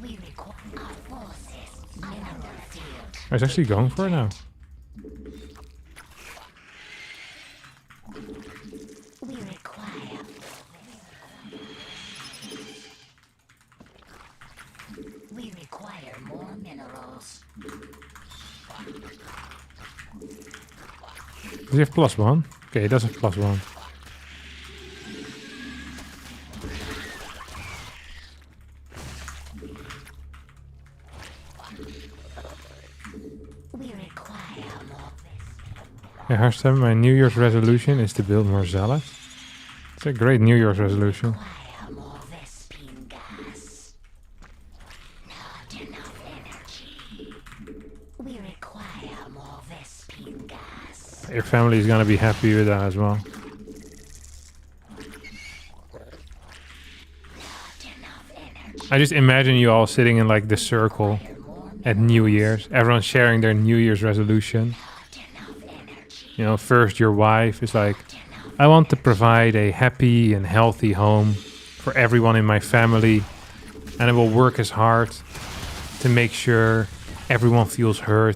We require our forces. Mineral field. I was actually going for it now. We require. We require more minerals. Does he have +1? Okay, he does have +1. We require more. Hey Harstem, my New Year's resolution is to build more zealots. It's a great New Year's resolution. Require more Vespine gas. Not enough energy. We require more Vespine gas. Your family is gonna be happy with that as well. Not enough energy. I just imagine you all sitting in like the circle at New Year's. Everyone's sharing their New Year's resolution. Not enough energy. You know, first your wife is like, I want to provide a happy and healthy home for everyone in my family. And I will work as hard to make sure everyone feels heard.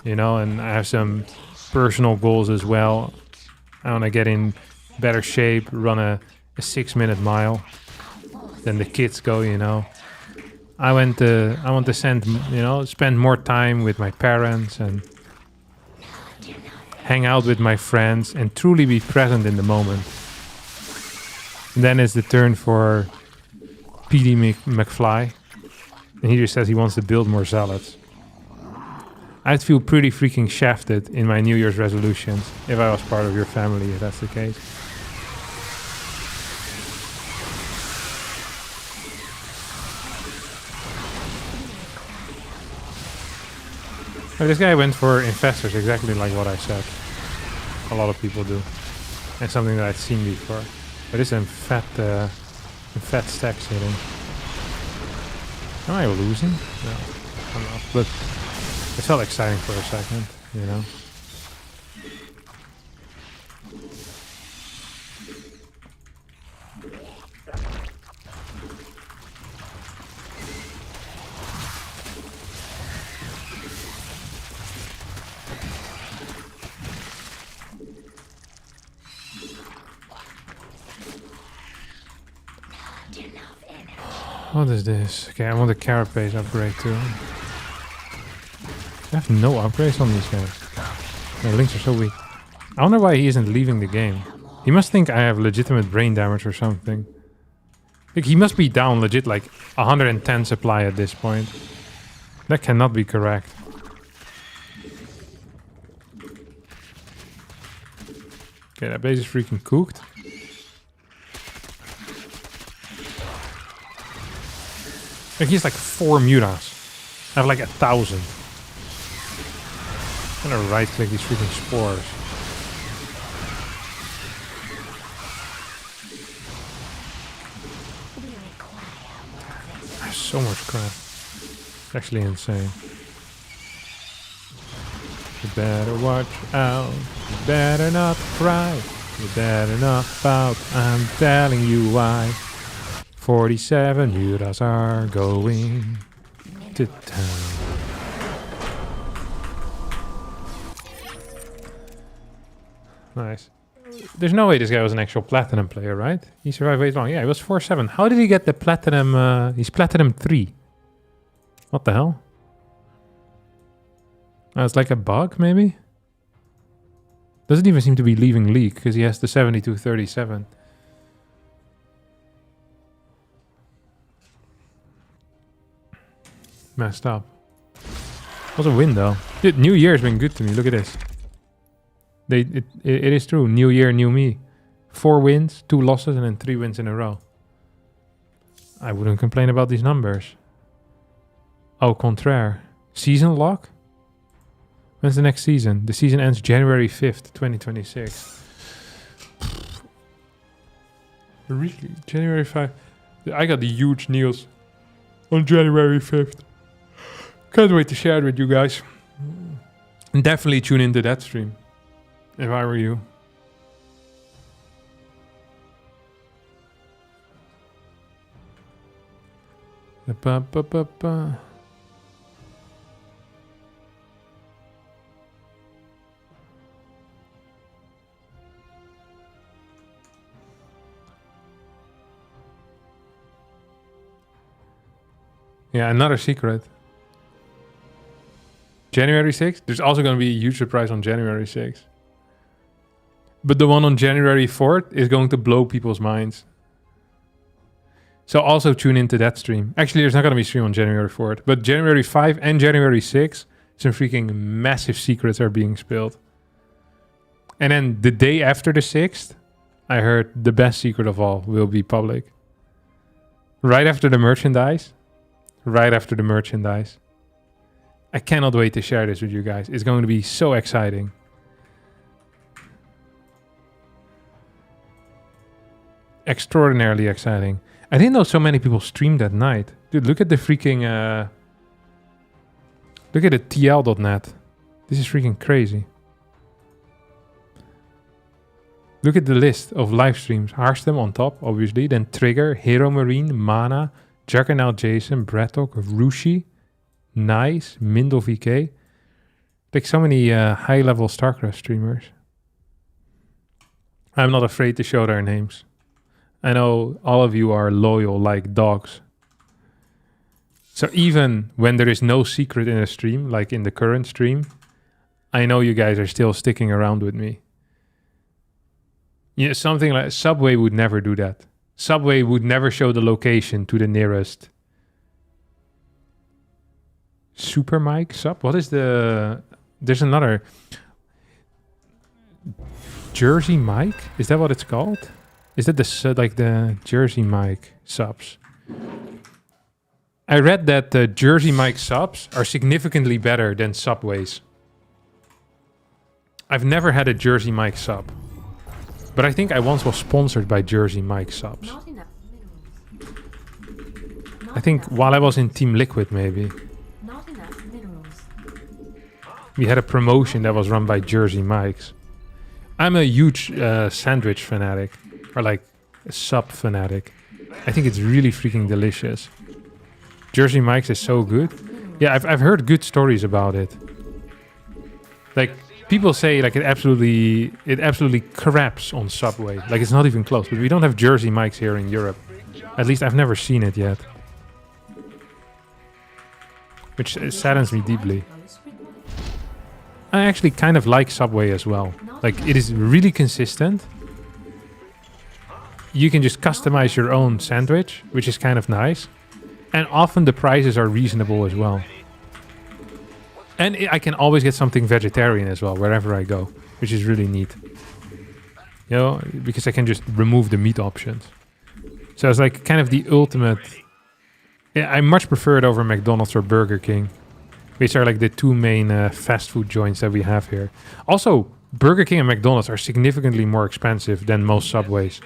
You know, and I have some personal goals as well. I want to get in better shape, run a 6-minute mile. Then the kids go, you know. I want to spend more time with my parents and hang out with my friends and truly be present in the moment. And then it's the turn for PD McFly. And he just says he wants to build more zealots. I'd feel pretty freaking shafted in my New Year's resolutions if I was part of your family, if that's the case. Oh, this guy went for Infestors, exactly like what I said. A lot of people do. And something that I'd seen before. But it's in fat stacks hitting. Am I losing? No, I'm not. But it felt exciting for a second, you know. What is this? Okay, I want a carapace upgrade too. I have no upgrades on these guys. My links are so weak. I wonder why he isn't leaving the game. He must think I have legitimate brain damage or something. Like, he must be down legit like 110 supply at this point. That cannot be correct. Okay, that base is freaking cooked. Like, he has like 4 mutas. I have like 1,000. I'm gonna right click these freaking spores. There's so much crap. It's actually insane. You better watch out. You better not cry. You better not pout. I'm telling you why. 47 mutas are going to town. Nice. There's no way this guy was an actual platinum player, right? He survived way long. Yeah, he was 4-7. How did he get the platinum? He's platinum 3. What the hell? Oh, it's like a bug, maybe? Doesn't even seem to be leaving league because he has the 72-37. Messed up. Was a win though. Dude, New Year's been good to me. Look at this. It is true. New year, new me. 4 wins, 2 losses, and then 3 wins in a row. I wouldn't complain about these numbers. Au contraire. Season lock? When's the next season? The season ends January 5th, 2026. Really? January 5th? I got the huge news on January 5th. Can't wait to share it with you guys. And definitely tune into that stream. If I were you. Ba-ba-ba-ba. Yeah, another secret. January 6th? There's also going to be a huge surprise on January 6th. But the one on January 4th is going to blow people's minds. So also tune into that stream. Actually, there's not going to be a stream on January 4th. But January 5th and January 6th, some freaking massive secrets are being spilled. And then the day after the 6th, I heard the best secret of all will be public. Right after the merchandise. Right after the merchandise. I cannot wait to share this with you guys. It's going to be so exciting. Extraordinarily exciting. I didn't know so many people streamed at night. Dude, look at the freaking... look at the TL.net. This is freaking crazy. Look at the list of live streams. Harstem on top, obviously. Then Trigger, Hero Marine, Mana, Juggernaut Jason, Brattok, Rushi, Nice, Mindel VK. Like so many high-level StarCraft streamers. I'm not afraid to show their names. I know all of you are loyal like dogs. So even when there is no secret in a stream, like in the current stream, I know you guys are still sticking around with me. Yeah, something like Subway would never do that. Subway would never show the location to the nearest Super Mike sub. What is the... There's another... Jersey Mike? Is that what it's called? Is that the like the Jersey Mike subs? I read that the Jersey Mike subs are significantly better than Subways. I've never had a Jersey Mike sub. But I think I once was sponsored by Jersey Mike subs. Not enough minerals. I think while I was in Team Liquid maybe. Not enough minerals. We had a promotion that was run by Jersey Mikes. I'm a huge sandwich fanatic. Or like a sub fanatic. I think it's really freaking delicious. Jersey Mike's is so good. Yeah, I've heard good stories about it. Like people say like it absolutely craps on Subway. Like it's not even close. But we don't have Jersey Mike's here in Europe. At least I've never seen it yet. Which saddens me deeply. I actually kind of like Subway as well. Like it is really consistent. You can just customize your own sandwich, which is kind of nice. And often the prices are reasonable as well. And I can always get something vegetarian as well, wherever I go, which is really neat. You know, because I can just remove the meat options. So it's like kind of the ultimate... Yeah, I much prefer it over McDonald's or Burger King, which are like the 2 main fast food joints that we have here. Also, Burger King and McDonald's are significantly more expensive than most Subways.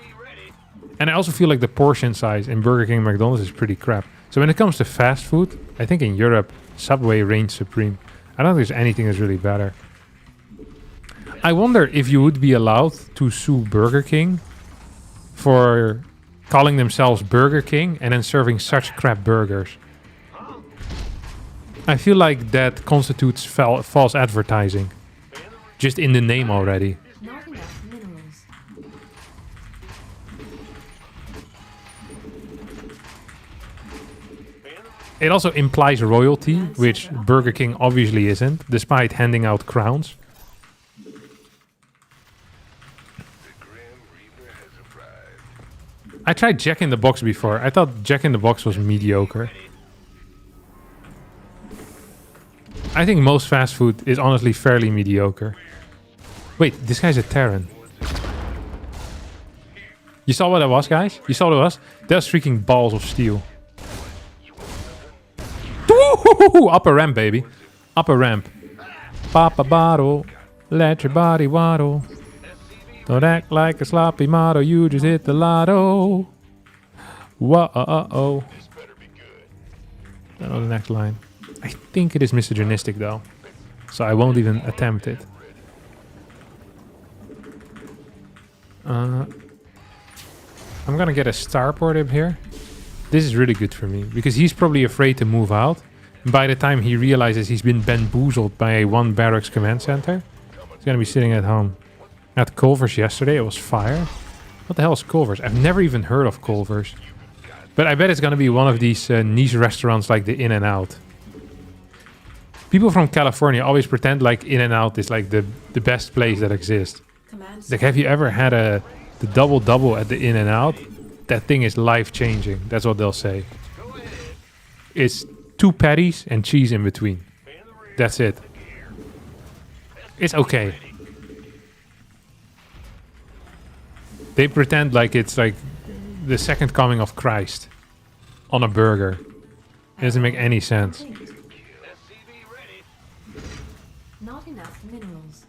And I also feel like the portion size in Burger King and McDonald's is pretty crap. So when it comes to fast food, I think in Europe, Subway reigns supreme. I don't think there's anything that's really better. I wonder if you would be allowed to sue Burger King for calling themselves Burger King and then serving such crap burgers. I feel like that constitutes false advertising. Just in the name already. Not enough minerals. It also implies royalty, which Burger King obviously isn't, despite handing out crowns. I tried Jack in the Box before. I thought Jack in the Box was mediocre. I think most fast food is honestly fairly mediocre. Wait, this guy's a Terran. You saw what that was, guys? You saw what it was? That's freaking balls of steel. Woo-hoo-hoo-hoo! Upper ramp, baby. Upper ramp. Pop a bottle. Let your body waddle. Don't act like a sloppy model. You just hit the lotto. Whoa-oh. That was the next line. I think it is misogynistic, though. So I won't even attempt it. I'm gonna get a starport up here. This is really good for me because he's probably afraid to move out. And by the time he realizes he's been bamboozled by a one barracks command center, he's gonna be sitting at home. At Culver's yesterday, it was fire. What the hell is Culver's? I've never even heard of Culver's. But I bet it's gonna be one of these niche restaurants like the In-N-Out. People from California always pretend like In-N-Out is like the best place that exists. Command Like, have you ever had the double at the In-N-Out? That thing is life-changing. That's what they'll say. It's 2 patties and cheese in between. That's it. It's okay. They pretend like it's like the second coming of Christ on a burger. It doesn't make any sense. complete. Not enough minerals.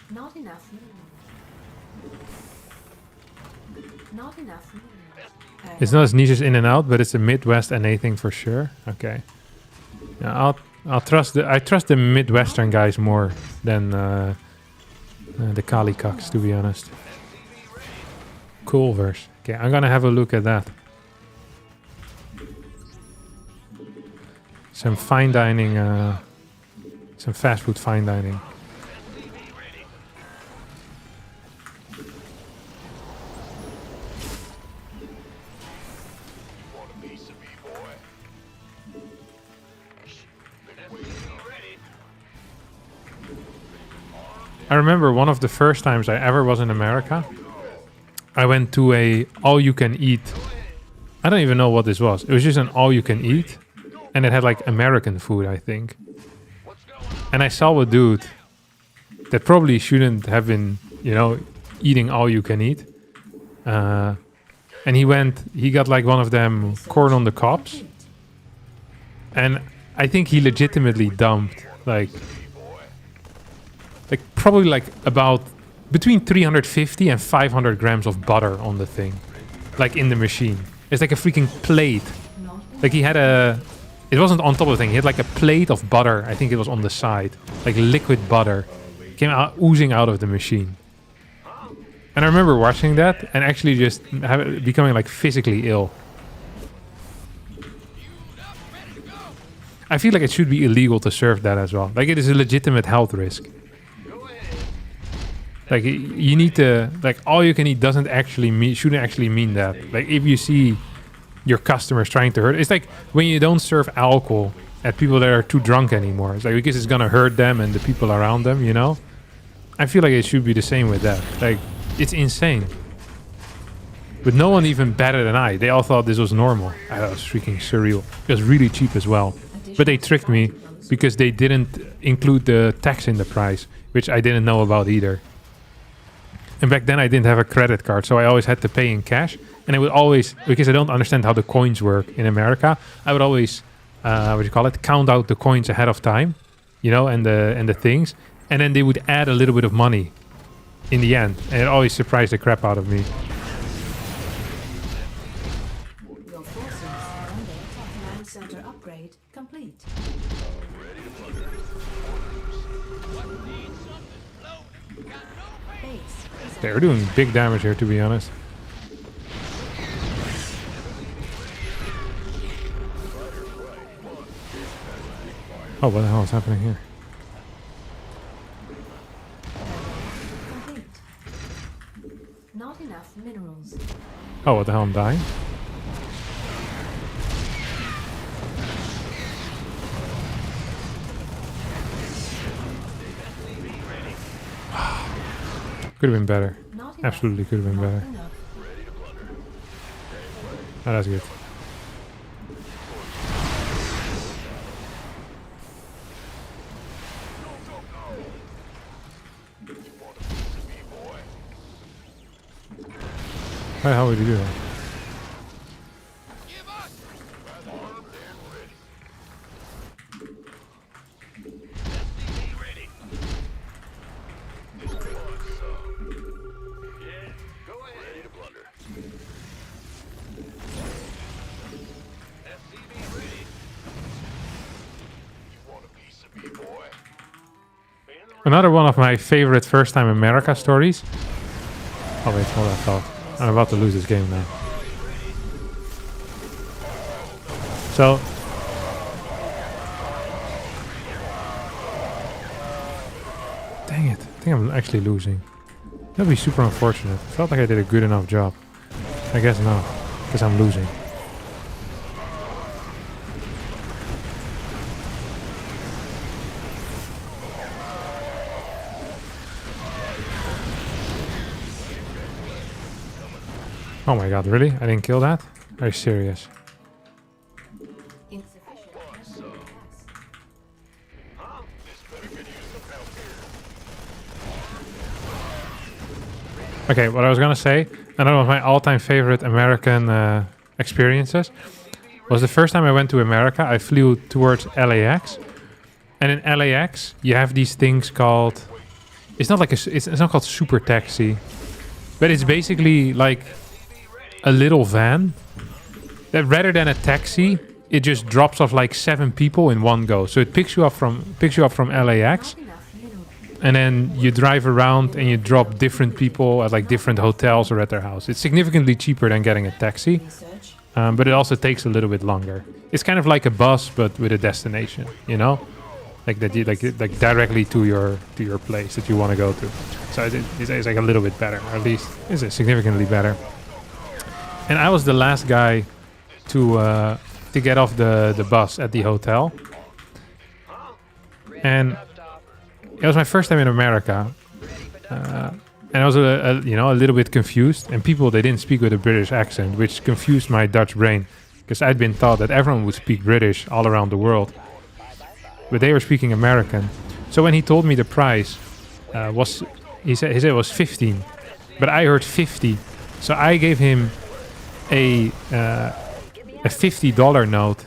Not enough minerals. Not enough minerals. It's not as niche as In-N-Out, but it's a Midwest NA thing for sure. Okay. Yeah, I trust the Midwestern guys more than the Kali cocks, to be honest. Culver's. Okay, I'm gonna have a look at that. Some fine dining, some fast food fine dining. I remember one of the first times I ever was in America. I went to a all-you-can-eat. I don't even know what this was. It was just an all-you-can-eat. And it had like American food, I think. And I saw a dude that probably shouldn't have been, you know, eating all-you-can-eat. And he got like one of them corn on the cobs. And I think he legitimately dumped like probably like about between 350 and 500 grams of butter on the thing, like in the machine. It's like a freaking plate. Like he had it wasn't on top of the thing. He had like a plate of butter. I think it was on the side, like liquid butter, came out oozing out of the machine. And I remember watching that and actually just becoming like physically ill. I feel like it should be illegal to serve that as well. Like it is a legitimate health risk. Like you need to, like all you can eat shouldn't actually mean that. Like if you see your customers trying to hurt, it's like when you don't serve alcohol at people that are too drunk anymore. It's like because it's gonna hurt them and the people around them, you know? I feel like it should be the same with that. Like it's insane. But no one even better than I. They all thought this was normal. That was freaking surreal. It was really cheap as well. But they tricked me because they didn't include the tax in the price, which I didn't know about either. And back then I didn't have a credit card, so I always had to pay in cash. And I would always, because I don't understand how the coins work in America, I would always, count out the coins ahead of time, you know, and the things. And then they would add a little bit of money in the end. And it always surprised the crap out of me. Your forces are under attack. Command center upgrade complete. Base. They're doing big damage here, to be honest. Oh, what the hell is happening here? Complete. Not enough minerals. Oh, what the hell, I'm dying? Could have been better. Not enough. Absolutely could have been Not better. enough. Oh, that's good. the hell would you do that? SCV ready. Yeah, go ahead. Ready to plunder. SCV ready. You want a piece of me, boy? Another one of my favorite first time America stories. Oh wait, hold that thought. I'm about to lose this game now. So dang it. I think I'm actually losing. That'd be super unfortunate. I felt like I did a good enough job. I guess not, because I'm losing. Oh my god, really? I didn't kill that? Are you serious? Insufficient memory capacity. Okay, what I was gonna say, another one of my all-time favorite American experiences was the first time I went to America. I flew towards LAX, and in LAX you have these things called. It's not like it's not called super taxi, but it's basically like a little van that rather than a taxi, it just drops off like 7 people in one go. So it picks you up from LAX. And then you drive around and you drop different people at like different hotels or at their house. It's significantly cheaper than getting a taxi, Research. but it also takes a little bit longer. It's kind of like a bus, but with a destination, you know, like that, you, like directly to your place that you want to go to. So it's like a little bit better, or at least it's significantly better. And I was the last guy to get off the bus at the hotel, and it was my first time in America, and I was a little bit confused. And people, they didn't speak with a British accent, which confused my Dutch brain, because I'd been taught that everyone would speak British all around the world, but they were speaking American. So when he told me the price he said it was 15, but I heard 50, so I gave him a $50 note,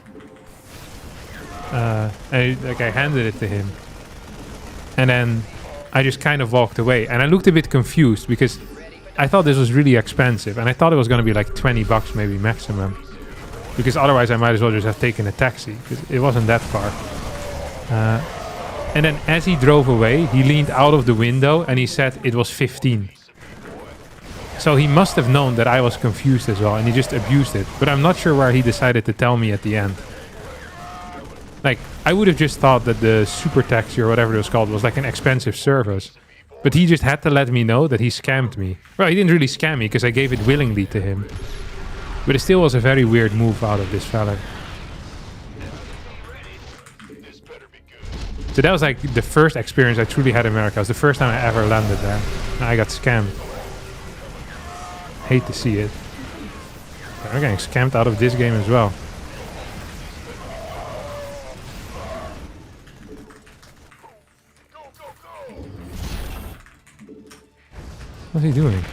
and I handed it to him. And then I just kind of walked away. And I looked a bit confused because I thought this was really expensive. And I thought it was going to be like $20 maybe maximum. Because otherwise I might as well just have taken a taxi. Because it wasn't that far. And then as he drove away, he leaned out of the window and he said it was 15. So he must have known that I was confused as well. And he just abused it. But I'm not sure where he decided to tell me at the end. Like, I would have just thought that the super taxi or whatever it was called was like an expensive service. But he just had to let me know that he scammed me. Well, he didn't really scam me because I gave it willingly to him. But it still was a very weird move out of this fella. So that was like the first experience I truly had in America. It was the first time I ever landed there. And I got scammed. Hate to see it. I'm getting scammed out of this game as well. What's he doing?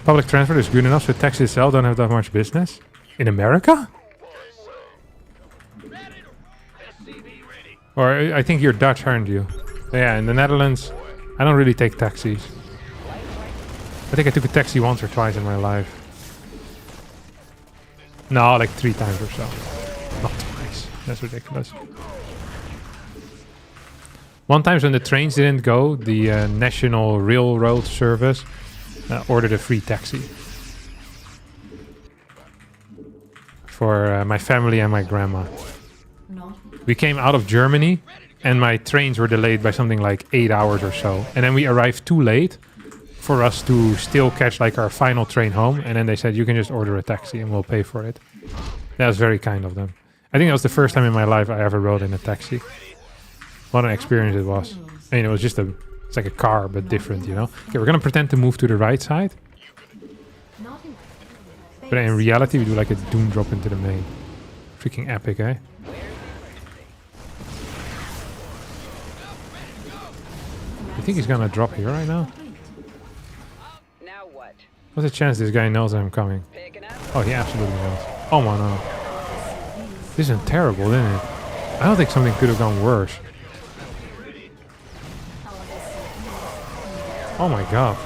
Public transport is good enough, so taxis itself don't have that much business. In America? Or I think you're Dutch, aren't you? Yeah, in the Netherlands, I don't really take taxis. I think I took a taxi once or twice in my life. No, like 3 times or so. Not twice. That's ridiculous. One time when the trains didn't go, the National Railroad Service ordered a free taxi for my family and my grandma. Not We came out of Germany and my trains were delayed by something like 8 hours or so. And then we arrived too late for us to still catch like our final train home. And then they said, you can just order a taxi and we'll pay for it. That was very kind of them. I think that was the first time in my life I ever rode in a taxi. What an experience it was. I mean, it was just it's like a car, but different, you know? Okay, we're gonna pretend to move to the right side. not in But in reality, we do like a doom drop into the main. Freaking epic, eh? You think he's gonna drop here right now? What's the chance this guy knows I'm coming? Picking up. Oh, he absolutely knows. Oh my no. This is terrible, isn't it? I don't think something could have gone worse. Oh my god.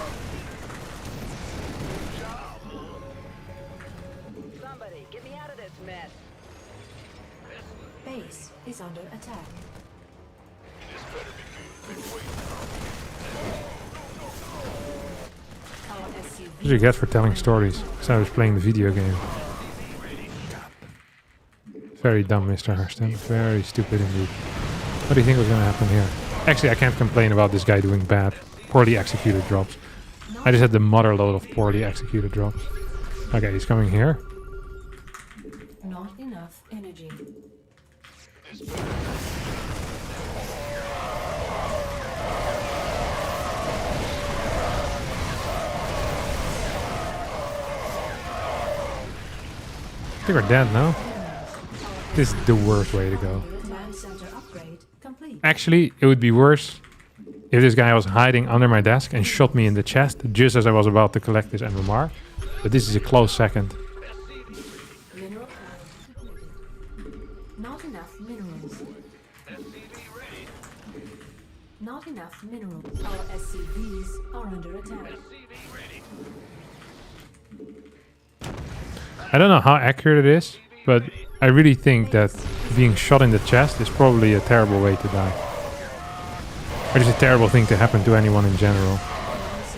Somebody, get me out of this mess. Base is under attack. Our SUV What did you get for telling stories? Because I was playing the video game. God. Very dumb, Mr. Harstem. Very stupid indeed. What do you think was going to happen here? Actually, I can't complain about this guy doing bad. Poorly executed drops. I just had the mother load of poorly executed drops. Okay, he's coming here. not enough energy. I think we're dead now. This is the worst way to go. Command center upgrade complete. Actually, it would be worse if this guy was hiding under my desk and shot me in the chest just as I was about to collect this MMR. But this is a close second. Mineral plant completed. Not enough minerals. Not enough minerals. Our SCVs are under attack. I don't know how accurate it is, but I really think that being shot in the chest is probably a terrible way to die. Or just a terrible thing to happen to anyone in general.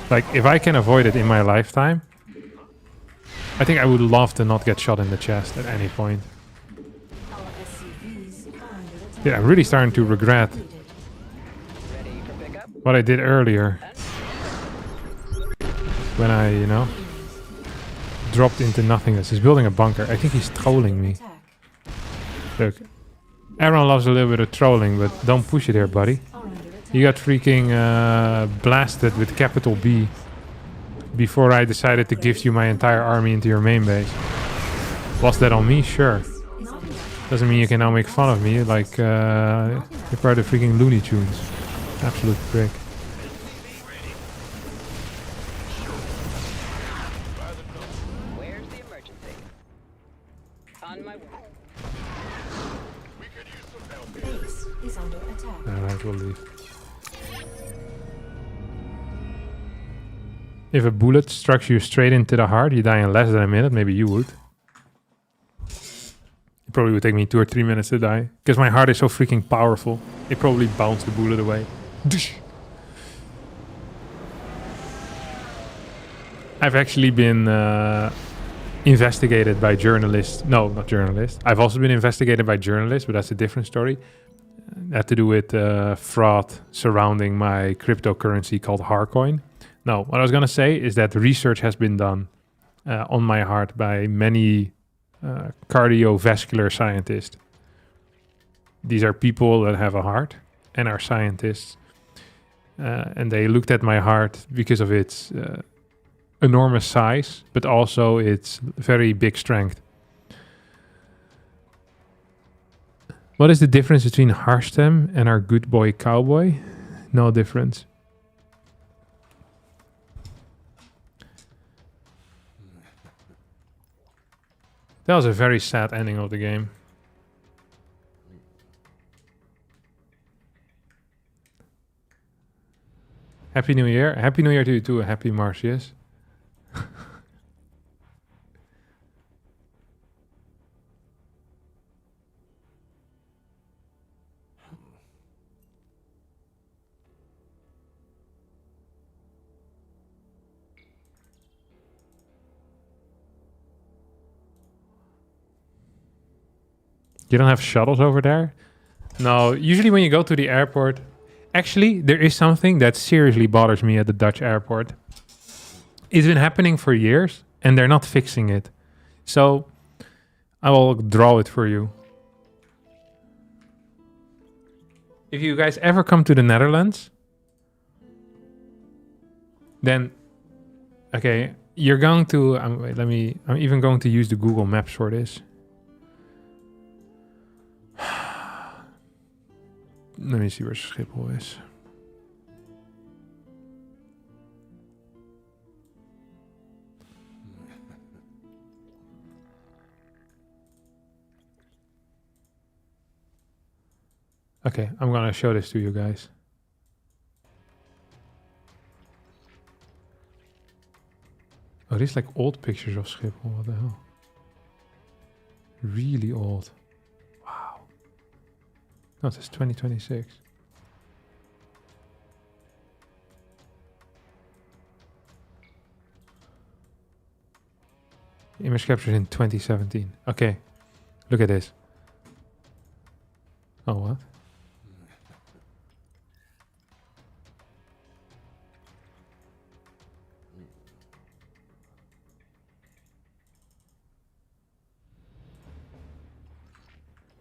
Like, if I can avoid it in my lifetime, I think I would love to not get shot in the chest at any point. Our SCVs are under attack. Yeah, I'm really starting to regret Ready for pickup? what I did earlier. When I, you know, dropped into nothingness. He's building a bunker. I think he's trolling me. Attack. Look, everyone loves a little bit of trolling, but don't push it here, buddy. Are under attack. You got freaking blasted with capital B before I decided to gift you my entire army into your main base. Was that on me? Sure. Is under attack. Doesn't mean you can now make fun of me like you're part of freaking Looney Tunes. Absolute prick. Where's the emergency? On my way. Base is under attack. Alright, we'll leave. If a bullet strikes you straight into the heart, you die in less than a minute. Maybe you would. It probably would take me 2 or 3 minutes to die. Because my heart is so freaking powerful. It probably bounced the bullet away. I've actually been investigated by journalists. No, not journalists. I've also been investigated by journalists, but that's a different story. It had to do with fraud surrounding my cryptocurrency called Harcoin. No, what I was going to say is that research has been done on my heart by many cardiovascular scientists. These are people that have a heart and are scientists. And they looked at my heart because of its enormous size, but also its very big strength. What is the difference between Harstem and our good boy cowboy? No difference. That was a very sad ending of the game. Happy New Year. Happy New Year to you too. Happy Marcius. You don't have shuttles over there? No, usually when you go to the airport... Actually, there is something that seriously bothers me at the Dutch airport. It's been happening for years, and they're not fixing it. So, I will draw it for you. If you guys ever come to the Netherlands, then... Okay, you're going to... wait, I'm even going to use the Google Maps for this. Let me see where Schiphol is. Okay, I'm gonna show this to you guys. Oh, these like old pictures of Schiphol. What the hell? Really old. Wow. No, it's 2026. Image captured in 2017. Okay, look at this. Oh, what?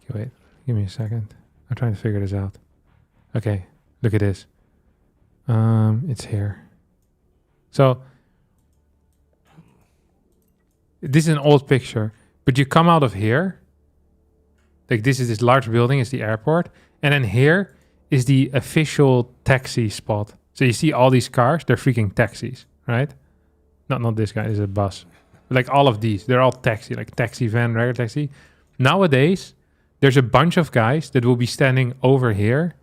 Okay, wait, give me a second. I'm trying to figure this out. Okay, look at this. It's here. So, this is an old picture, but you come out of here. Like this is this large building, is the airport. And then here is the official taxi spot. So you see all these cars, they're freaking taxis, right? Not this guy, this is a bus. Like all of these, they're all taxi, like taxi van, regular taxi. Nowadays, there's a bunch of guys that will be standing over here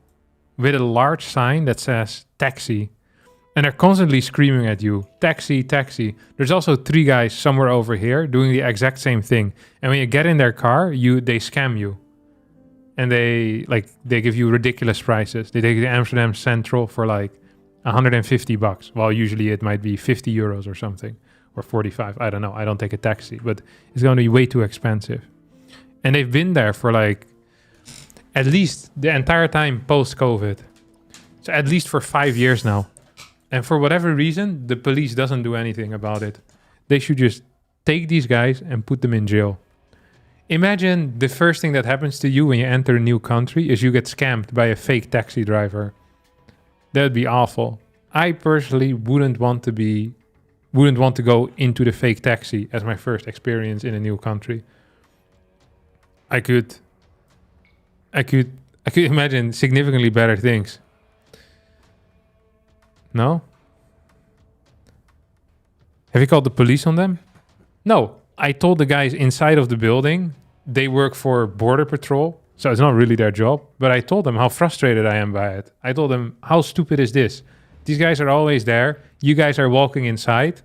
with a large sign that says taxi. And they're constantly screaming at you, taxi, taxi. There's also 3 guys somewhere over here doing the exact same thing. And when you get in their car, they scam you. And they give you ridiculous prices. They take you to Amsterdam Central for like $150. Well, usually it might be 50 euros or something, or 45. I don't know. I don't take a taxi, but it's going to be way too expensive. And they've been there for like at least the entire time post-COVID. So at least for 5 years now. And for whatever reason, the police doesn't do anything about it. They should just take these guys and put them in jail. Imagine the first thing that happens to you when you enter a new country is you get scammed by a fake taxi driver. That would be awful. I personally wouldn't want to go into the fake taxi as my first experience in a new country. I could imagine significantly better things. No? Have you called the police on them? No. I told the guys inside of the building, they work for Border Patrol, so it's not really their job, but I told them how frustrated I am by it. I told them, how stupid is this? These guys are always there. You guys are walking inside,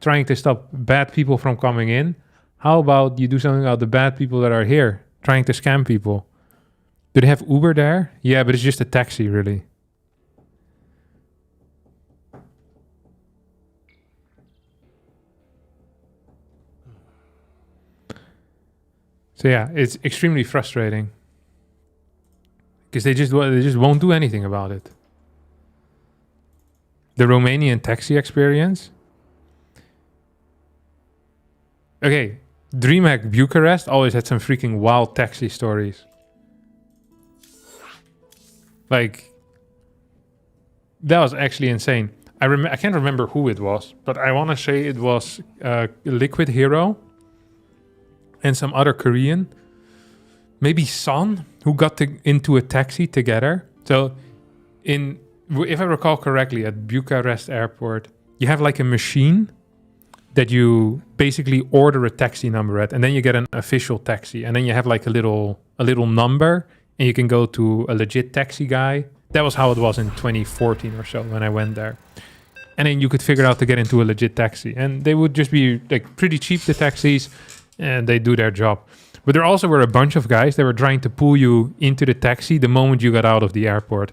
trying to stop bad people from coming in. How about you do something about the bad people that are here, trying to scam people? Do they have Uber there? Yeah, but it's just a taxi, really. So yeah, it's extremely frustrating because they just won't do anything about it. The Romanian taxi experience. Okay, DreamHack Bucharest always had some freaking wild taxi stories. Like, that was actually insane. I can't remember who it was, but I want to say it was Liquid Hero. And some other Korean, maybe Son, who got into a taxi together. So, if I recall correctly, at Bucharest airport, you have like a machine that you basically order a taxi number at, and then you get an official taxi, and then you have like a little number, and you can go to a legit taxi guy. That was how it was in 2014 or so when I went there. And then you could figure out to get into a legit taxi, and they would just be like pretty cheap, the taxis. And they do their job. But there also were a bunch of guys that were trying to pull you into the taxi the moment you got out of the airport.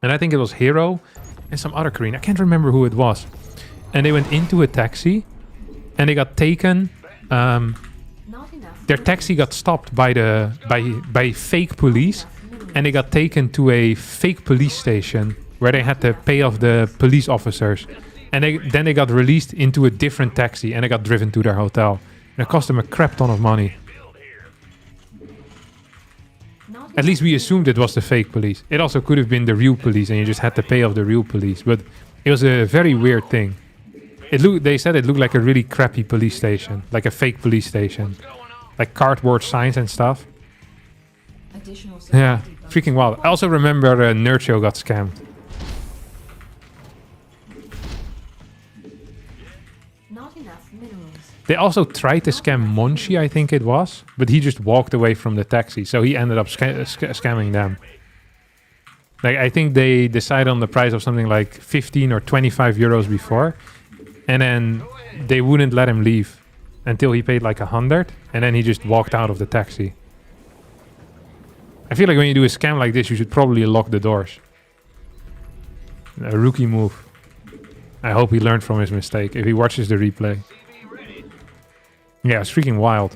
And I think it was Hero and some other Korean. I can't remember who it was. And they went into a taxi and they got taken. Their taxi got stopped by fake police. And they got taken to a fake police station where they had to pay off the police officers. And then they got released into a different taxi and they got driven to their hotel. And it cost them a crap ton of money. At least we assumed it was the fake police. It also could have been the real police and you just had to pay off the real police. But it was a very weird thing. They said it looked like a really crappy police station. Like a fake police station. Like cardboard signs and stuff. Yeah, freaking wild. I also remember Nerd Show got scammed. minerals. They also tried to scam Monchi, I think it was, but he just walked away from the taxi, so he ended up scamming them. Like, I think they decided on the price of something like 15 or 25 euros before, and then they wouldn't let him leave until he paid like 100, and then he just walked out of the taxi. I feel like when you do a scam like this, you should probably lock the doors. A rookie move. I hope he learned from his mistake if he watches the replay. Yeah, it's freaking wild.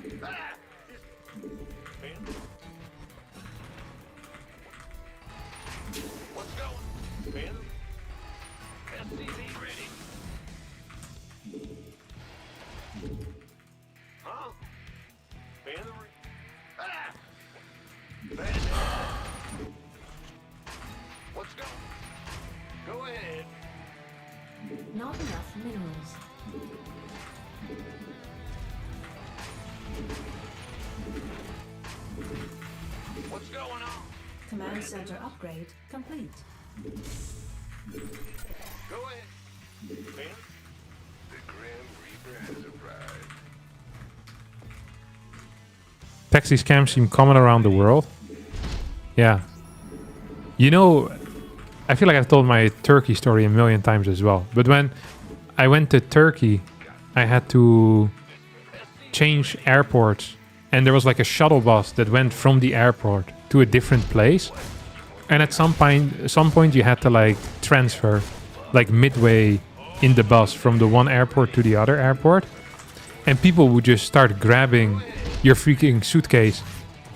What's going? Ben? SCV ready. Huh? Ben? Ah! Ben. What's going? Go ahead. Not enough minerals. What's going on? Command center upgrade complete. Go ahead. Ben? The Grim Reaper has arrived. Taxi scams seem common around the world. Yeah. You know, I feel like I've told my Turkey story a million times as well. But when I went to Turkey, I had to change airports. And there was like a shuttle bus that went from the airport to a different place. And at some point you had to like transfer like midway in the bus from the one airport to the other airport. And people would just start grabbing your freaking suitcase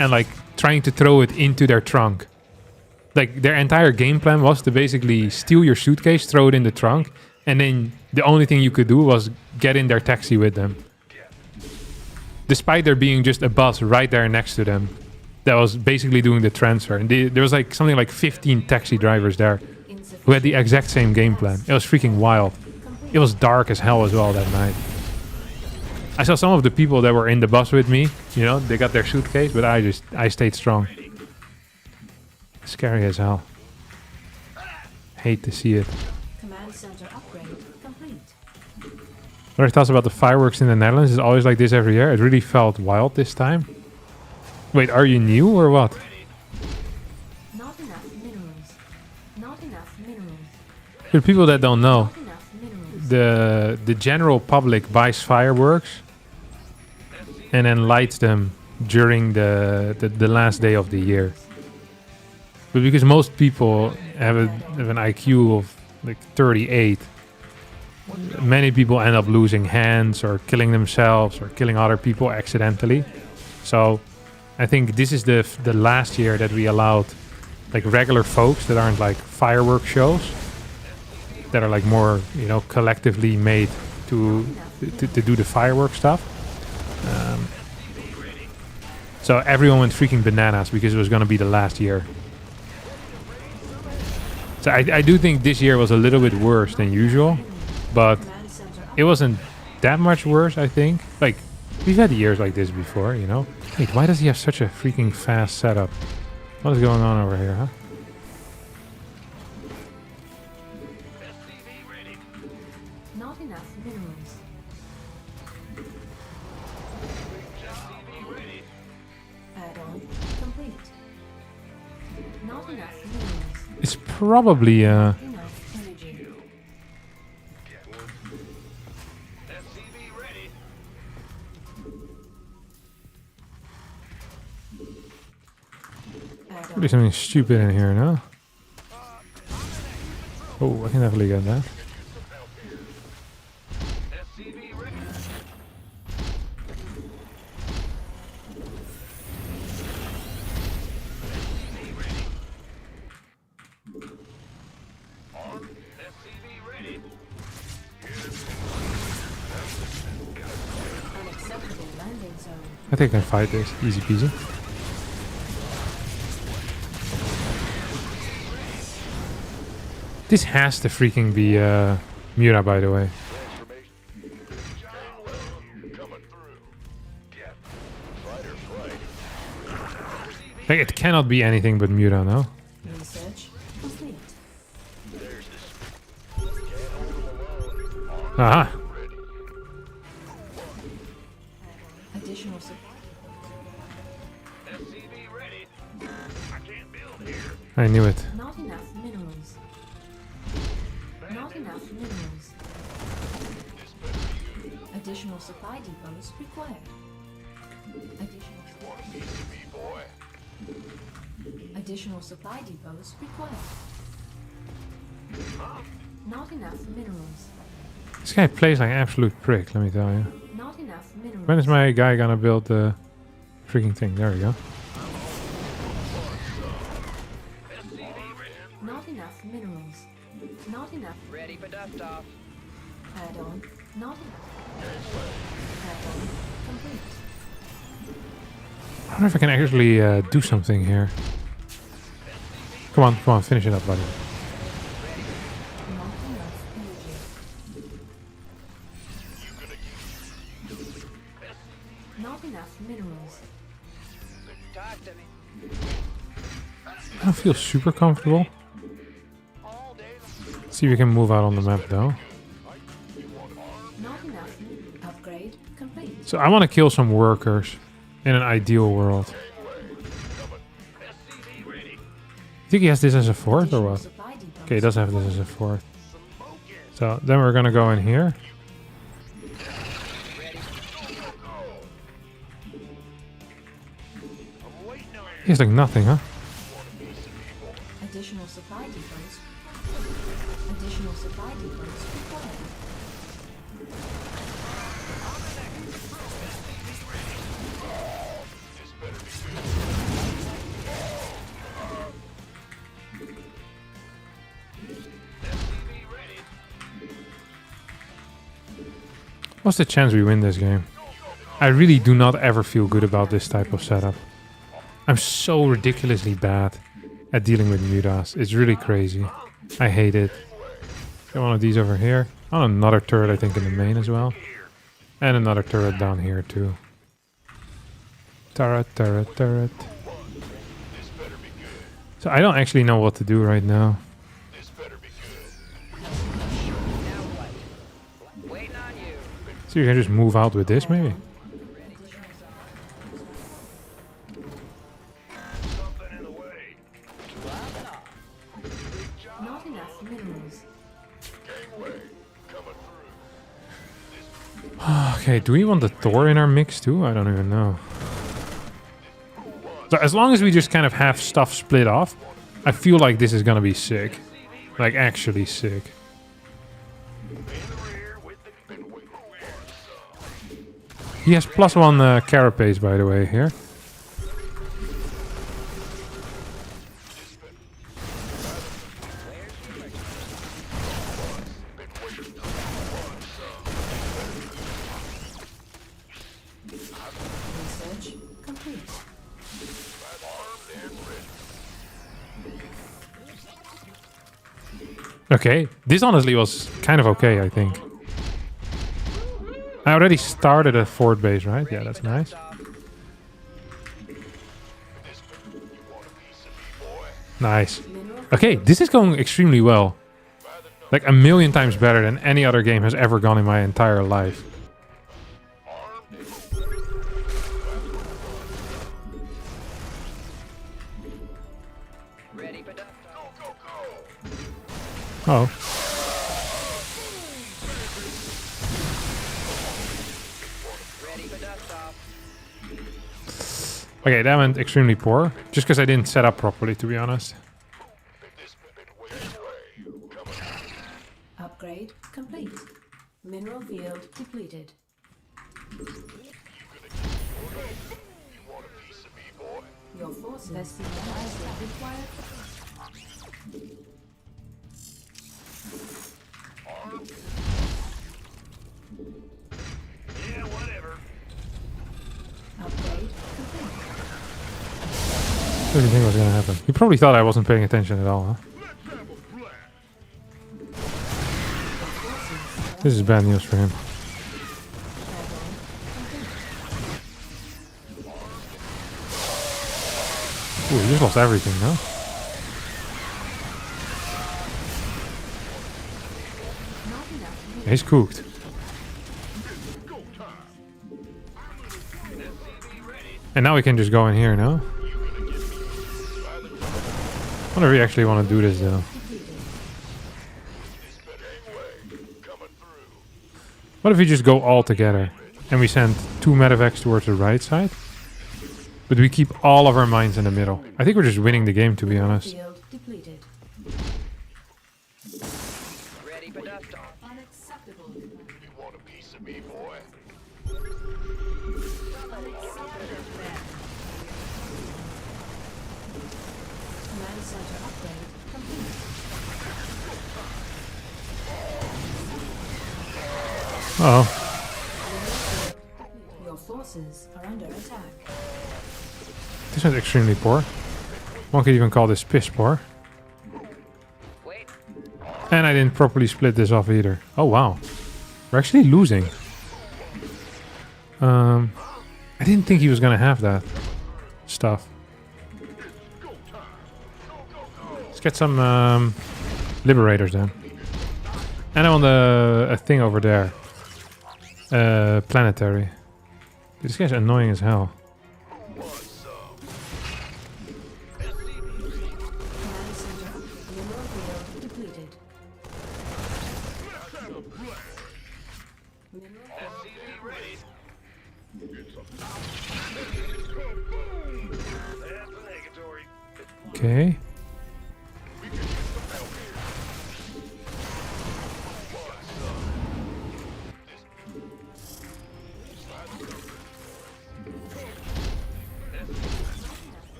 and like trying to throw it into their trunk. Like their entire game plan was to basically steal your suitcase, throw it in the trunk, and then the only thing you could do was get in their taxi with them. Despite there being just a bus right there next to them that was basically doing the transfer. And there was like something like 15 taxi drivers there who had the exact same game plan. It was freaking wild. It was dark as hell as well that night. I saw some of the people that were in the bus with me, you know, they got their suitcase, but I stayed strong. Scary as hell. Hate to see it. Command center upgrade complete. What are your thoughts about the fireworks in the Netherlands? It's always like this every year. It really felt wild this time. Wait, are you new or what? Not enough minerals. Not enough minerals. For people that don't know, Not enough minerals. the general public buys fireworks and then lights them during the last day of the year. But because most people have an IQ of like 38, many people end up losing hands or killing themselves or killing other people accidentally. So I think this is the last year that we allowed like regular folks that aren't like firework shows, that are like more, you know, collectively made to do the firework stuff. So everyone went freaking bananas because it was going to be the last year. So I do think this year was a little bit worse than usual, but Command center it wasn't that much worse, I think. Like, we've had years like this before, you know? Wait, why does he have such a freaking fast setup? What is going on over here, huh? SCV ready. Not enough minerals. SCV ready. Add-on complete. Not enough minerals. It's probably, Enough energy. SCV ready. Add-on. probably something stupid in here, no? Oh, I can definitely get that. SCV ready. SCV ready. On. SCV ready. Unacceptable landing zone. I think I can fight this. Easy peasy. This has to freaking be Mura, by the way. Like, it cannot be anything but Mura, no? Research complete. Aha! Additional supply. SCV ready. I can't build here. I knew it. Not enough minerals. Not enough minerals. Additional supply depots required. Additional supply depots required. Not enough minerals. This guy plays like an absolute prick, let me tell you. Not enough minerals. When is my guy gonna build the freaking thing? There we go. Not enough minerals. Not enough. Ready for dust off. Add-on. Not enough. Add-on complete. I wonder if I can actually do something here. Come on, finish it up, buddy. Not enough energy. Not enough minerals. Talk to me. I don't feel super comfortable. See if we can move out on the map though. Not enough. Upgrade complete. So I want to kill some workers in an ideal world. SCV ready. You think he has this as a fourth or what? Supply depots. Okay, he does have this as a fourth. So then we're gonna go in here. He has like nothing, huh? Additional supply depots. Additional supply depots required. What's the chance we win this game? I really do not ever feel good about this type of setup. I'm so ridiculously bad at dealing with mutas. It's really crazy. I hate it. Got one of these over here. Oh, another turret I think in the main as well. And another turret down here too. Turret. So I don't actually know what to do right now. Waiting on you. So you can just move out with this maybe? Something in the way. Not enough minerals. Okay, do we want the Thor in our mix too? I don't even know. So as long as we just kind of have stuff split off, I feel like this is gonna be sick. Like actually sick. He has +1 carapace by the way here. Research complete. Okay, this honestly was kind of okay, I think. I already started a fort base, right? Yeah, that's nice. Nice. Okay, this is going extremely well. Like 1,000,000 times better than any other game has ever gone in my entire life. Ready for dust off. Oh. Ready for dust off. Okay, that went extremely poor. Just because I didn't set up properly, to be honest. Upgrade complete. Mineral field depleted. Your forces SCV required. Yeah, whatever. Upgrade complete. What did you think was gonna happen? You probably thought I wasn't paying attention at all, huh? This is bad news for him. Ooh, he just lost everything, no? He's cooked. And now we can just go in here, no? I wonder if we actually want to do this though. What if we just go all together and we send 2 medevacs towards the right side? But we keep all of our mines in the middle. I think we're just winning the game, to be honest. Field depleted. Ready for dust off. Unacceptable. You want a piece of me, boy? Command center upgrade complete. Uh oh. Your forces are under attack. This one's extremely poor. One could even call this piss poor. Wait. And I didn't properly split this off either. Oh wow. We're actually losing. I didn't think he was gonna have that stuff. Let's get some liberators then. And I want a thing over there. Planetary. This guy's annoying as hell. Command center mineral field depleted. Mineral That's negatory. Okay.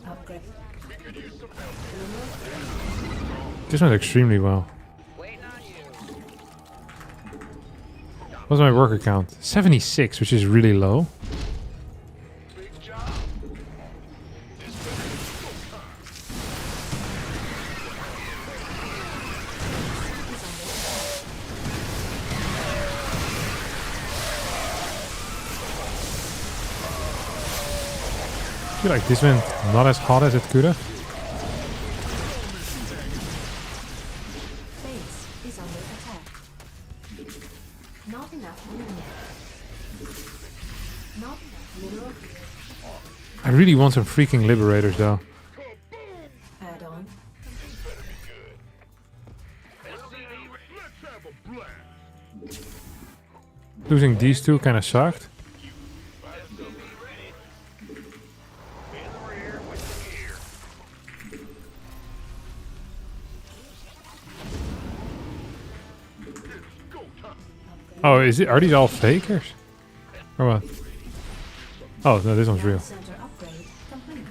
upgrade. This went extremely well. Waiting on you. What's my worker count? 76, which is really low. Big job. I feel like this went not as hot as it could have. Base is under attack. Not enough mineral. Not enough mineral. I really want some freaking liberators though. Add on. Let's have a blast. Losing these two kind of sucked. Oh, is it? Are these all fakers? Or what? Oh no, this one's real. Center upgrade complete.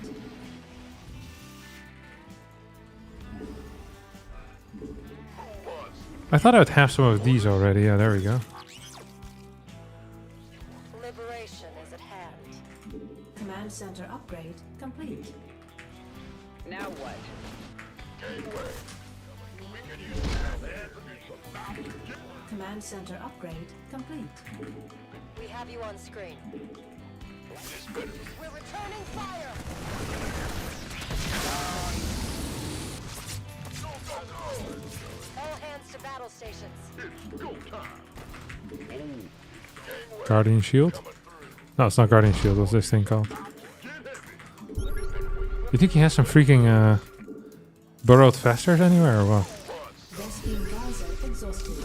I thought I would have some of these already. Yeah, there we go. Liberation is at hand. Command center upgrade complete. Now what? Command center upgrade complete. We have you on screen. We're returning fire! All hands to battle stations. Guardian shield? No, it's not Guardian shield. What's this thing called? You think he has some freaking burrowed festers anywhere or what? Vespine geyser exhausted.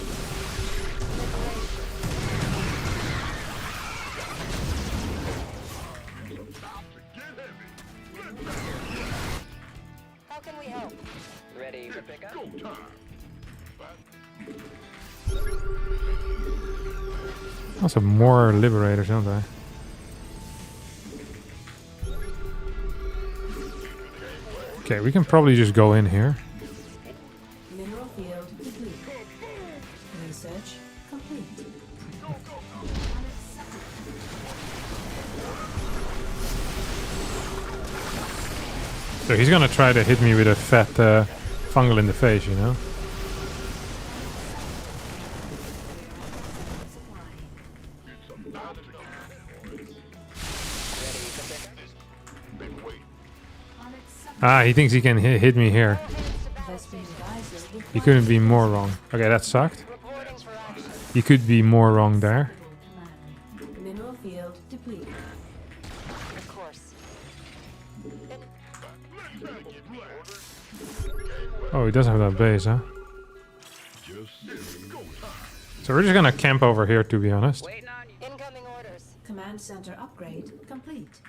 How can we help? Ready for pickup? Also more liberators, don't I? Okay, we can probably just go in here. Mineral field complete. Research complete. So he's gonna try to hit me with a fat fungal in the face, you know? Ah, he thinks he can hit me here. Vespine geyser He couldn't be more wrong. Okay, that sucked. Reporting for action. You could be more wrong there. command. Mineral field depleted. Of course. Oh, he does have that base, huh? So we're just gonna camp over here, to be honest. Waiting on you. Incoming orders. Command center upgrade complete.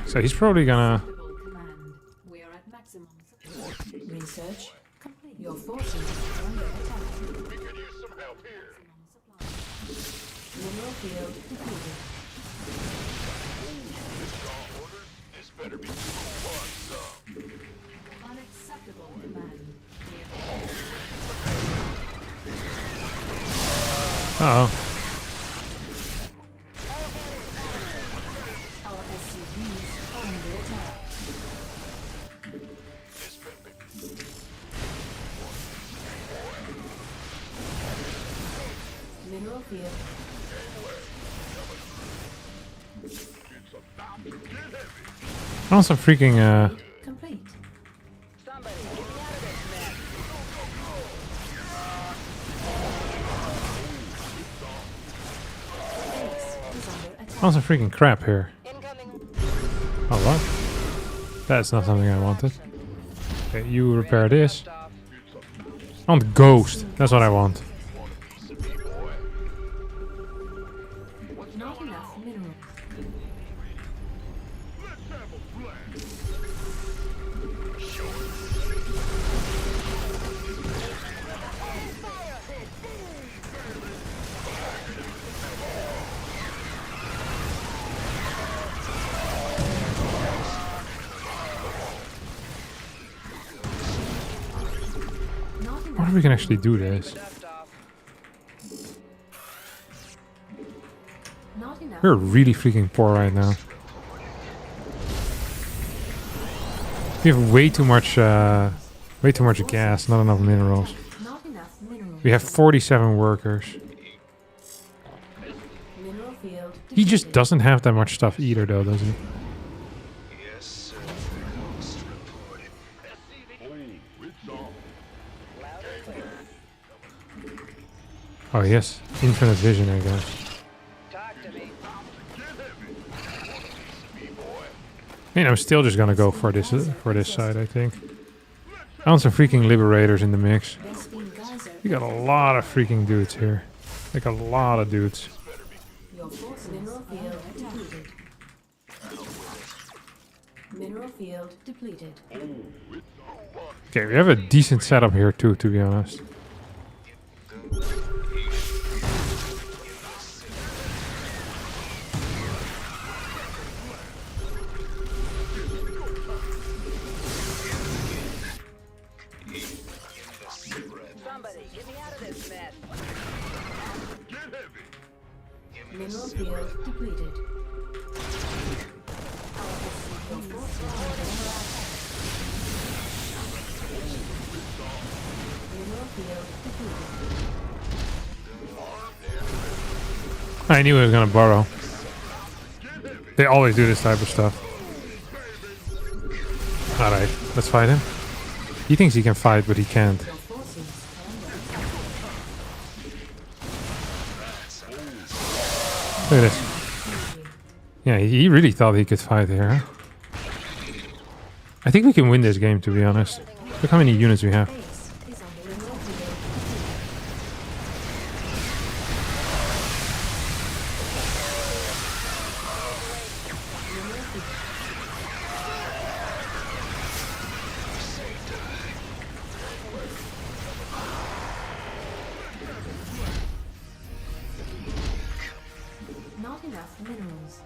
So he's probably gonna... Stable command. We are at maximum support. Research complete. Your forces are under attack. We could use some help here. Mineral field depleted. This better be fun, son. Unacceptable command. Uh-oh. Our SCVs are under attack. Mineral field. I want some freaking, Complete. Somebody, get me out of this mess. Base is under I attack. want some freaking crap here. Incoming. Oh, what? That's not something I wanted. Okay, you repair this. Dust off. I want ghost. That's what I want. Not enough mineral. Not I wonder enough. if we can actually do this. Dust off. Not enough. We're really freaking poor right now. We have way too much gas, not enough minerals. Not enough mineral. We have 47 workers. Mineral field. He just doesn't have that much stuff either, though, does he? Yes, sir. Lost reported. It's on. Loud and clear. Oh, yes. Infinite vision, I guess. Talk to me. I mean, I'm still just gonna go for this side, I think. I want some freaking liberators in the mix. Vespine geyser. We got a lot of freaking dudes here. Like a lot of dudes. Your forces mineral field depleted. Mineral field depleted. Okay, we have a decent setup here too, to be honest. Somebody, get me out of this mess. Mineral field depleted. Your forces are under attack. Mineral field depleted. I knew he was gonna borrow. They always do this type of stuff. Alright, let's fight him. He thinks he can fight, but he can't. Your forces are Look under attack. at this. Yeah, he really thought he could fight here. Huh? I think we can win this game, to be honest. Look how many units we have. Base is under mineral field. Mineral field. Not enough minerals.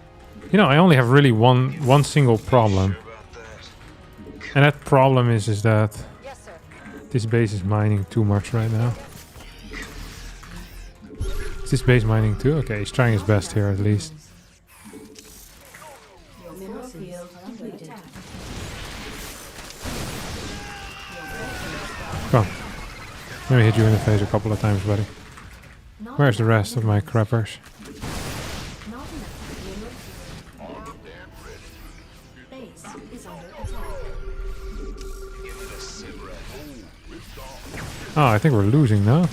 You know, I only have really one single problem. And that problem is that Yes, sir. this base is mining too much right now. Is this base mining too? Okay, he's trying his best here at least. Your mineral field depleted. Come on. Let me hit you in the face a couple of times, buddy. Not Where's the enough rest of my minerals. crappers? Not enough mineral field. Base is under attack. Oh, I think we're losing now.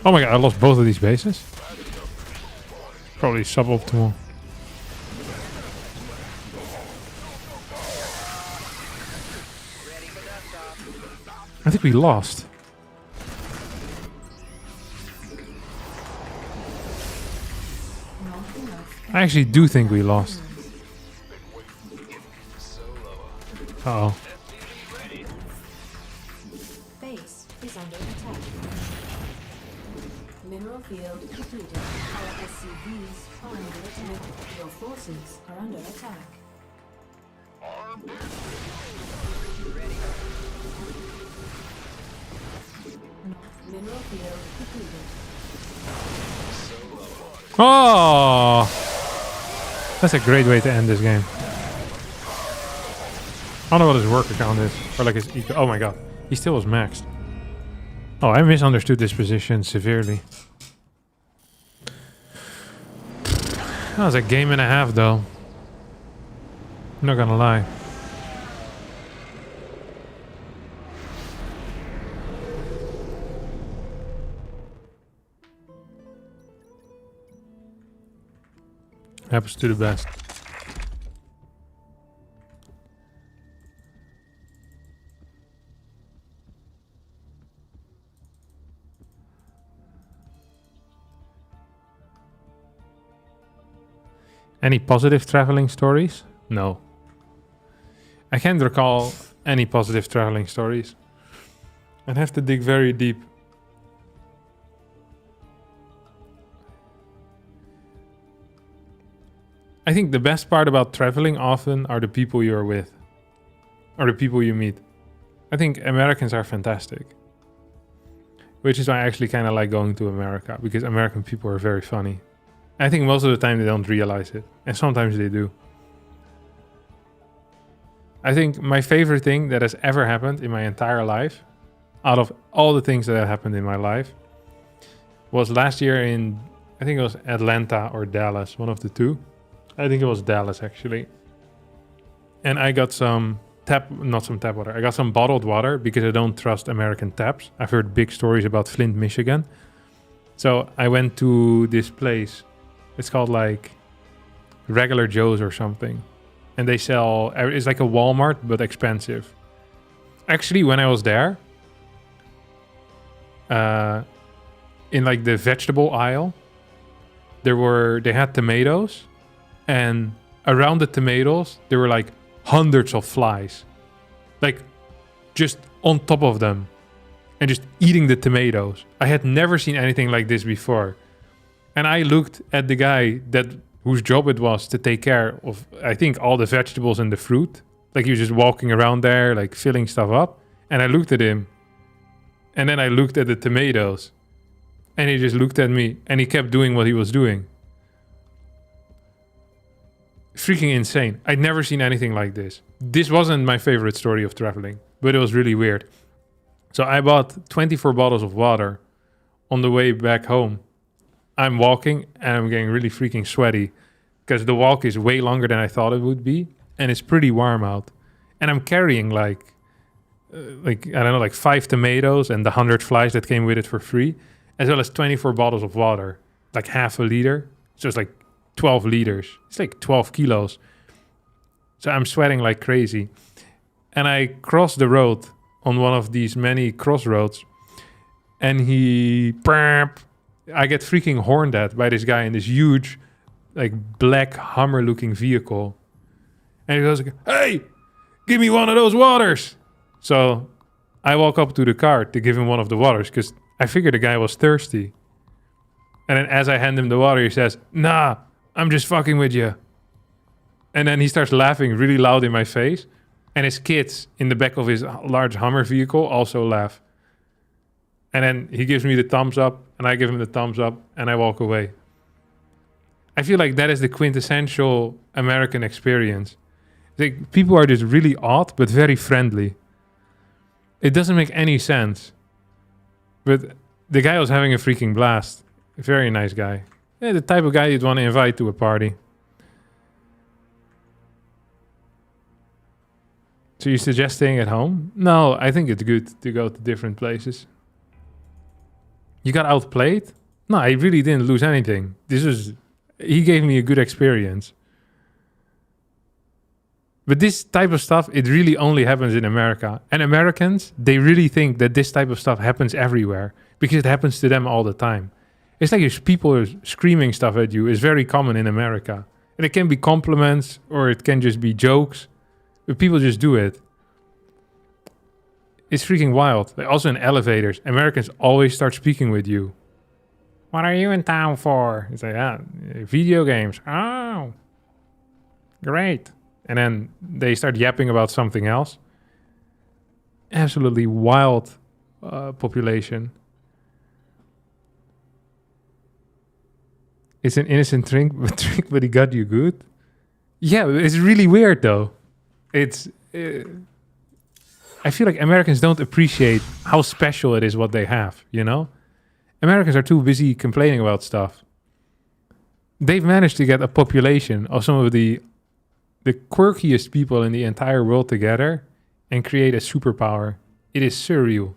Oh my god, I lost both of these bases. Probably suboptimal. I think we lost. Not enough. I actually do think we lost. Uh oh. Base is under attack. Mineral field depleted. Our SCVs are under attack. Your forces are under attack. Mineral field depleted. Oh! That's a great way to end this game. I don't know what his work account is. Or like his eco. Oh my god. He still was maxed. Oh, I misunderstood this position severely. That was a game and a half though. I'm not gonna lie. Happens to the best. Any positive traveling stories? No. I can't recall any positive traveling stories. I'd have to dig very deep. I think the best part about traveling often are the people you're with. Or the people you meet. I think Americans are fantastic. Which is why I actually kind of like going to America. Because American people are very funny. I think most of the time they don't realize it. And sometimes they do. I think my favorite thing that has ever happened in my entire life, out of all the things that have happened in my life, was last year in, I think it was Atlanta or Dallas, one of the two. I think it was Dallas actually. And I got some not some tap water. I got some bottled water because I don't trust American taps. I've heard big stories about Flint, Michigan. So I went to this place. It's called like Regular Joe's or something. And they sell, it's like a Walmart, but expensive. Actually, when I was there, in like the vegetable aisle, they had tomatoes. And around the tomatoes, there were like hundreds of flies. Like just on top of them. And just eating the tomatoes. I had never seen anything like this before. And I looked at the guy whose job it was to take care of, I think, all the vegetables and the fruit. Like he was just walking around there, like filling stuff up. And I looked at him. And then I looked at the tomatoes. And he just looked at me. And he kept doing what he was doing. Freaking insane. I'd never seen anything like this. This wasn't my favorite story of traveling. But it was really weird. So I bought 24 bottles of water on the way back home. I'm walking and I'm getting really freaking sweaty because the walk is way longer than I thought it would be, and it's pretty warm out. And I'm carrying like I don't know, like 5 tomatoes and the 100 flies that came with it for free, as well as 24 bottles of water, like half a liter. So it's like 12 liters. It's like 12 kilos. So I'm sweating like crazy. And I cross the road on one of these many crossroads, and I get freaking horned at by this guy in this huge, like, black Hummer-looking vehicle. And he goes, "Hey, give me one of those waters." So I walk up to the car to give him one of the waters, because I figured the guy was thirsty. And then as I hand him the water, he says, "Nah, I'm just fucking with you." And then he starts laughing really loud in my face. And his kids in the back of his large Hummer vehicle also laugh. And then he gives me the thumbs up, and I give him the thumbs up, and I walk away. I feel like that is the quintessential American experience. Like, people are just really odd, but very friendly. It doesn't make any sense. But the guy was having a freaking blast. A very nice guy. Yeah, the type of guy you'd want to invite to a party. So you suggest staying at home? No, I think it's good to go to different places. You got outplayed? No, I really didn't lose anything. He gave me a good experience. But this type of stuff, it really only happens in America. And Americans, they really think that this type of stuff happens everywhere because it happens to them all the time. It's like if people are screaming stuff at you is very common in America. And it can be compliments or it can just be jokes. But people just do it. It's freaking wild. Like also in elevators, Americans always start speaking with you. What are you in town for? It's like, video games. Oh, great. And then they start yapping about something else. Absolutely wild population. It's an innocent drink, but he got you good. Yeah, it's really weird though. It's. I feel like Americans don't appreciate how special it is what they have. You know, Americans are too busy complaining about stuff. They've managed to get a population of some of the quirkiest people in the entire world together and create a superpower. It is surreal.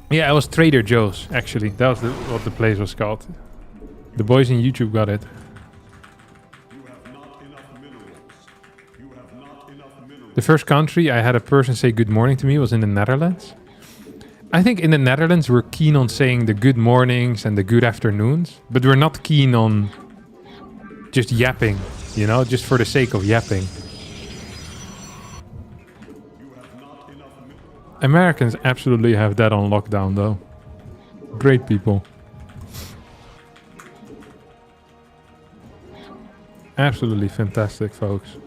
Yeah, it was Trader Joe's, actually. That was what the place was called. The boys in YouTube got it. The first country I had a person say good morning to me was in the Netherlands. I think in the Netherlands we're keen on saying the good mornings and the good afternoons, but we're not keen on just yapping, you know, just for the sake of yapping. Americans absolutely have that on lockdown though. Great people. Absolutely fantastic folks.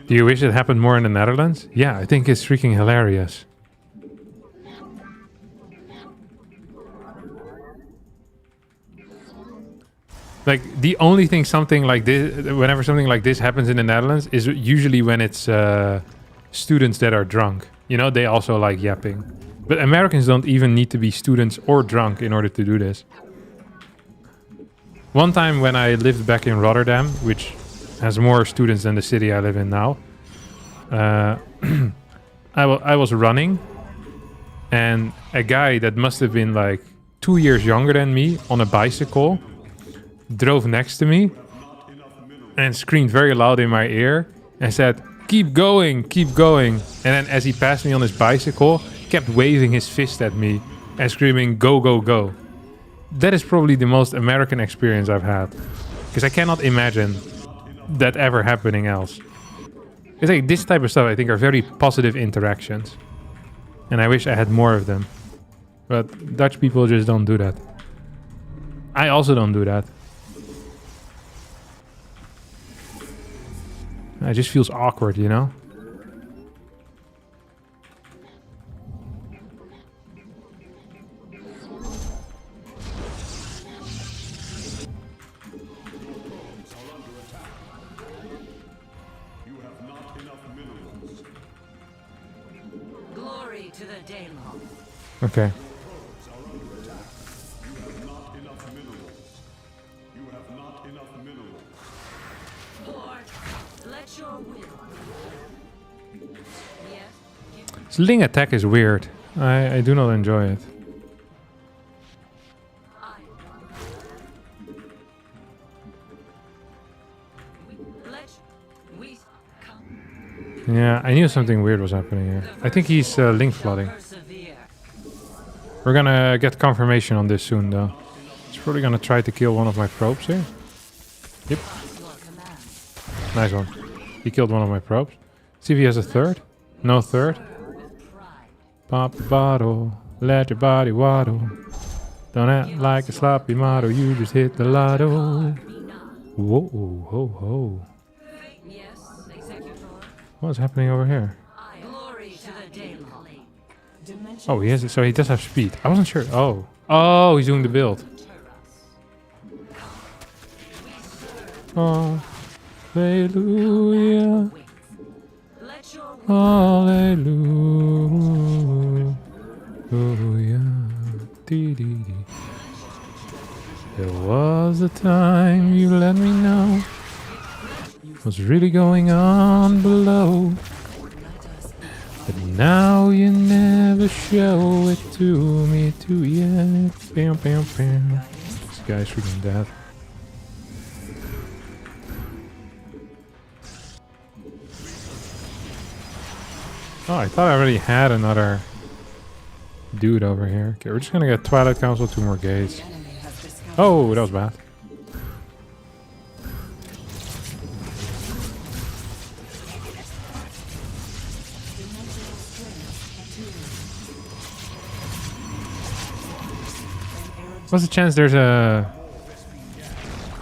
Do you wish it happened more in the Netherlands? Yeah, I think it's freaking hilarious. Like, the only thing something like this, whenever something like this happens in the Netherlands, is usually when it's students that are drunk. You know, they also like yapping. But Americans don't even need to be students or drunk in order to do this. One time when I lived back in Rotterdam, which has more students than the city I live in now. I was running, and a guy that must have been like 2 years younger than me on a bicycle drove next to me and screamed very loud in my ear and said, keep going, keep going. And then as he passed me on his bicycle, kept waving his fist at me and screaming, go, go, go. That is probably the most American experience I've had, because I cannot imagine that ever happening else. It's like this type of stuff I think are very positive interactions, and I wish I had more of them, but Dutch people just don't do that. I also don't do that. It just feels awkward, you know? Okay. Sling attack is weird. I do not enjoy it. Yeah, I knew something weird was happening here. I think he's link flooding. We're gonna get confirmation on this soon though. He's probably gonna try to kill one of my probes here. Yep. Nice one. He killed one of my probes. See if he has a third. No third. Pop the bottle. Let your body waddle. Don't act like a sloppy model. You just hit the lotto. Whoa, ho, ho. What's happening over here? Oh, he has it. So he does have speed. I wasn't sure. Oh. Oh, he's doing the build. Oh. Hallelujah. Hallelujah. Dee, dee, dee. There was a time you let me know what's really going on below. But now you never show it to me too yet. Bam, bam, bam. This guy's freaking dead. Oh, I thought I already had another dude over here. Okay, we're just gonna get Twilight Council, 2 more gates. Oh, that was bad. What's the chance there's a...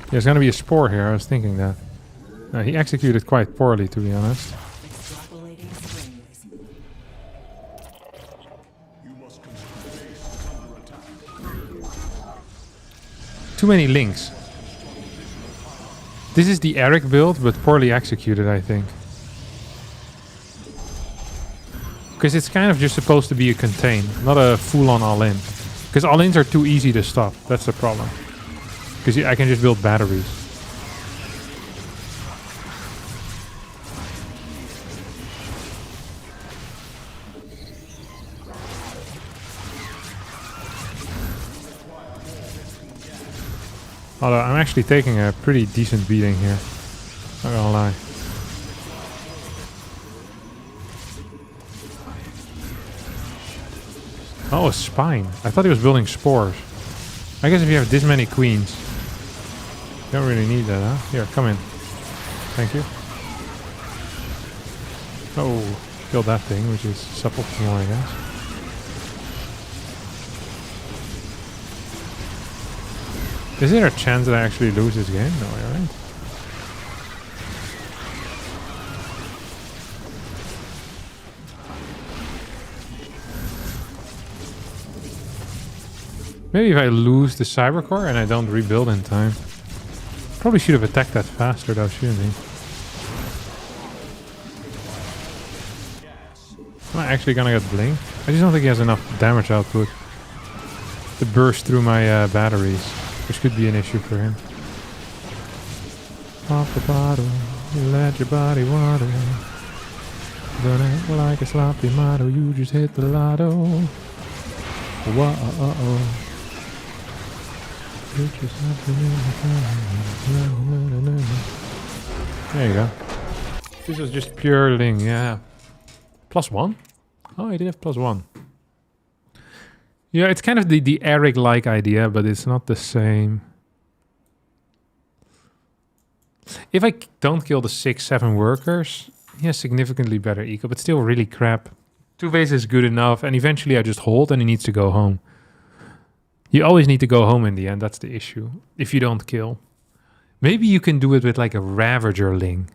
There's gonna be a spore here, I was thinking that. He executed quite poorly, to be honest. Too many links. This is the Eric build, but poorly executed, I think. Because it's kind of just supposed to be a contain, not a full-on all-in. Because all-ins are too easy to stop. That's the problem. Because I can just build batteries. Although I'm actually taking a pretty decent beating here. Not gonna lie. Oh, a spine. I thought he was building spores. I guess if you have this many queens, you don't really need that, huh? Here, come in. Thank you. Oh, killed that thing, which is suboptimal, I guess. Is there a chance that I actually lose this game? No, alright. Maybe if I lose the Cybercore and I don't rebuild in time. Probably should have attacked that faster though, shouldn't he? Am I actually gonna get blinked? I just don't think he has enough damage output to burst through my batteries, which could be an issue for him. Pop the bottle, let your body water. Don't act like a sloppy motto, you just hit the lotto. Whoa. There you go. This was just pure Ling, yeah. +1? Oh, I did have +1. Yeah, it's kind of the Eric-like idea, but it's not the same. If I don't kill the 6-7 workers, he has significantly better eco, but still really crap. 2 base is good enough, and eventually I just hold and he needs to go home. You always need to go home in the end, that's the issue. If you don't kill. Maybe you can do it with like a Ravager Ling.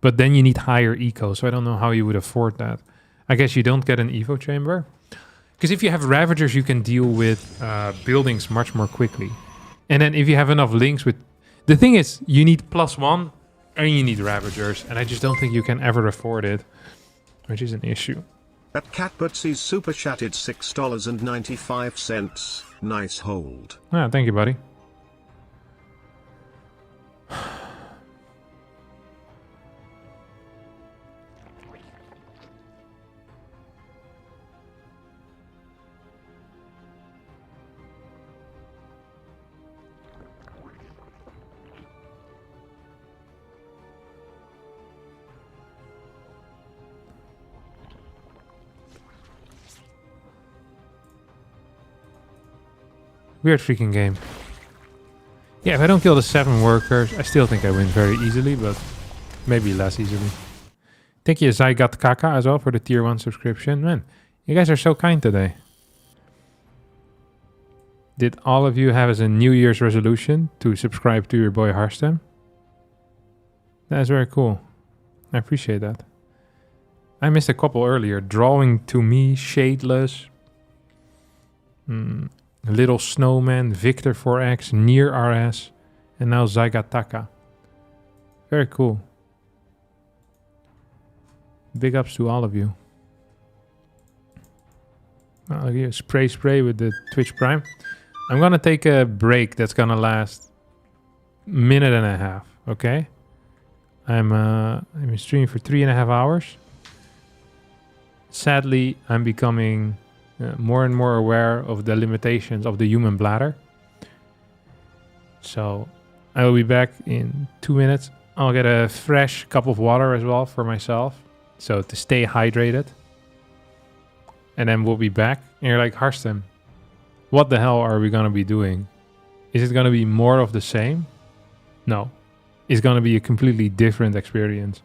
But then you need higher eco, so I don't know how you would afford that. I guess you don't get an Evo chamber. Because if you have Ravagers, you can deal with buildings much more quickly. And then if you have enough links with... The thing is, you need +1 and you need Ravagers. And I just don't think you can ever afford it. Which is an issue. At Catbutsy's super chatted $6.95. Nice hold. Ah, thank you, buddy. Weird freaking game. Yeah, if I don't kill the 7 workers, I still think I win very easily, but maybe less easily. Thank you, Zygot Kaka, as well, for the tier 1 subscription. Man, you guys are so kind today. Did all of you have as a New Year's resolution to subscribe to your boy Harstem? That's very cool. I appreciate that. I missed a couple earlier. Drawing to Me, Shadeless, Little Snowman, Victor 4X, Near RS, and now Zygataka. Very cool. Big ups to all of you. I'll give you a spray with the Twitch Prime. I'm gonna take a break that's gonna last a minute and a half, okay? I'm streaming for 3.5 hours. Sadly, I'm becoming more and more aware of the limitations of the human bladder. So I will be back in 2 minutes. I'll get a fresh cup of water as well for myself, so to stay hydrated. And then we'll be back. And you're like, Harstem, what the hell are we going to be doing? Is it going to be more of the same? No. It's going to be a completely different experience.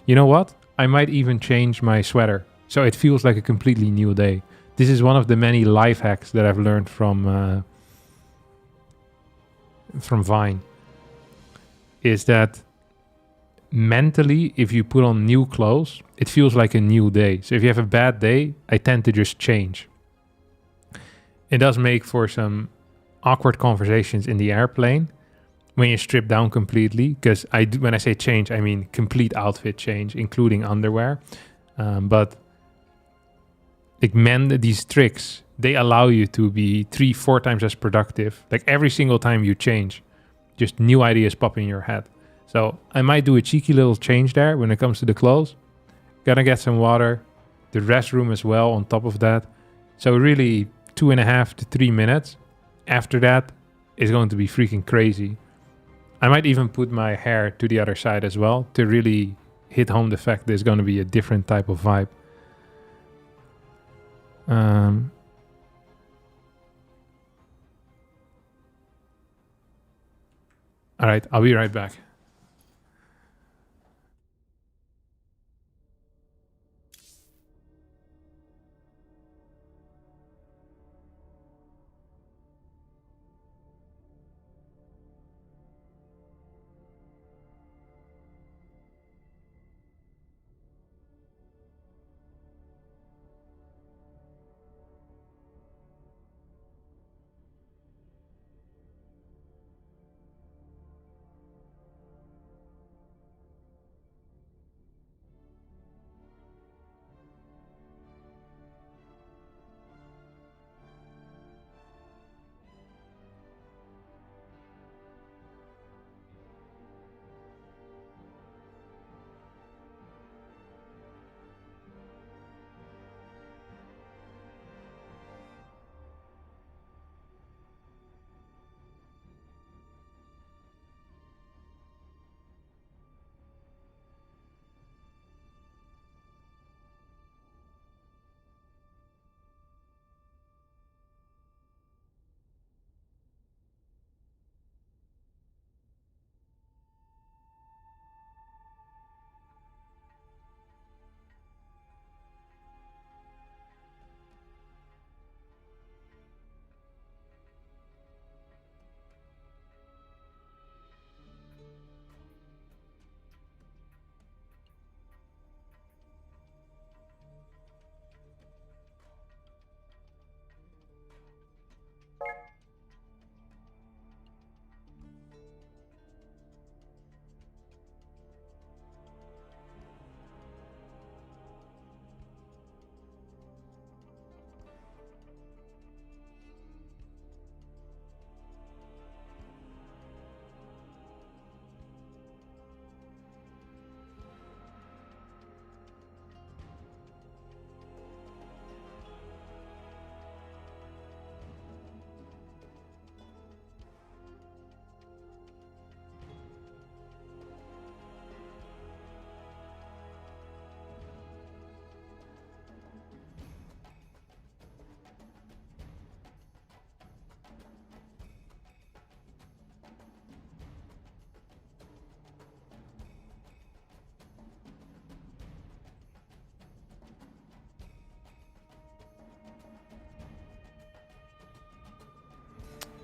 You know what? I might even change my sweater, so it feels like a completely new day. This is one of the many life hacks that I've learned from Vine. Is that mentally, if you put on new clothes, it feels like a new day. So if you have a bad day, I tend to just change. It does make for some awkward conversations in the airplane when you strip down completely, because when I say change, I mean complete outfit change, including underwear. But like these tricks, they allow you to be 3-4 times as productive. Like every single time you change, just new ideas pop in your head. So I might do a cheeky little change there when it comes to the clothes. Gonna get some water, the restroom as well on top of that. So really 2.5 to 3 minutes. After that, it's going to be freaking crazy. I might even put my hair to the other side as well to really hit home the fact there's going to be a different type of vibe. All right, I'll be right back.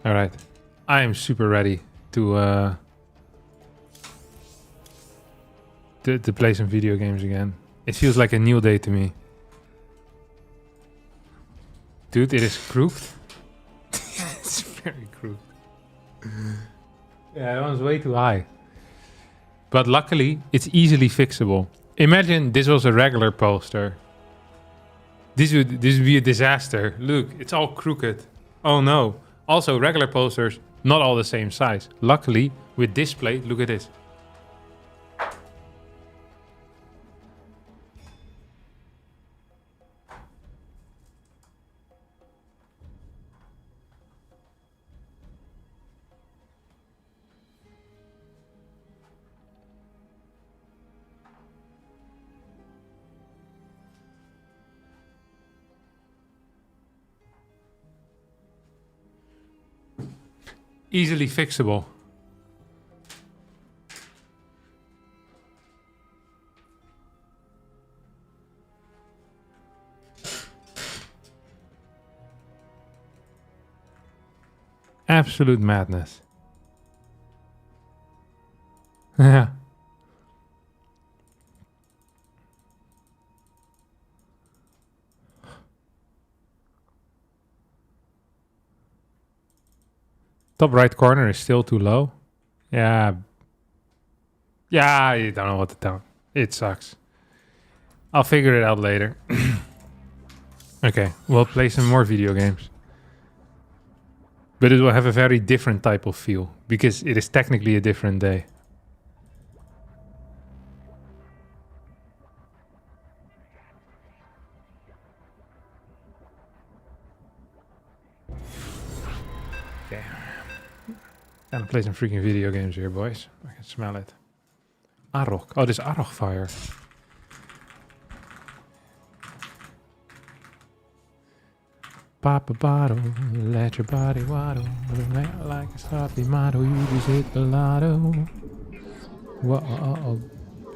All right, I am super ready to play some video games again. It feels like a new day to me. Dude, it is crooked. It's very crooked. Yeah, that one's way too high. But luckily, it's easily fixable. Imagine this was a regular poster. This would be a disaster. Look, it's all crooked. Oh no. Also, regular posters, not all the same size. Luckily, with display, look at this. Easily fixable. Absolute madness. Yeah. Top right corner is still too low. Yeah. Yeah, you don't know what to tell. It sucks. I'll figure it out later. Okay, we'll play some more video games. But it will have a very different type of feel, because it is technically a different day. Okay. Gonna play some freaking video games here, boys. I can smell it. Arok. Oh, this Arok fire. Pop a bottle, let your body waddle. Like a sloppy model, you just hit the lotto. Whoa,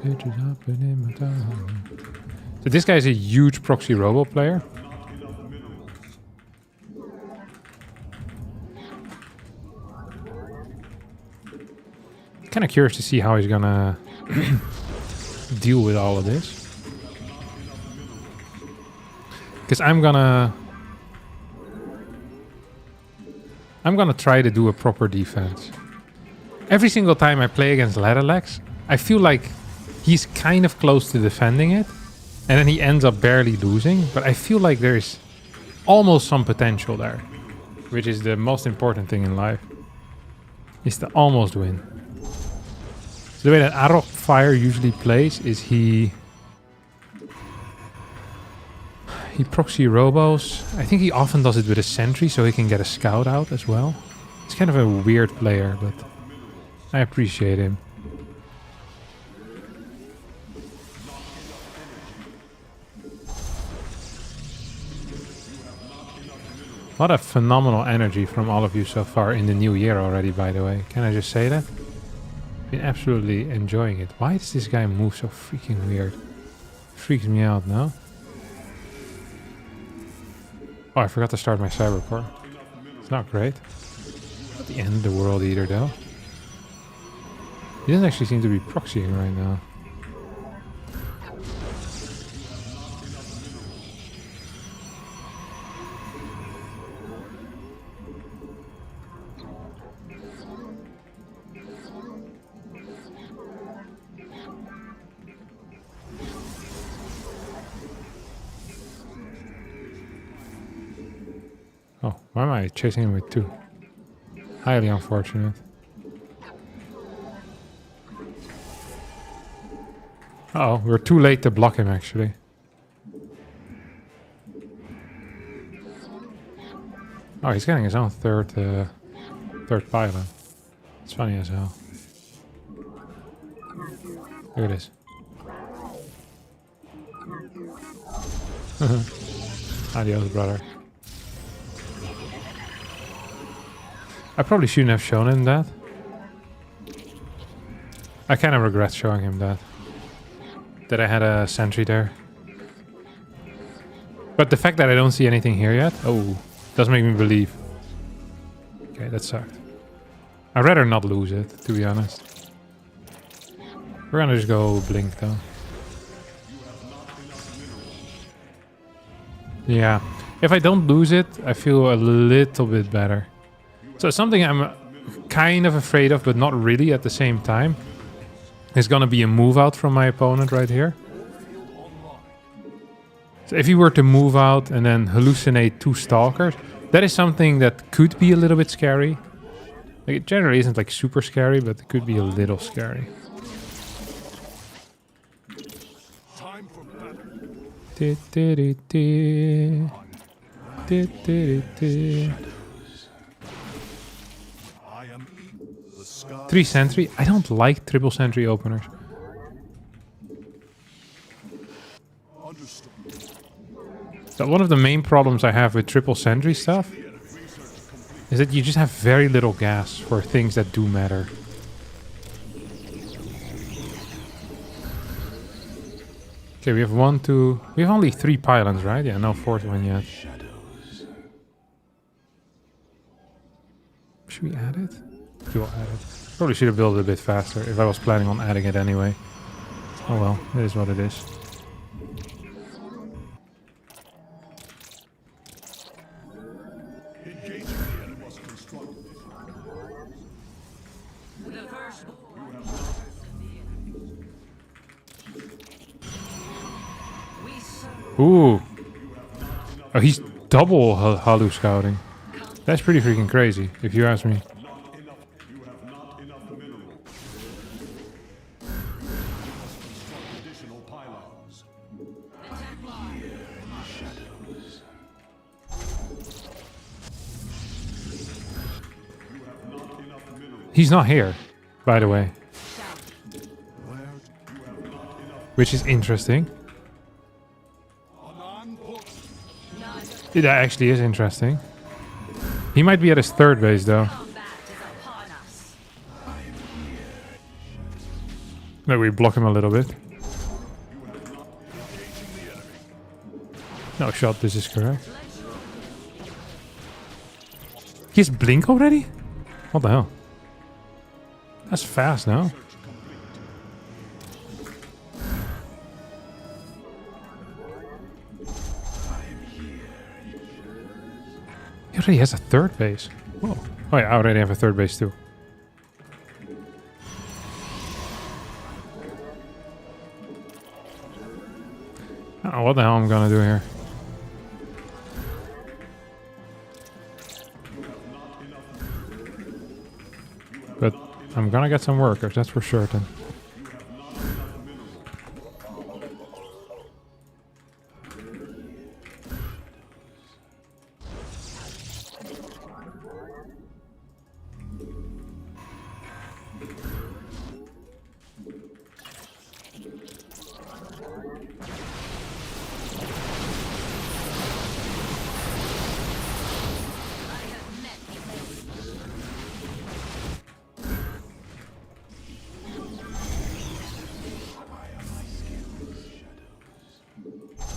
bitches up and in my tongue. So this guy is a huge proxy robo player. Kind of curious to see how he's gonna deal with all of this. Because I'm gonna try to do a proper defense. Every single time I play against Ladderlex, I feel like he's kind of close to defending it, and then he ends up barely losing, but I feel like there's almost some potential there, which is the most important thing in life, is to almost win. So the way that Arok Fire usually plays is he proxy robos. I think he often does it with a sentry so he can get a scout out as well. He's kind of a weird player, but I appreciate him. A lot of phenomenal energy from all of you so far in the new year already, by the way. Can I just say that? Been absolutely enjoying it. Why does this guy move so freaking weird? Freaks me out now. Oh, I forgot to start my cybercore. It's not great. Not the end of the world either, though. He doesn't actually seem to be proxying right now. Oh, why am I chasing him with two? Highly unfortunate. Uh-oh, we're too late to block him, actually. Oh, he's getting his own third pylon. It's funny as hell. Look at this. Adios, brother. I probably shouldn't have shown him that. I kind of regret showing him that. That I had a sentry there. But the fact that I don't see anything here yet, oh, does make me believe. Okay, that sucked. I'd rather not lose it, to be honest. We're gonna just go blink though. Yeah. If I don't lose it, I feel a little bit better. So something I'm kind of afraid of, but not really at the same time, is gonna be a move out from my opponent right here. So if he were to move out and then hallucinate 2 stalkers, that is something that could be a little bit scary. Like, it generally isn't like super scary, but it could be a little scary. Time for battle. I am the sky. 3 sentry. I don't like triple sentry openers. Understood. So one of the main problems I have with triple sentry stuff is that you just have very little gas for things that do matter. Okay, we have 1, 2... We have only 3 pylons, right? Yeah, no 4th one yet. Should we add it? We will add it. Probably should have built it a bit faster if I was planning on adding it anyway. Oh well, it is what it is. Engaging the enemy was constructed. Ooh. Oh, he's double Halu scouting. That's pretty freaking crazy, if you ask me. You have not enough minerals. Additional pylons. He's not here, by the way. Which is interesting. That actually is interesting. He might be at his 3rd base, though. Maybe we block him a little bit. No shot, this is correct. He has blink already? What the hell? That's fast now. He already has a 3rd base. Whoa. Oh yeah, I already have a 3rd base too. I don't know what the hell I'm gonna do here. But I'm gonna get some workers, that's for certain.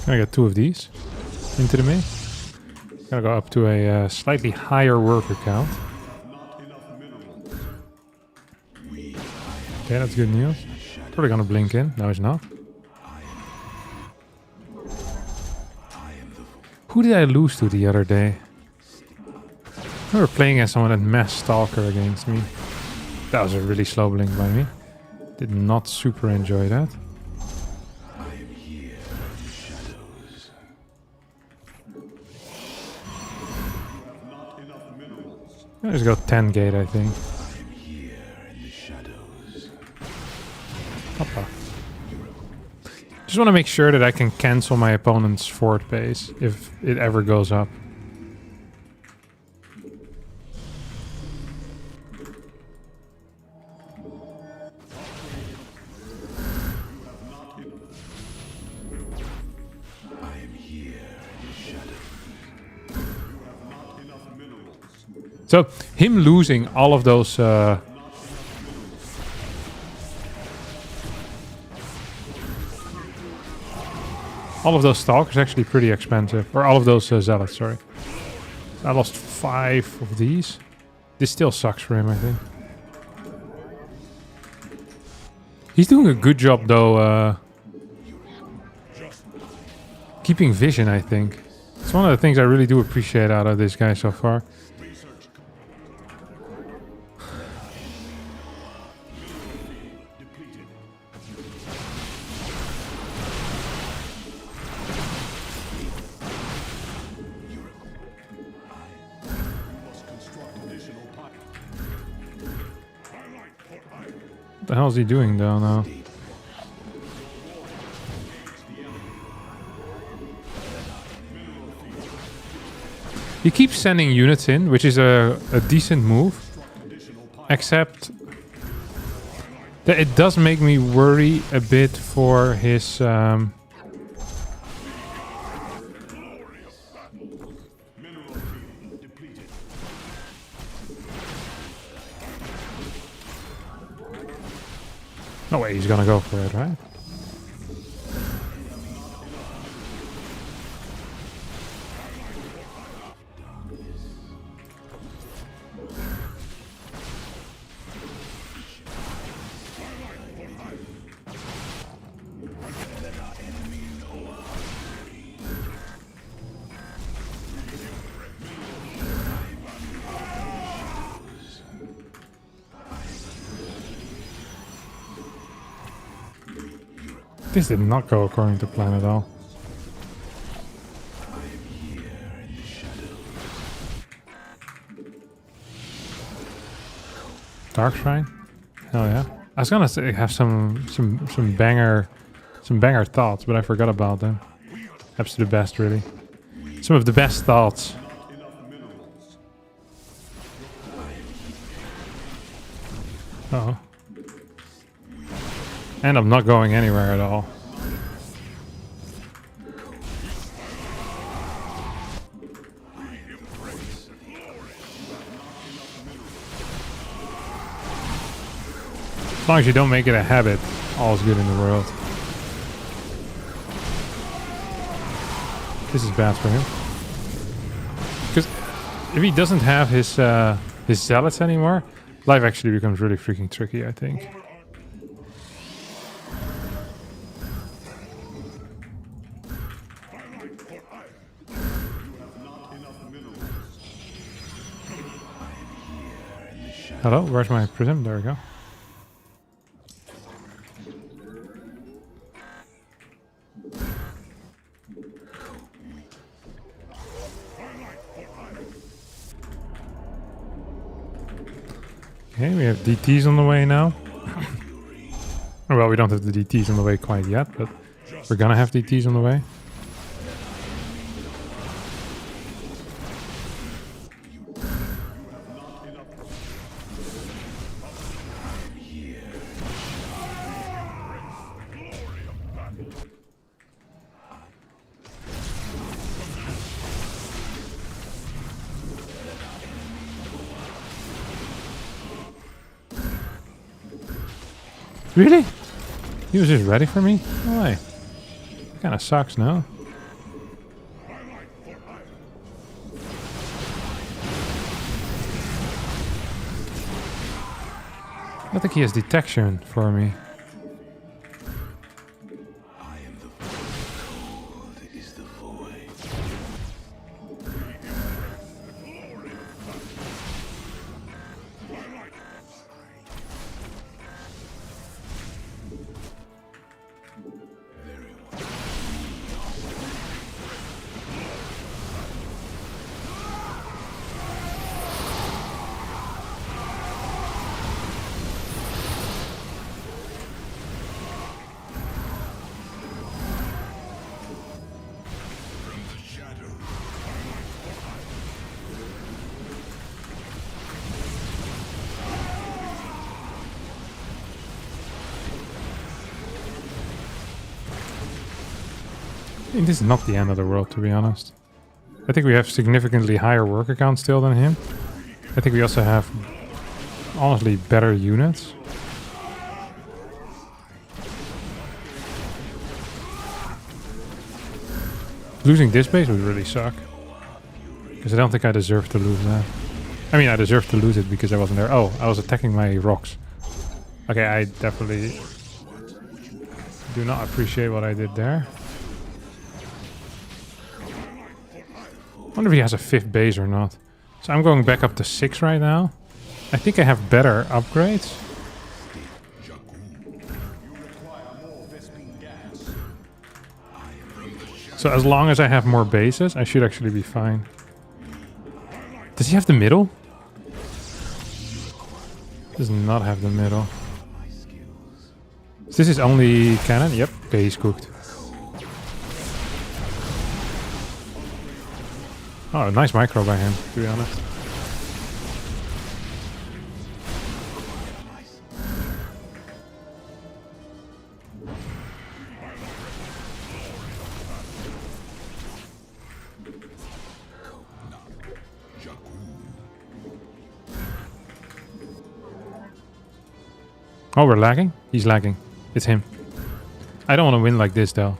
Gonna get 2 of these into the main. Gotta go up to a slightly higher worker count. Okay, that's good news. Probably gonna blink in. No, he's not. Who did I lose to the other day? We were playing as someone that mass stalker against me. That was a really slow blink by me. Did not super enjoy that. Let's go 10 gate, I think. Hoppa. Just want to make sure that I can cancel my opponent's 4th base if it ever goes up. So, him losing all of those... all of those stalkers actually pretty expensive. Or all of those zealots, sorry. I lost 5 of these. This still sucks for him, I think. He's doing a good job, though, keeping vision, I think. It's one of the things I really do appreciate out of this guy so far. What the hell is he doing though now? He keeps sending units in, which is a decent move. Except that it does make me worry a bit for his... No way he's gonna go for it, right? This did not go according to plan at all. Dark Shrine? Hell yeah. I was gonna say have some banger thoughts, but I forgot about them. Absolute best, really. Some of the best thoughts. Uh-oh. And I'm not going anywhere at all. As long as you don't make it a habit, all's good in the world. This is bad for him. Because if he doesn't have his zealots anymore, life actually becomes really freaking tricky, I think. Hello, where's my prism? There we go. Okay, we have DTs on the way now. Well, we don't have the DTs on the way quite yet, but we're gonna have DTs on the way. Really? He was just ready for me? No way. That kind of sucks, no? I think he has detection for me. I think this is not the end of the world, to be honest. I think we have significantly higher worker count still than him. I think we also have, honestly, better units. Losing this base would really suck. Because I don't think I deserve to lose that. I mean, I deserve to lose it because I wasn't there. Oh, I was attacking my rocks. Okay, I definitely do not appreciate what I did there. wonder if he has a 5th base or not. So I'm going back up to 6 right now. I think I have better upgrades. So as long as I have more bases, I should actually be fine. Does he have the middle? Does not have the middle. This is only cannon? Yep. Okay, he's cooked. Oh, nice micro by him, to be honest. Oh, we're lagging? He's lagging. It's him. I don't want to win like this, though.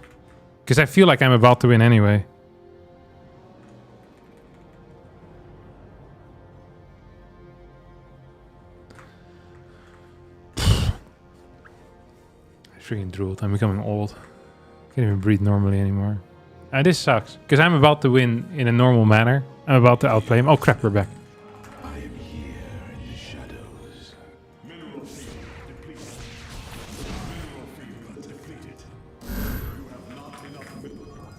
Because I feel like I'm about to win anyway. I freaking drooled. I'm becoming old. Can't even breathe normally anymore. This sucks. Because I'm about to win in a normal manner. I'm about to outplay him. Oh crap, we're back. I am here in the shadows. Mineral field depleted. Mineral field depleted. You have not enough mineral.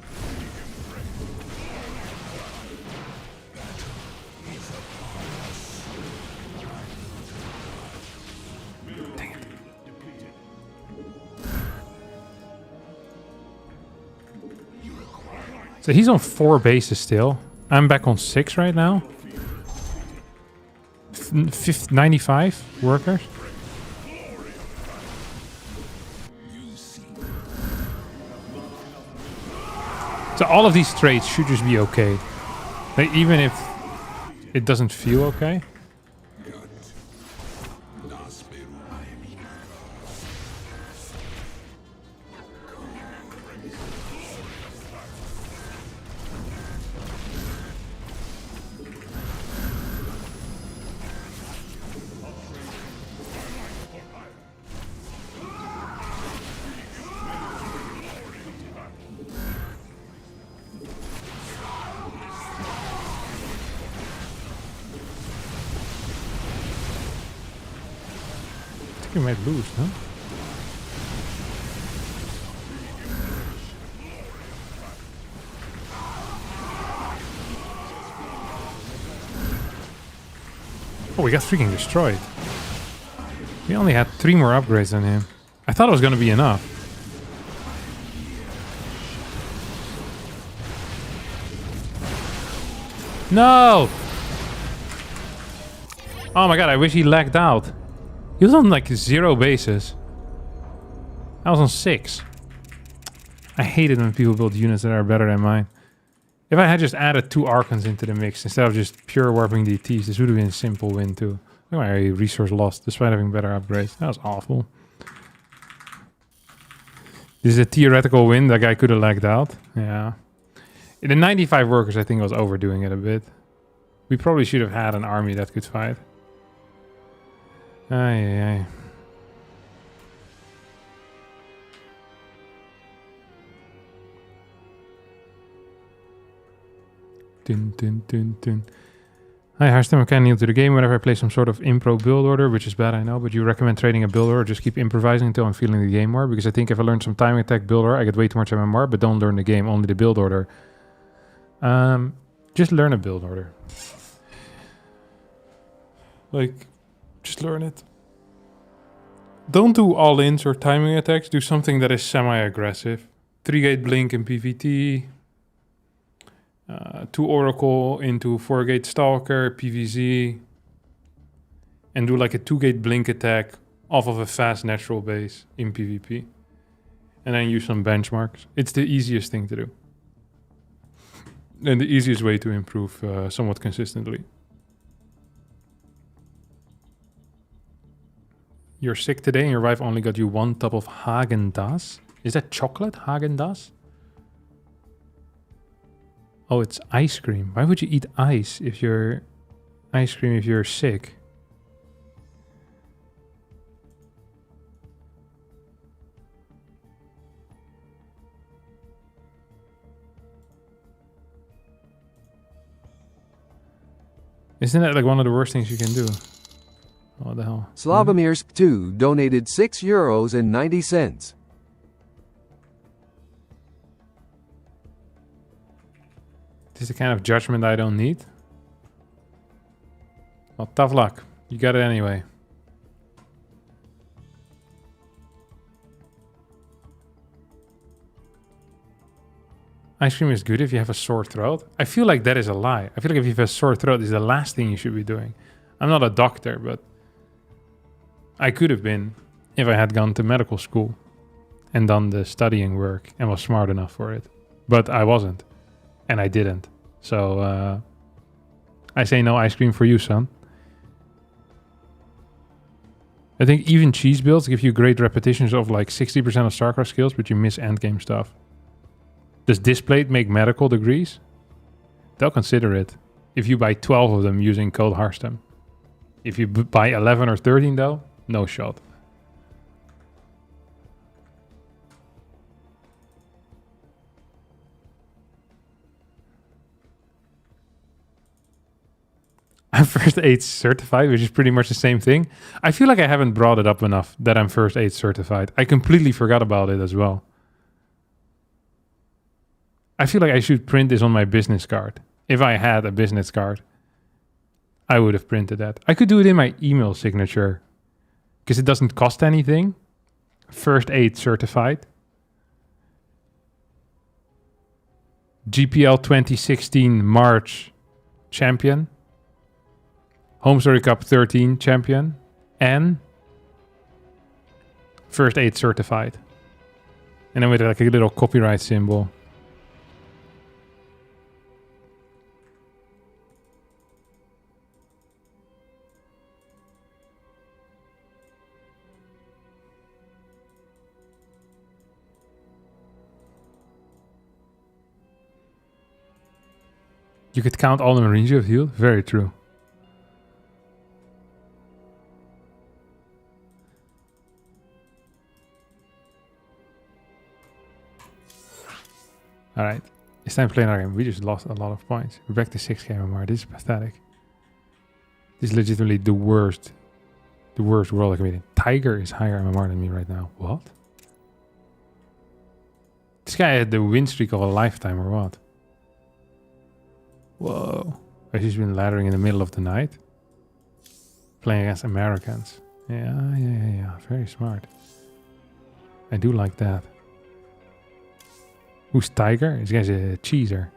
Dang it. So he's on 4 bases still. I'm back on 6 right now. 95 workers. So all of these trades should just be okay. Like, even if it doesn't feel okay. We might lose, huh? Oh, we got freaking destroyed. We only had 3 more upgrades than him. I thought it was gonna be enough. No! Oh my god, I wish he lagged out. He was on like 0 bases. I was on 6. I hate it when people build units that are better than mine. If I had just added 2 Archons into the mix instead of just pure warping DTs, this would have been a simple win too. Look at my resource lost despite having better upgrades. That was awful. This is a theoretical win. That guy could have lagged out. Yeah. In the 95 workers, I think I was overdoing it a bit. We probably should have had an army that could fight. Ay, ay, ay. Dun, dun, dun, dun. Hi Harstem, I'm kind of new to the game. Whenever I play some sort of impro build order, which is bad I know, but you recommend trading a build order or just keep improvising until I'm feeling the game more? Because I think if I learn some timing attack build order, I get way too much MMR, but don't learn the game, only the build order. Just learn a build order. Like, just learn it. Don't do all-ins or timing attacks. Do something that is semi-aggressive. 3-gate blink in PvT. 2 Oracle into 4-gate Stalker, PvZ. And do like a 2-gate blink attack off of a fast natural base in PvP. And then use some benchmarks. It's the easiest thing to do. And the easiest way to improve somewhat consistently. You're sick today and your wife only got you 1 tub of Häagen-Dazs? Is that chocolate, Häagen-Dazs? Oh, it's ice cream. Why would you eat ice if you're sick? Isn't that like one of the worst things you can do? What the hell? Slavomirsk2 donated €6.90. This is the kind of judgment I don't need. Well, tough luck. You got it anyway. Ice cream is good if you have a sore throat. I feel like that is a lie. I feel like if you have a sore throat, it's the last thing you should be doing. I'm not a doctor, but I could have been if I had gone to medical school and done the studying work and was smart enough for it. But I wasn't, and I didn't. So I say no ice cream for you, son. I think even cheese builds give you great repetitions of like 60% of StarCraft skills, but you miss endgame stuff. Does Displate make medical degrees? They'll consider it if you buy 12 of them using code Harstem. If you buy 11 or 13 though, no shot. I'm first aid certified, which is pretty much the same thing. I feel like I haven't brought it up enough that I'm first aid certified. I completely forgot about it as well. I feel like I should print this on my business card. If I had a business card, I would have printed that. I could do it in my email signature because it doesn't cost anything. First aid certified. GPL 2016 March champion. Home Story Cup 13 champion. And first aid certified. And then with like a little copyright symbol. You could count all the Marines you have healed. Very true. Alright. It's time to play another game. We just lost a lot of points. We're back to 6k MMR. This is pathetic. This is legitimately the worst world I can be in. Tiger is higher MMR than me right now. What? This guy had the win streak of a lifetime or what? Whoa. He's been laddering in the middle of the night. Playing against Americans. Yeah. Very smart. I do like that. Who's Tiger? This guy's a cheeser.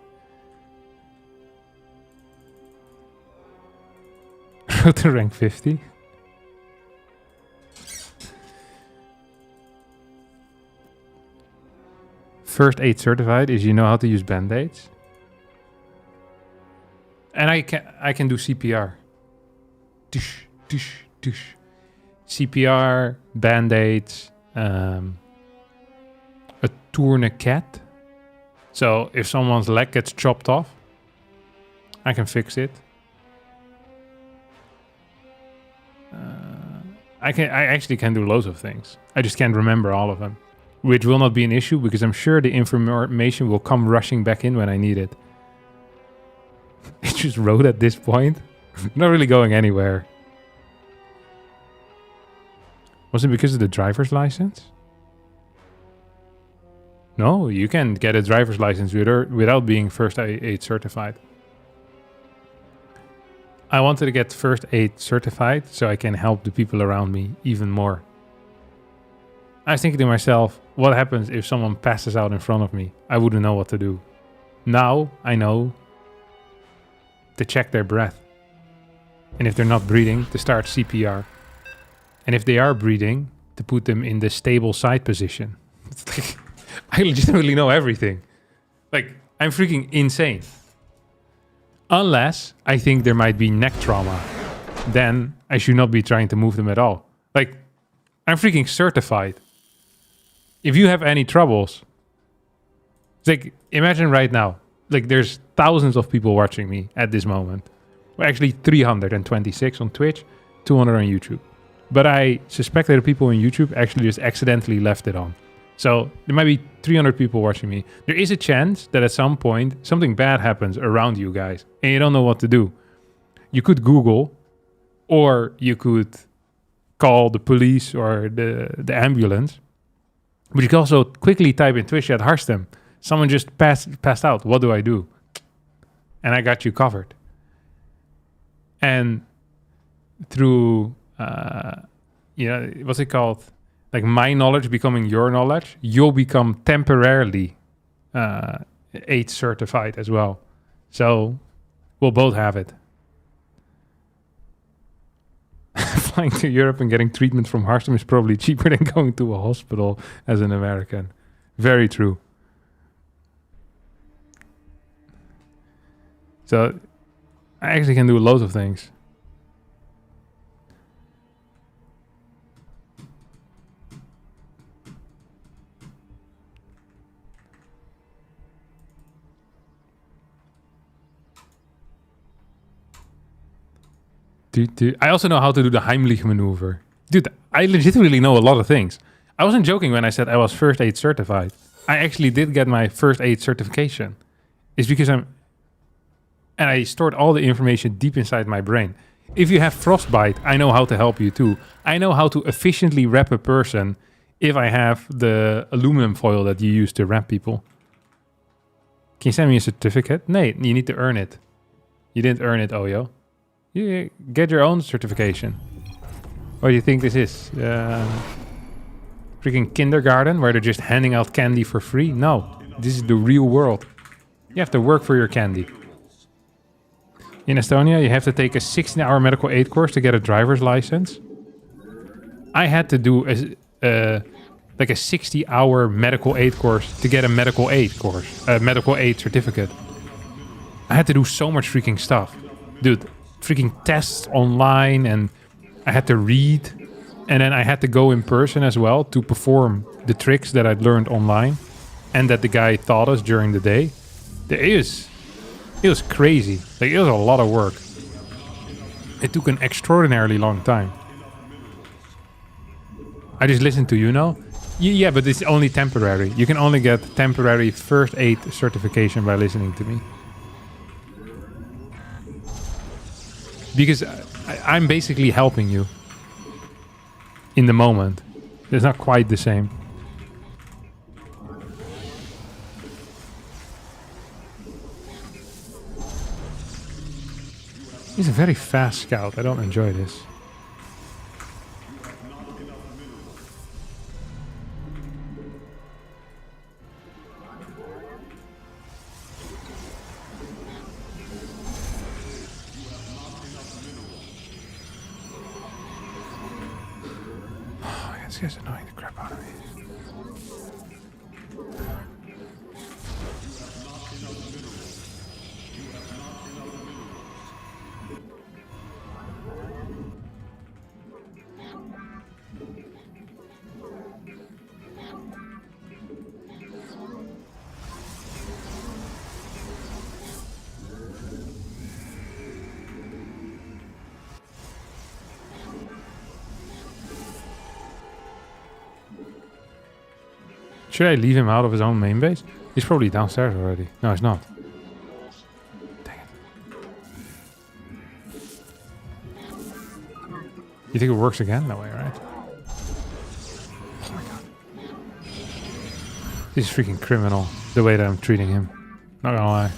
Go to rank 50. First aid certified is you know how to use band-aids. And I can do CPR. Tush, tush, tush. CPR, band-aids, a tourniquet. So if someone's leg gets chopped off, I can fix it. I actually can do loads of things. I just can't remember all of them, which will not be an issue because I'm sure the information will come rushing back in when I need it. It just rode at this point. Not really going anywhere. Was it because of the driver's license? No, you can get a driver's license without being first aid certified. I wanted to get first aid certified so I can help the people around me even more. I was thinking to myself, what happens if someone passes out in front of me? I wouldn't know what to do. Now I know to check their breath. And if they're not breathing, to start CPR. And if they are breathing, to put them in the stable side position. It's like, I legitimately know everything. Like, I'm freaking insane. Unless I think there might be neck trauma. Then I should not be trying to move them at all. Like, I'm freaking certified. If you have any troubles, it's like, imagine right now, like there's thousands of people watching me at this moment. Well, actually 326 on Twitch, 200 on YouTube. But I suspect that the people on YouTube actually just accidentally left it on. So there might be 300 people watching me. There is a chance that at some point something bad happens around you guys and you don't know what to do. You could Google, or you could call the police or the ambulance. But you can also quickly type in Twitch at Harstem. Someone just passed out. What do I do? And I got you covered. And through, what's it called? Like my knowledge becoming your knowledge, you'll become temporarily 8 certified as well. So we'll both have it. Flying to Europe and getting treatment from Harstem is probably cheaper than going to a hospital as an American. Very true. So I actually can do loads of things. I also know how to do the Heimlich maneuver. Dude, I legitimately know a lot of things. I wasn't joking when I said I was first aid certified. I actually did get my first aid certification. It's because and I stored all the information deep inside my brain. If you have frostbite, I know how to help you too. I know how to efficiently wrap a person if I have the aluminum foil that you use to wrap people. Can you send me a certificate? No, you need to earn it. You didn't earn it, Oyo. You get your own certification. What do you think this is? Freaking kindergarten where they're just handing out candy for free? No, this is the real world. You have to work for your candy. In Estonia, you have to take a 16-hour medical aid course to get a driver's license. I had to do a 60-hour medical aid course to get a medical aid course, a medical aid certificate. I had to do so much freaking stuff. Dude, freaking tests online, and I had to read, and then I had to go in person as well to perform the tricks that I'd learned online and that the guy taught us during the day. It was crazy. Like, it was a lot of work. It took an extraordinarily long time. I just listened to you now. Yeah, but it's only temporary. You can only get temporary first aid certification by listening to me. Because I'm basically helping you in the moment. It's not quite the same. He's a very fast scout. I don't enjoy this. This guy's annoying the crap out of me. Should I leave him out of his own main base? He's probably downstairs already. No, he's not. Dang it. You think it works again? No way, right? Oh my god. This is freaking criminal, the way that I'm treating him. Not gonna lie.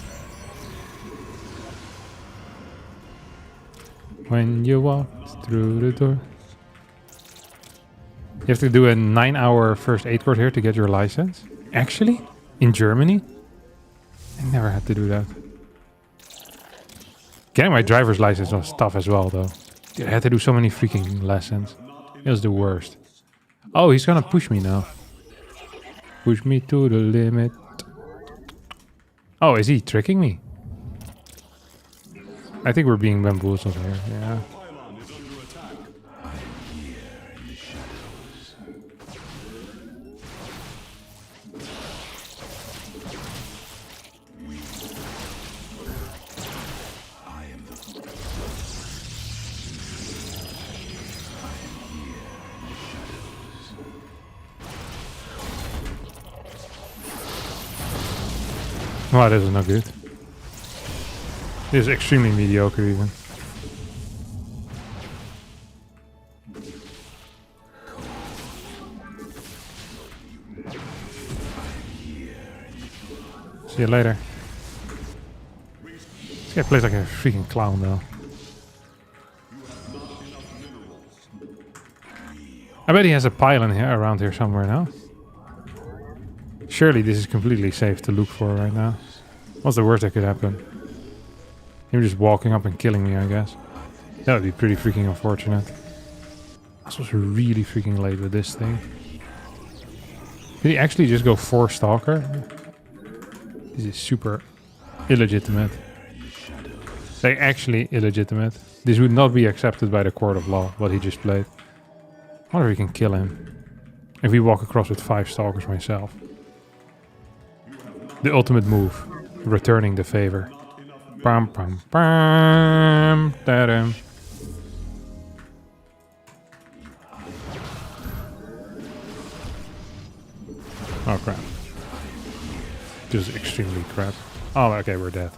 When you walk through the door. You have to do a 9-hour first aid course here to get your license. Actually? In Germany? I never had to do that. Getting my driver's license was tough as well, though. Dude, I had to do so many freaking lessons. It was the worst. Oh, he's gonna push me now. Push me to the limit. Oh, is he tricking me? I think we're being bamboozled here, yeah. Well, this is not good. This is extremely mediocre even. See you later. This guy plays like a freaking clown though. I bet he has a pylon here around here somewhere now. Surely this is completely safe to look for right now. What's the worst that could happen? Him just walking up and killing me, I guess. That would be pretty freaking unfortunate. I was really freaking late with this thing. Did he actually just go 4 Stalker? This is super illegitimate. Like, actually illegitimate. This would not be accepted by the court of law, what he just played. I wonder if we can kill him. If we walk across with 5 Stalkers myself. The ultimate move. Returning the favor. Bam, bam, bam. Ta-dam. Oh crap. This is extremely crap. Oh, okay, we're dead.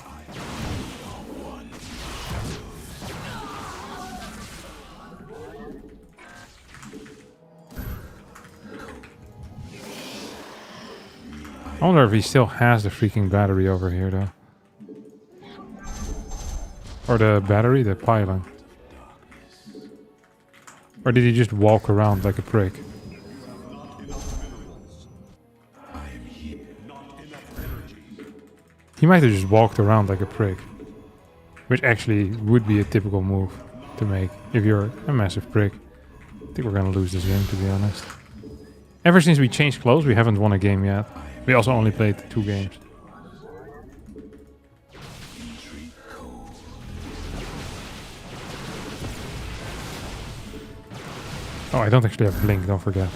I wonder if he still has the freaking battery over here though. Or the battery, the pylon. Or did he just walk around like a prick? He might have just walked around like a prick. Which actually would be a typical move to make if you're a massive prick. I think we're gonna lose this game, to be honest. Ever since we changed clothes, we haven't won a game yet. We also only played 2 games. Oh, I don't actually have Blink, don't forget.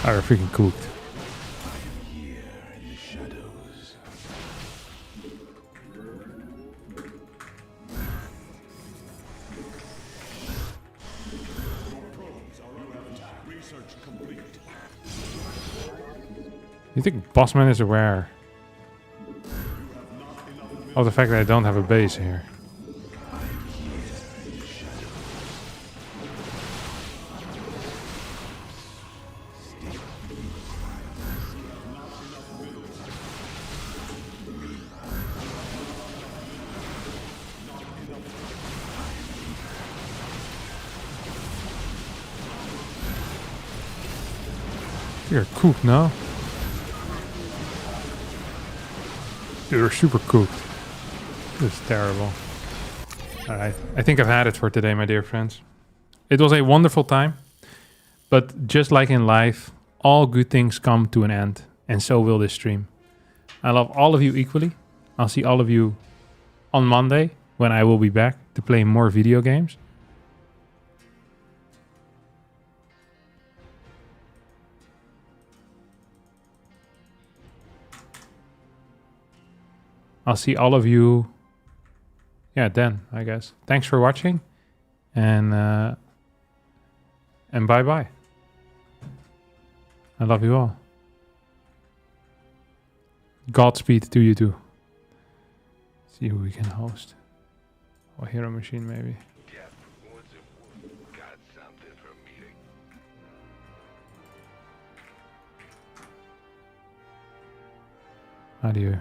Oh, we're freaking cooked. You think Bossman is aware of the fact that I don't have a base here? You're cooked now. You're super cooked. This is terrible. Alright, I think I've had it for today, my dear friends. It was a wonderful time. But just like in life, all good things come to an end. And so will this stream. I love all of you equally. I'll see all of you on Monday, when I will be back to play more video games. I'll see all of you, yeah, then, I guess. Thanks for watching, and bye-bye. I love you all. Godspeed to you too. See who we can host. Or Hero Machine, maybe. Got something for meeting. Adieu.